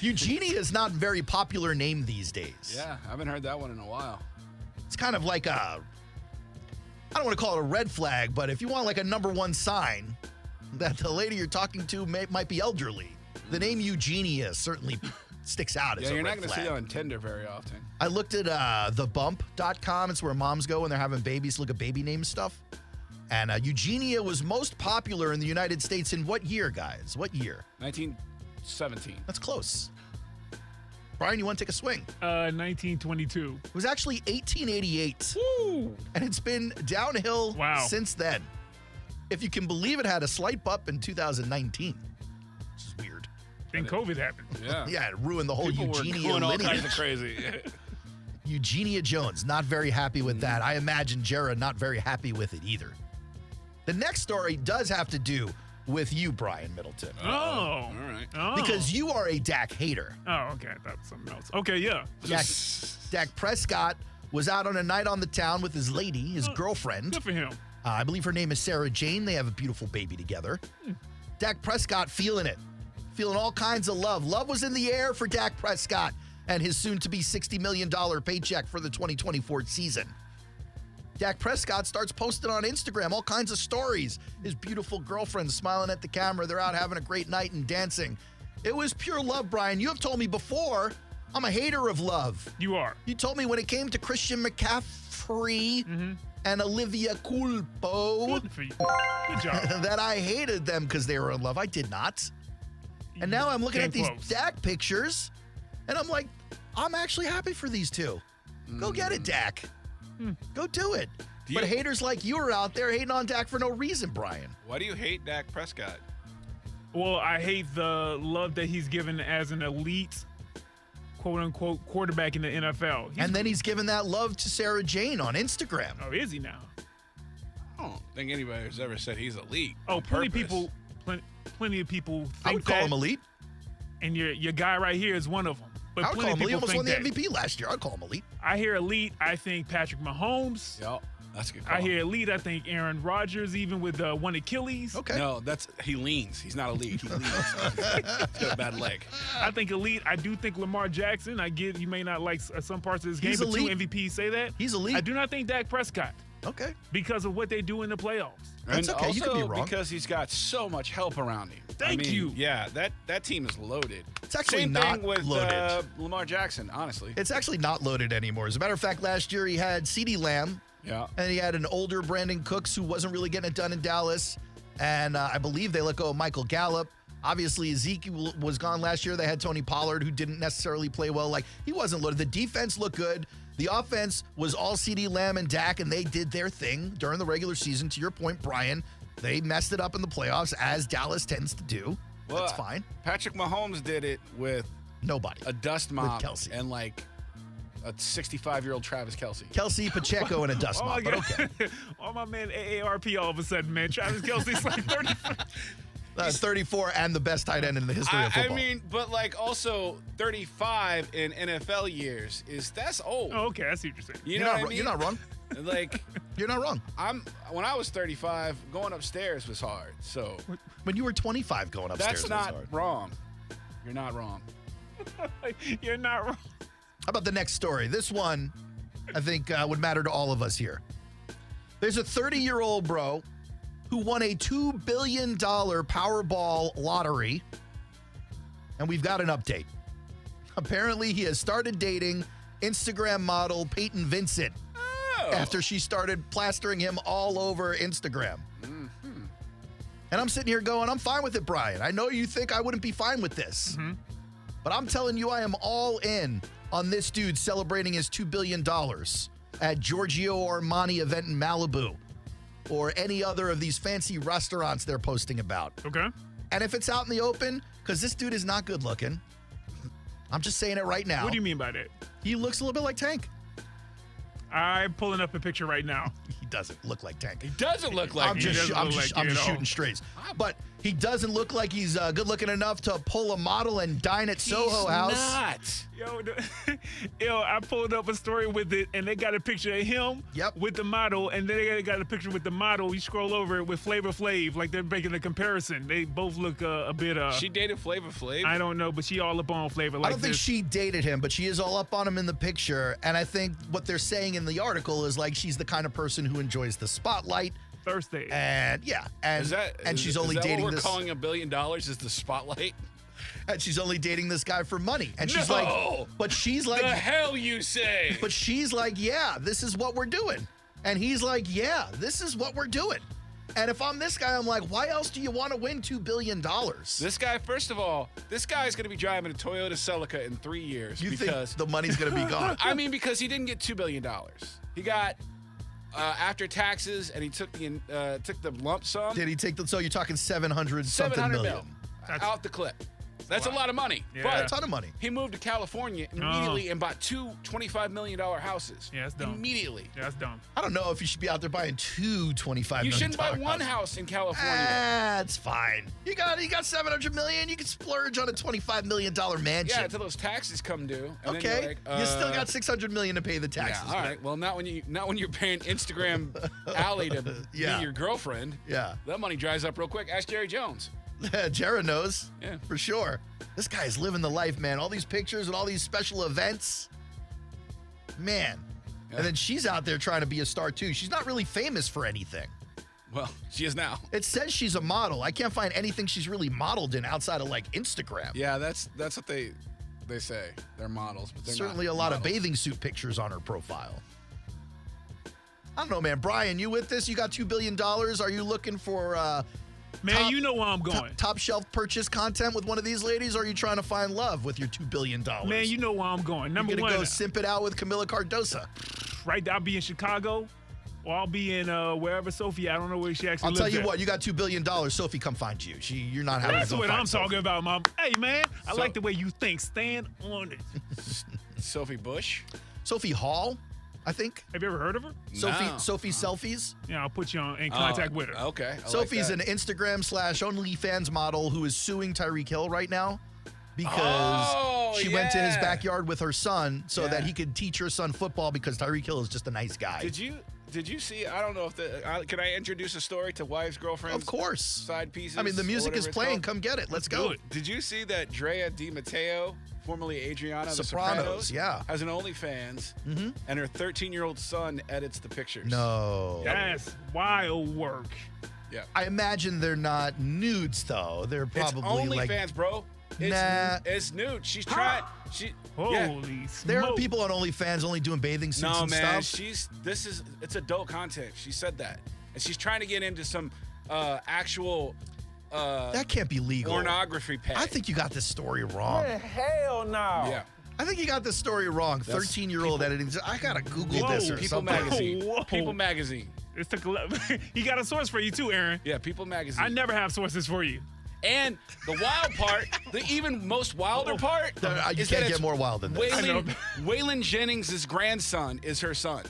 Eugenia is not a very popular name these days. Yeah, I haven't heard that one in a while. It's kind of like I don't want to call it a red flag, but if you want like a number one sign that the lady you're talking to might be elderly, the name Eugenia certainly sticks out as a red flag. Yeah, you're not going to see that on Tinder very often. I looked at thebump.com. It's where moms go when they're having babies, look at baby name stuff. And Eugenia was most popular in the United States in what year, guys? What year? 1917. That's close. Brian, you want to take a swing? 1922. It was actually 1888. Woo! And it's been downhill since then. If you can believe it had a slight bump in 2019, which is weird. Then COVID happened. Yeah. Yeah, it ruined the whole People Eugenia were doing all lineage. kinds of crazy. Eugenia Jones, not very happy with that. I imagine Jared not very happy with it either. The next story does have to do with you, Brian Middleton. Oh. All right. Oh. Because you are a Dak hater. Oh, okay. I thought something else. Okay, yeah. Dak Prescott was out on a night on the town with his lady, his girlfriend. Good for him. I believe her name is Sarah Jane. They have a beautiful baby together. Dak Prescott feeling it. Feeling all kinds of love. Love was in the air for Dak Prescott and his soon-to-be $60 million paycheck for the 2024 season. Dak Prescott starts posting on Instagram all kinds of stories. His beautiful girlfriend smiling at the camera. They're out having a great night and dancing. It was pure love, Brian. You have told me before, I'm a hater of love. You are. You told me when it came to Christian McCaffrey and Olivia Culpo Good for you. Good job. that I hated them because they were in love. I did not. And now I'm looking Came at these close. Dak pictures, and I'm like, I'm actually happy for these two. Go get it, Dak. Go do it. But haters like you are out there hating on Dak for no reason, Brian. Why do you hate Dak Prescott? Well, I hate the love that he's given as an elite, quote-unquote, quarterback in the NFL. And then he's giving that love to Sarah Jane on Instagram. Oh, is he now? I don't think anybody has ever said he's elite. Oh, on plenty purpose. of people think I would call that, him elite. and your guy right here is one of them. But I would call plenty him of elite. people Almost won think the that. MVP last year. I'd call him elite. I hear elite, I think Patrick Mahomes. Yep, that's a good call. I hear elite, I think Aaron Rodgers, even with one Achilles. Okay. No, he leans. He's not elite. He leans. He's got a bad leg. I think elite. I do think Lamar Jackson. I get you may not like some parts of his game, He's but elite. two MVPs say that. He's elite. I do not think Dak Prescott. Okay. Because of what they do in the playoffs. That's and okay. You also could be wrong. because he's got so much help around him. Thank you. Yeah, that team is loaded. It's actually Same not thing with loaded. Lamar Jackson, honestly. It's actually not loaded anymore. As a matter of fact, last year he had CeeDee Lamb. Yeah. And he had an older Brandon Cooks who wasn't really getting it done in Dallas. And I believe they let go of Michael Gallup. Obviously, Ezekiel was gone last year. They had Tony Pollard, who didn't necessarily play well. Like, he wasn't loaded. The defense looked good. The offense was all CeeDee Lamb and Dak, and they did their thing during the regular season. To your point, Brian, they messed it up in the playoffs, as Dallas tends to do. Well, That's fine. Patrick Mahomes did it with nobody. A dust mop With Kelsey. and like a 65-year-old Travis Kelce. Kelsey Pacheco in a dust mop, but okay. Oh, my man AARP all of a sudden, man. Travis Kelce's like 35. 34 and the best tight end in the history of football. I mean, but like also 35 in NFL years that's old. Oh, okay, I see what you're saying. You know what I mean? You're not wrong. Like you're not wrong. When I was 35, going upstairs was hard. So when you were 25, going upstairs that's not was hard. wrong. You're not wrong. You're not wrong. How about the next story? This one, I think, would matter to all of us here. There's a 30-year-old bro who won a $2 billion Powerball lottery, and we've got an update. Apparently, he has started dating Instagram model Peyton Vincent after she started plastering him all over Instagram. Mm-hmm. And I'm sitting here going, I'm fine with it, Brian. I know you think I wouldn't be fine with this. Mm-hmm. But I'm telling you, I am all in on this dude celebrating his $2 billion at Giorgio Armani event in Malibu or any other of these fancy restaurants they're posting about. Okay. And if it's out in the open, because this dude is not good looking, I'm just saying it right now. What do you mean by that? He looks a little bit like Tank. I'm pulling up a picture right now. He doesn't look like Tank. He doesn't look like I'm just shooting strays. But he doesn't look like he's good looking enough to pull a model and dine at Soho House. Not. Yo, I pulled up a story with it, and they got a picture of him with the model, and then they got a picture with the model. You scroll over it with Flavor Flav, like they're making a comparison. They both look a bit. She dated Flavor Flav? I don't know, but she all up on Flavor. Like I don't think she dated him, but she is all up on him in the picture. And I think what they're saying in the article is like she's the kind of person who enjoys the spotlight. Thursday. And yeah, and she's only dating what we're this. calling $1 billion is the spotlight. And she's only dating this guy for money. And she's No! like, but she's like, The hell you say? But she's like, yeah, this is what we're doing. And he's like, yeah, this is what we're doing. And if I'm this guy, I'm like, why else do you want to win $2 billion? This guy, first of all, this guy is going to be driving a Toyota Celica in 3 years. You because think the money's going to be gone? I mean, because he didn't get $2 billion. He got after taxes, and he took the lump sum. Did he take the? So you're talking 700 something million out the clip. That's a lot of money. Yeah. But A ton of money. He moved to California immediately and bought two $25 million houses. Yeah, that's dumb. Immediately. Yeah, that's dumb. I don't know if you should be out there buying two $25 million. You shouldn't buy one house in California. That's fine. You got $700 million. You can splurge on a $25 million mansion. Yeah, until those taxes come due. And Okay, then you're like, you still got $600 million to pay the taxes. Yeah, all right. Well, not when you're paying Instagram Alley to Yeah. be your girlfriend. Yeah. That money dries up real quick. Ask Jerry Jones. Jared knows. Yeah. For sure. This guy's living the life, man. All these pictures and all these special events. Man. Yeah. And then she's out there trying to be a star, too. She's not really famous for anything. Well, she is now. It says she's a model. I can't find anything she's really modeled in outside of, like, Instagram. Yeah, that's what they say. They're models, but they're Certainly not a lot models. of bathing suit pictures on her profile. I don't know, man. Brian, you with this? You got $2 billion. Are you looking for... Man, you know where I'm going. Top shelf purchase content with one of these ladies, or are you trying to find love with your $2 billion? Man, you know where I'm going. Number You're one, gonna go simp it out with Camila Cardosa. Right, I'll be in Chicago, or I'll be in wherever Sophie. I don't know where she actually I'll lives tell you at. what, you got $2 billion. Sophie, come find you. You're not having That's to go what find I'm Sophie. talking about, Mom. Hey, man, I like the way you think. Stand on it. Sophie Bush? Sophie Hall, I think. Have you ever heard of her? Sophie Selfies. Yeah, I'll put you in contact with her. Okay. Sophie's an Instagram / OnlyFans model who is suing Tyreek Hill right now because she went to his backyard with her son so that he could teach her son football because Tyreek Hill is just a nice guy. Did you see? I don't know if can I introduce a story to wives, girlfriends? Of course. Side pieces. I mean, the music is playing. Come get it. Let's go. Did you see that Drea DiMatteo, formerly Adriana, The Sopranos, yeah, has an OnlyFans, and her 13-year-old son edits the pictures. No. That's wild work. Yeah. I imagine they're not nudes though. They're probably it's like OnlyFans, bro. It's nude. She's trying. Holy There are people on OnlyFans only doing bathing suits No, and man. stuff. It's adult content. She said that, and she's trying to get into some actual. That can't be legal. Pornography pay. I think you got this story wrong. Hell no. Yeah. I think you got this story wrong. 13-year-old editing. I gotta Google this or People something. Magazine. Whoa. People Magazine. It's he got a source for you too, Aaron. Yeah, People Magazine. I never have sources for you. And the wild part, the even most wilder part, You is can't that get more wild than this. Waylon Jennings' grandson is her son.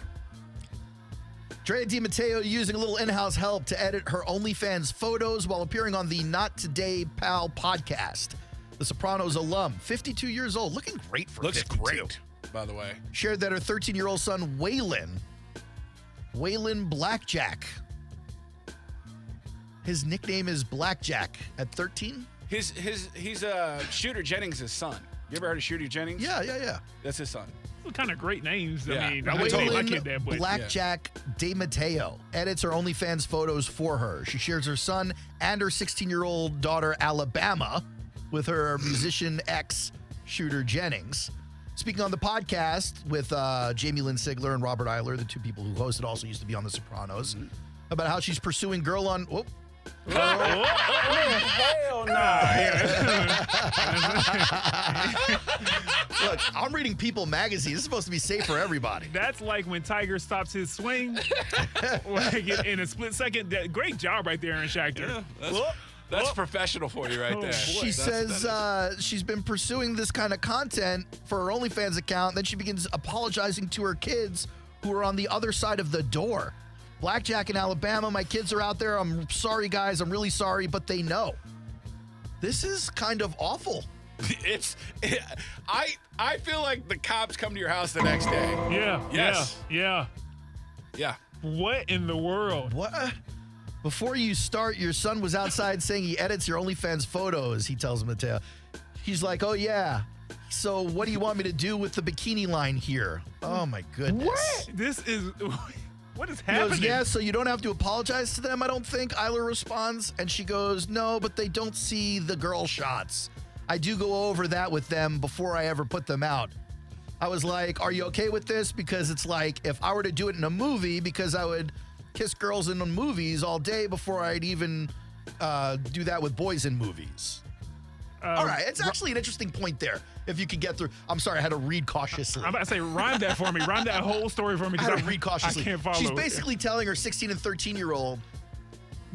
Drea DiMatteo using a little in-house help to edit her OnlyFans photos while appearing on the Not Today Pal podcast. The Sopranos alum, 52 years old, looking great for 52. Great, by the way. Shared that her 13-year-old son, Waylon Blackjack. His nickname is Blackjack at 13? He's Shooter Jennings' son. You ever heard of Shooter Jennings? Yeah. That's his son. What kind of great names? Yeah. I mean, I would tell my kid that, but Blackjack DiMatteo edits her OnlyFans photos for her. She shares her son and her 16-year-old daughter, Alabama, with her musician ex, Shooter Jennings. Speaking on the podcast with Jamie Lynn Sigler and Robert Eiler, the two people who hosted, also used to be on The Sopranos, about how she's pursuing girl on... Whoop. Hell no. Look, I'm reading People magazine. This is supposed to be safe for everybody. That's like when Tiger stops his swing like in a split second. Great job right there, Aaron Schachter. Yeah, that's professional for you right there. She says she's been pursuing this kind of content for her OnlyFans account. Then she begins apologizing to her kids who are on the other side of the door. Blackjack in Alabama, my kids are out there. I'm sorry, guys. I'm really sorry, but they know. This is kind of awful. I feel like the cops come to your house the next day. Yeah. Yes. Yeah. What in the world? What? Before you start, your son was outside saying he edits your OnlyFans photos, he tells Mateo. He's like, oh, yeah. So what do you want me to do with the bikini line here? Oh, my goodness. What? This is... What is He happening? goes, yeah, so you don't have to apologize to them, I don't think, Eiler responds. And she goes, no, but they don't see the girl shots. I do go over that with them before I ever put them out. I was like, are you okay with this? Because it's like, if I were to do it in a movie, because I would kiss girls in the movies all day before I'd even do that with boys in movies. All right, it's actually an interesting point there. If you could get through. I'm sorry, I had to read cautiously. I'm about to say, rhyme that for me. Rhyme that whole story for me. I had to read cautiously. I can't follow. She's basically telling her 16 and 13-year-old,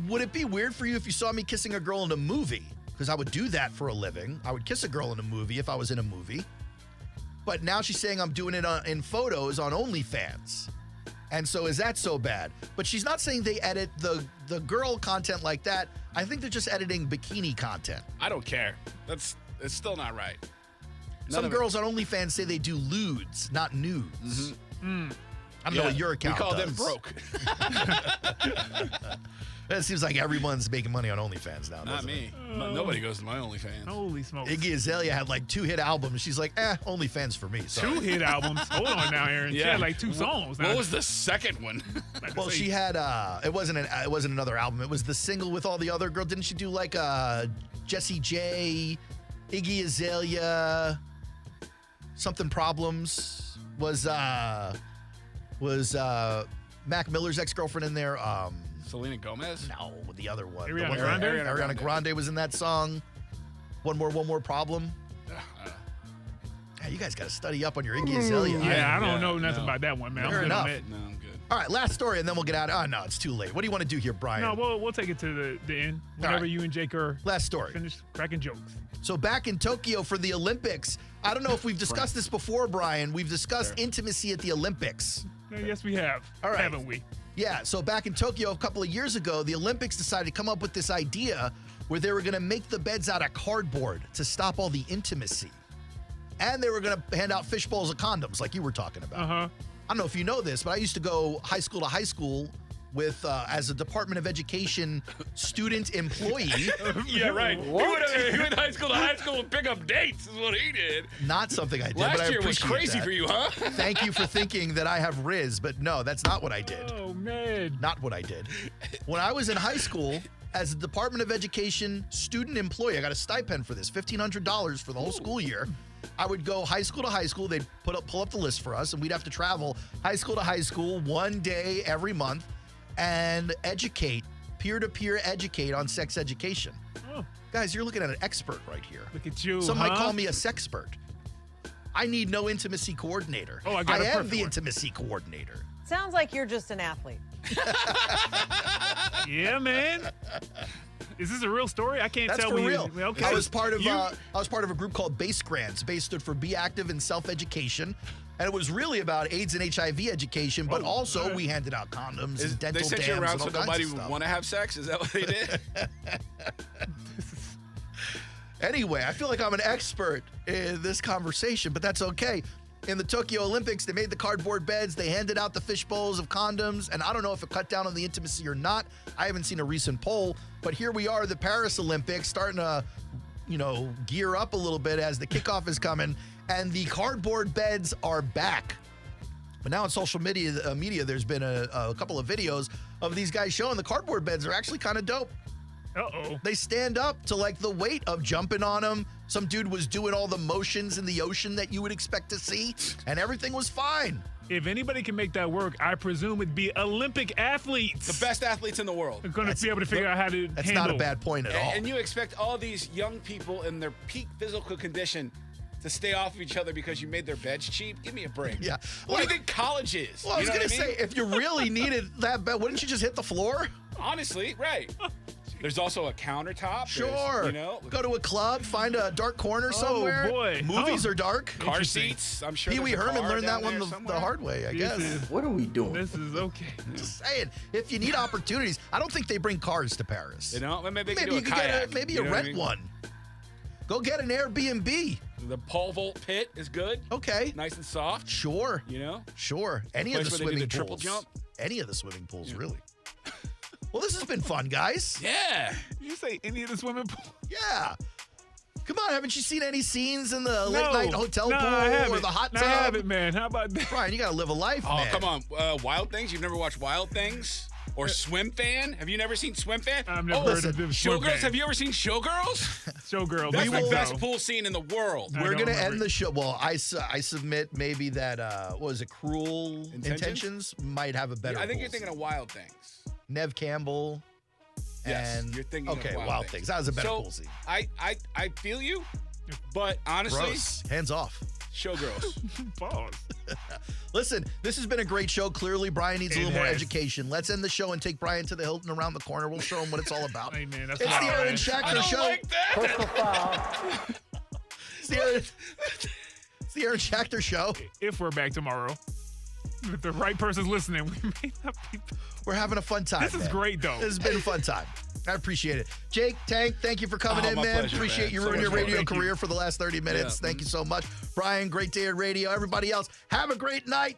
would it be weird for you if you saw me kissing a girl in a movie? Because I would do that for a living. I would kiss a girl in a movie if I was in a movie. But now she's saying I'm doing it in photos on OnlyFans. And so is that so bad? But she's not saying they edit the girl content like that. I think they're just editing bikini content. I don't care. It's still not right. Some girls on OnlyFans say they do lewds, not nudes. Mm-hmm. I don't know what your account We call does. them broke. It seems like everyone's making money on OnlyFans now. Not me. Nobody goes to my OnlyFans. Holy smokes. Iggy Azalea had like 2 hit albums. She's like, OnlyFans for me. Sorry. 2 hit albums? Hold on now, Aaron. She had like 2 songs. What was the second one? Well, she had it wasn't another album. It was the single with all the other girls. Didn't she do like Jessie J, Iggy Azalea, something problems? Was Mac Miller's ex-girlfriend in there? Selena Gomez? No, the other one. Ariana Grande? Ariana Grande was in that song. One more problem. Yeah, you guys got to study up on your Iggy Azalea. Yeah, I don't know nothing about that one, man. Fair I'm good enough. on it. No, I'm good. All right, last story, and then we'll get out. Oh, no, it's too late. What do you want to do here, Brian? No, we'll take it to the end. Whenever you and Jake are last story. Finish cracking jokes. So back in Tokyo for the Olympics, I don't know if we've discussed this before, Brian. We've discussed intimacy at the Olympics. Yes, we have. All right. Haven't we? Yeah, so back in Tokyo a couple of years ago, the Olympics decided to come up with this idea where they were going to make the beds out of cardboard to stop all the intimacy. And they were going to hand out fish bowls of condoms like you were talking about. Uh-huh. I don't know if you know this, but I used to go high school to high school with as a Department of Education student employee. Yeah, right. He went high school to high school and pick up dates is what he did. Not something I did, Last but I year was appreciate crazy that. for you, huh? Thank you for thinking that I have Riz, but no, that's not what I did. Oh, man. Not what I did. When I was in high school, as a Department of Education student employee, I got a stipend for this, $1,500 for the whole school year. I would go high school to high school. They'd pull up the list for us, and we'd have to travel high school to high school one day every month and educate, peer-to-peer educate on sex education. Oh. Guys, you're looking at an expert right here. Look at you, Some might call me a sexpert. I need no intimacy coordinator. Oh, I am the intimacy coordinator. Sounds like you're just an athlete. Yeah, man. Is this a real story? I can't That's tell. for real. Okay. I was part of a group called Base Grants. Base stood for Be Active in Self-Education. And it was really about AIDS and HIV education, but also we handed out condoms and dental They sent dams you around and all so kinds nobody of would stuff. want to have sex? Is that what they did? Anyway, I feel like I'm an expert in this conversation, but that's okay. In the Tokyo Olympics, they made the cardboard beds. They handed out the fish bowls of condoms, and I don't know if it cut down on the intimacy or not. I haven't seen a recent poll, but here we are, the Paris Olympics, starting to, gear up a little bit as the kickoff is coming, and the cardboard beds are back. But now on social media, there's been a couple of videos of these guys showing the cardboard beds are actually kind of dope. Uh-oh. They stand up to like the weight of jumping on them. Some dude was doing all the motions in the ocean that you would expect to see, and everything was fine. If anybody can make that work, I presume it'd be Olympic athletes. The best athletes in the world. They're going to be able to figure out how to That's handle. not a bad point at all. And you expect all these young people in their peak physical condition to stay off of each other because you made their beds cheap? Give me a break. Yeah. What do you think college is? Well, I was You know going to what say, if you really needed that bed, wouldn't you just hit the floor? Honestly, right. There's also a countertop. Sure. Go to a club, find a dark corner somewhere. Oh, boy. Movies are dark. Car seats. I'm sure Pee Wee there's a Herman car learned that down one there the hard way, I guess. What are we doing? This is okay. Just saying, if you need opportunities, I don't think they bring cars to Paris. Maybe they maybe do you a could kayak. maybe You you know what I rent mean? one. Go get an Airbnb. The pole vault pit is good. Okay. Nice and soft. Sure. Sure. Any of the Place where they do swimming the triple pools. jump. Any of the swimming pools, really. Well, this has been fun, guys. Yeah. Did you say any of the swimming pool? Yeah. Come on, haven't you seen any scenes in the late No. night hotel No, pool I haven't. or the hot No, tub? I haven't, man. How about that? Brian, you got to live a life, Oh, man. come on. Wild Things? You've never watched Wild Things? Or Swim Fan? Have you never seen Swim Fan? I've never heard of Swim Showgirls? Fan. Have you ever seen Showgirls? Showgirls. That's We the will- best pool scene in the world. We're going to end the show. Well, I submit maybe that, what was it, Cruel Intentions might have a better I think pool you're thinking scene. of Wild Things. Nev Campbell. Yes, and you're thinking okay, of Wild Things. That was a better so, pool scene. I feel you, but honestly, Gross. Hands off. Showgirls. Pause. Listen, this has been a great show. Clearly, Brian needs a It little more has. education. Let's end the show and take Brian to the Hilton around the corner. We'll show him what it's all about. Hey, man, that's It's wild, the Aaron man. Schachter I don't Show. like that. It's the Aaron Schachter Show. If we're back tomorrow, if the right person's listening, we may not be. We're having a fun time. This is man. great, though. This has been a fun time. I appreciate it. Jake, Tank, thank you for coming in, my man. pleasure, Appreciate man. you So ruining your much fun. radio Thank you. career for the last 30 minutes. Yeah. Thank you so much. Brian, great day at radio. Everybody else, have a great night.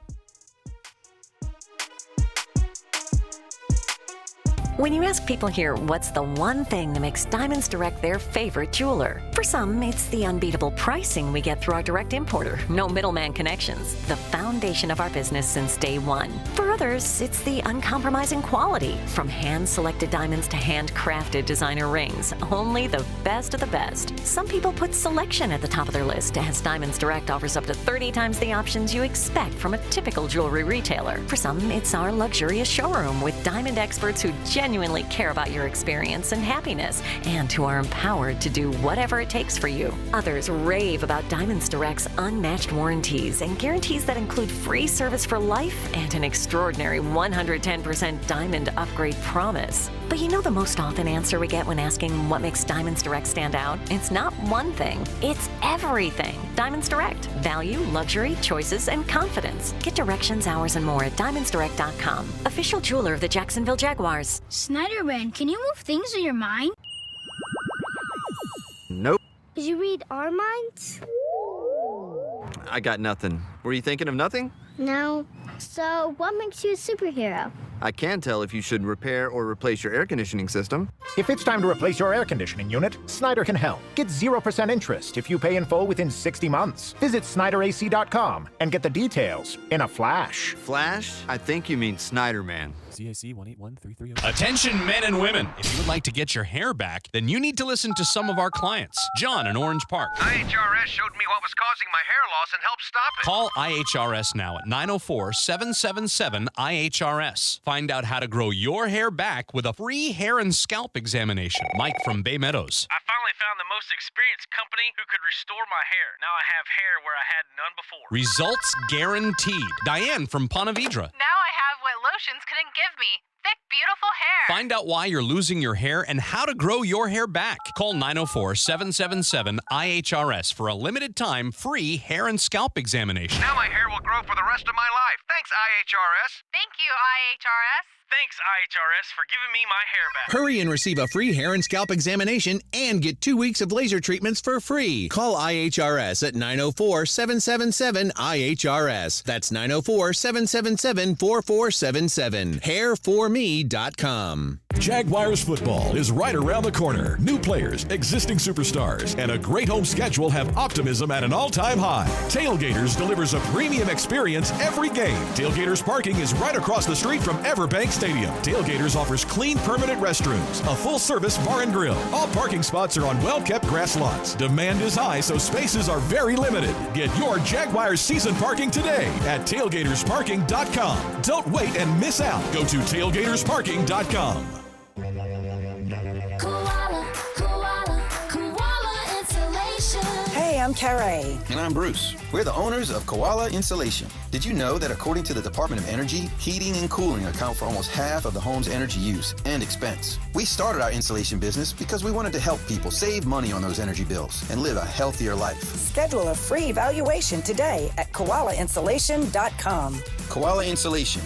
When you ask people here what's the one thing that makes Diamonds Direct their favorite jeweler, for some, it's the unbeatable pricing we get through our direct importer. No middleman connections. The foundation of our business since day one. For others, it's the uncompromising quality. From hand-selected diamonds to handcrafted designer rings. Only the best of the best. Some people put selection at the top of their list, as Diamonds Direct offers up to 30 times the options you expect from a typical jewelry retailer. For some, it's our luxurious showroom with diamond experts who genuinely care about your experience and happiness, and who are empowered to do whatever it takes for you. Others rave about Diamonds Direct's unmatched warranties and guarantees that include free service for life and an extraordinary 110% diamond upgrade promise. But you know the most often answer we get when asking what makes Diamonds Direct stand out? It's not one thing, it's everything. Diamonds Direct. Value, luxury, choices, and confidence. Get directions, hours, and more at diamondsdirect.com. Official jeweler of the Jacksonville Jaguars. Snyderman, can you move things with your mind? Nope. Did you read our minds? I got nothing. Were you thinking of nothing? No. So, what makes you a superhero? I can tell if you should repair or replace your air conditioning system. If it's time to replace your air conditioning unit, Snyder can help. Get 0% interest if you pay in full within 60 months. Visit SnyderAC.com and get the details in a flash. Flash? I think you mean Snyderman. CAC 1813307. Attention men and women. If you would like to get your hair back, then you need to listen to some of our clients. John in Orange Park. IHRS showed me what was causing my hair loss and helped stop it. Call IHRS now at 904-777-IHRS. Find out how to grow your hair back with a free hair and scalp examination. Mike from Bay Meadows. I finally found the most experienced company who could restore my hair. Now I have hair where I had none before. Results guaranteed. Diane from Ponte Vedra. Now I have what lotions couldn't give me. Thick, beautiful hair. Find out why you're losing your hair and how to grow your hair back. Call 904-777-IHRS for a limited time free hair and scalp examination. Now my hair will grow for the rest of my life. Thanks, IHRS. Thank you, IHRS. Thanks, IHRS, for giving me my hair back. Hurry and receive a free hair and scalp examination and get 2 weeks of laser treatments for free. Call IHRS at 904-777-IHRS. That's 904-777-4477. Hairforme.com. Jaguars football is right around the corner. New players, existing superstars, and a great home schedule have optimism at an all-time high. Tailgaters delivers a premium experience every game. Tailgaters parking is right across the street from Everbank Stadium. Tailgaters offers clean, permanent restrooms, a full-service bar and grill. All parking spots are on well-kept grass lots. Demand is high, so spaces are very limited. Get your Jaguars season parking today at tailgatorsparking.com. Don't wait and miss out. Go to tailgatorsparking.com. Hey, I'm Carrie. And I'm Bruce. We're the owners of Koala Insulation. Did you know that according to the Department of Energy, heating and cooling account for almost half of the home's energy use and expense? We started our insulation business because we wanted to help people save money on those energy bills and live a healthier life. Schedule a free evaluation today at koalainsulation.com. Koala Insulation,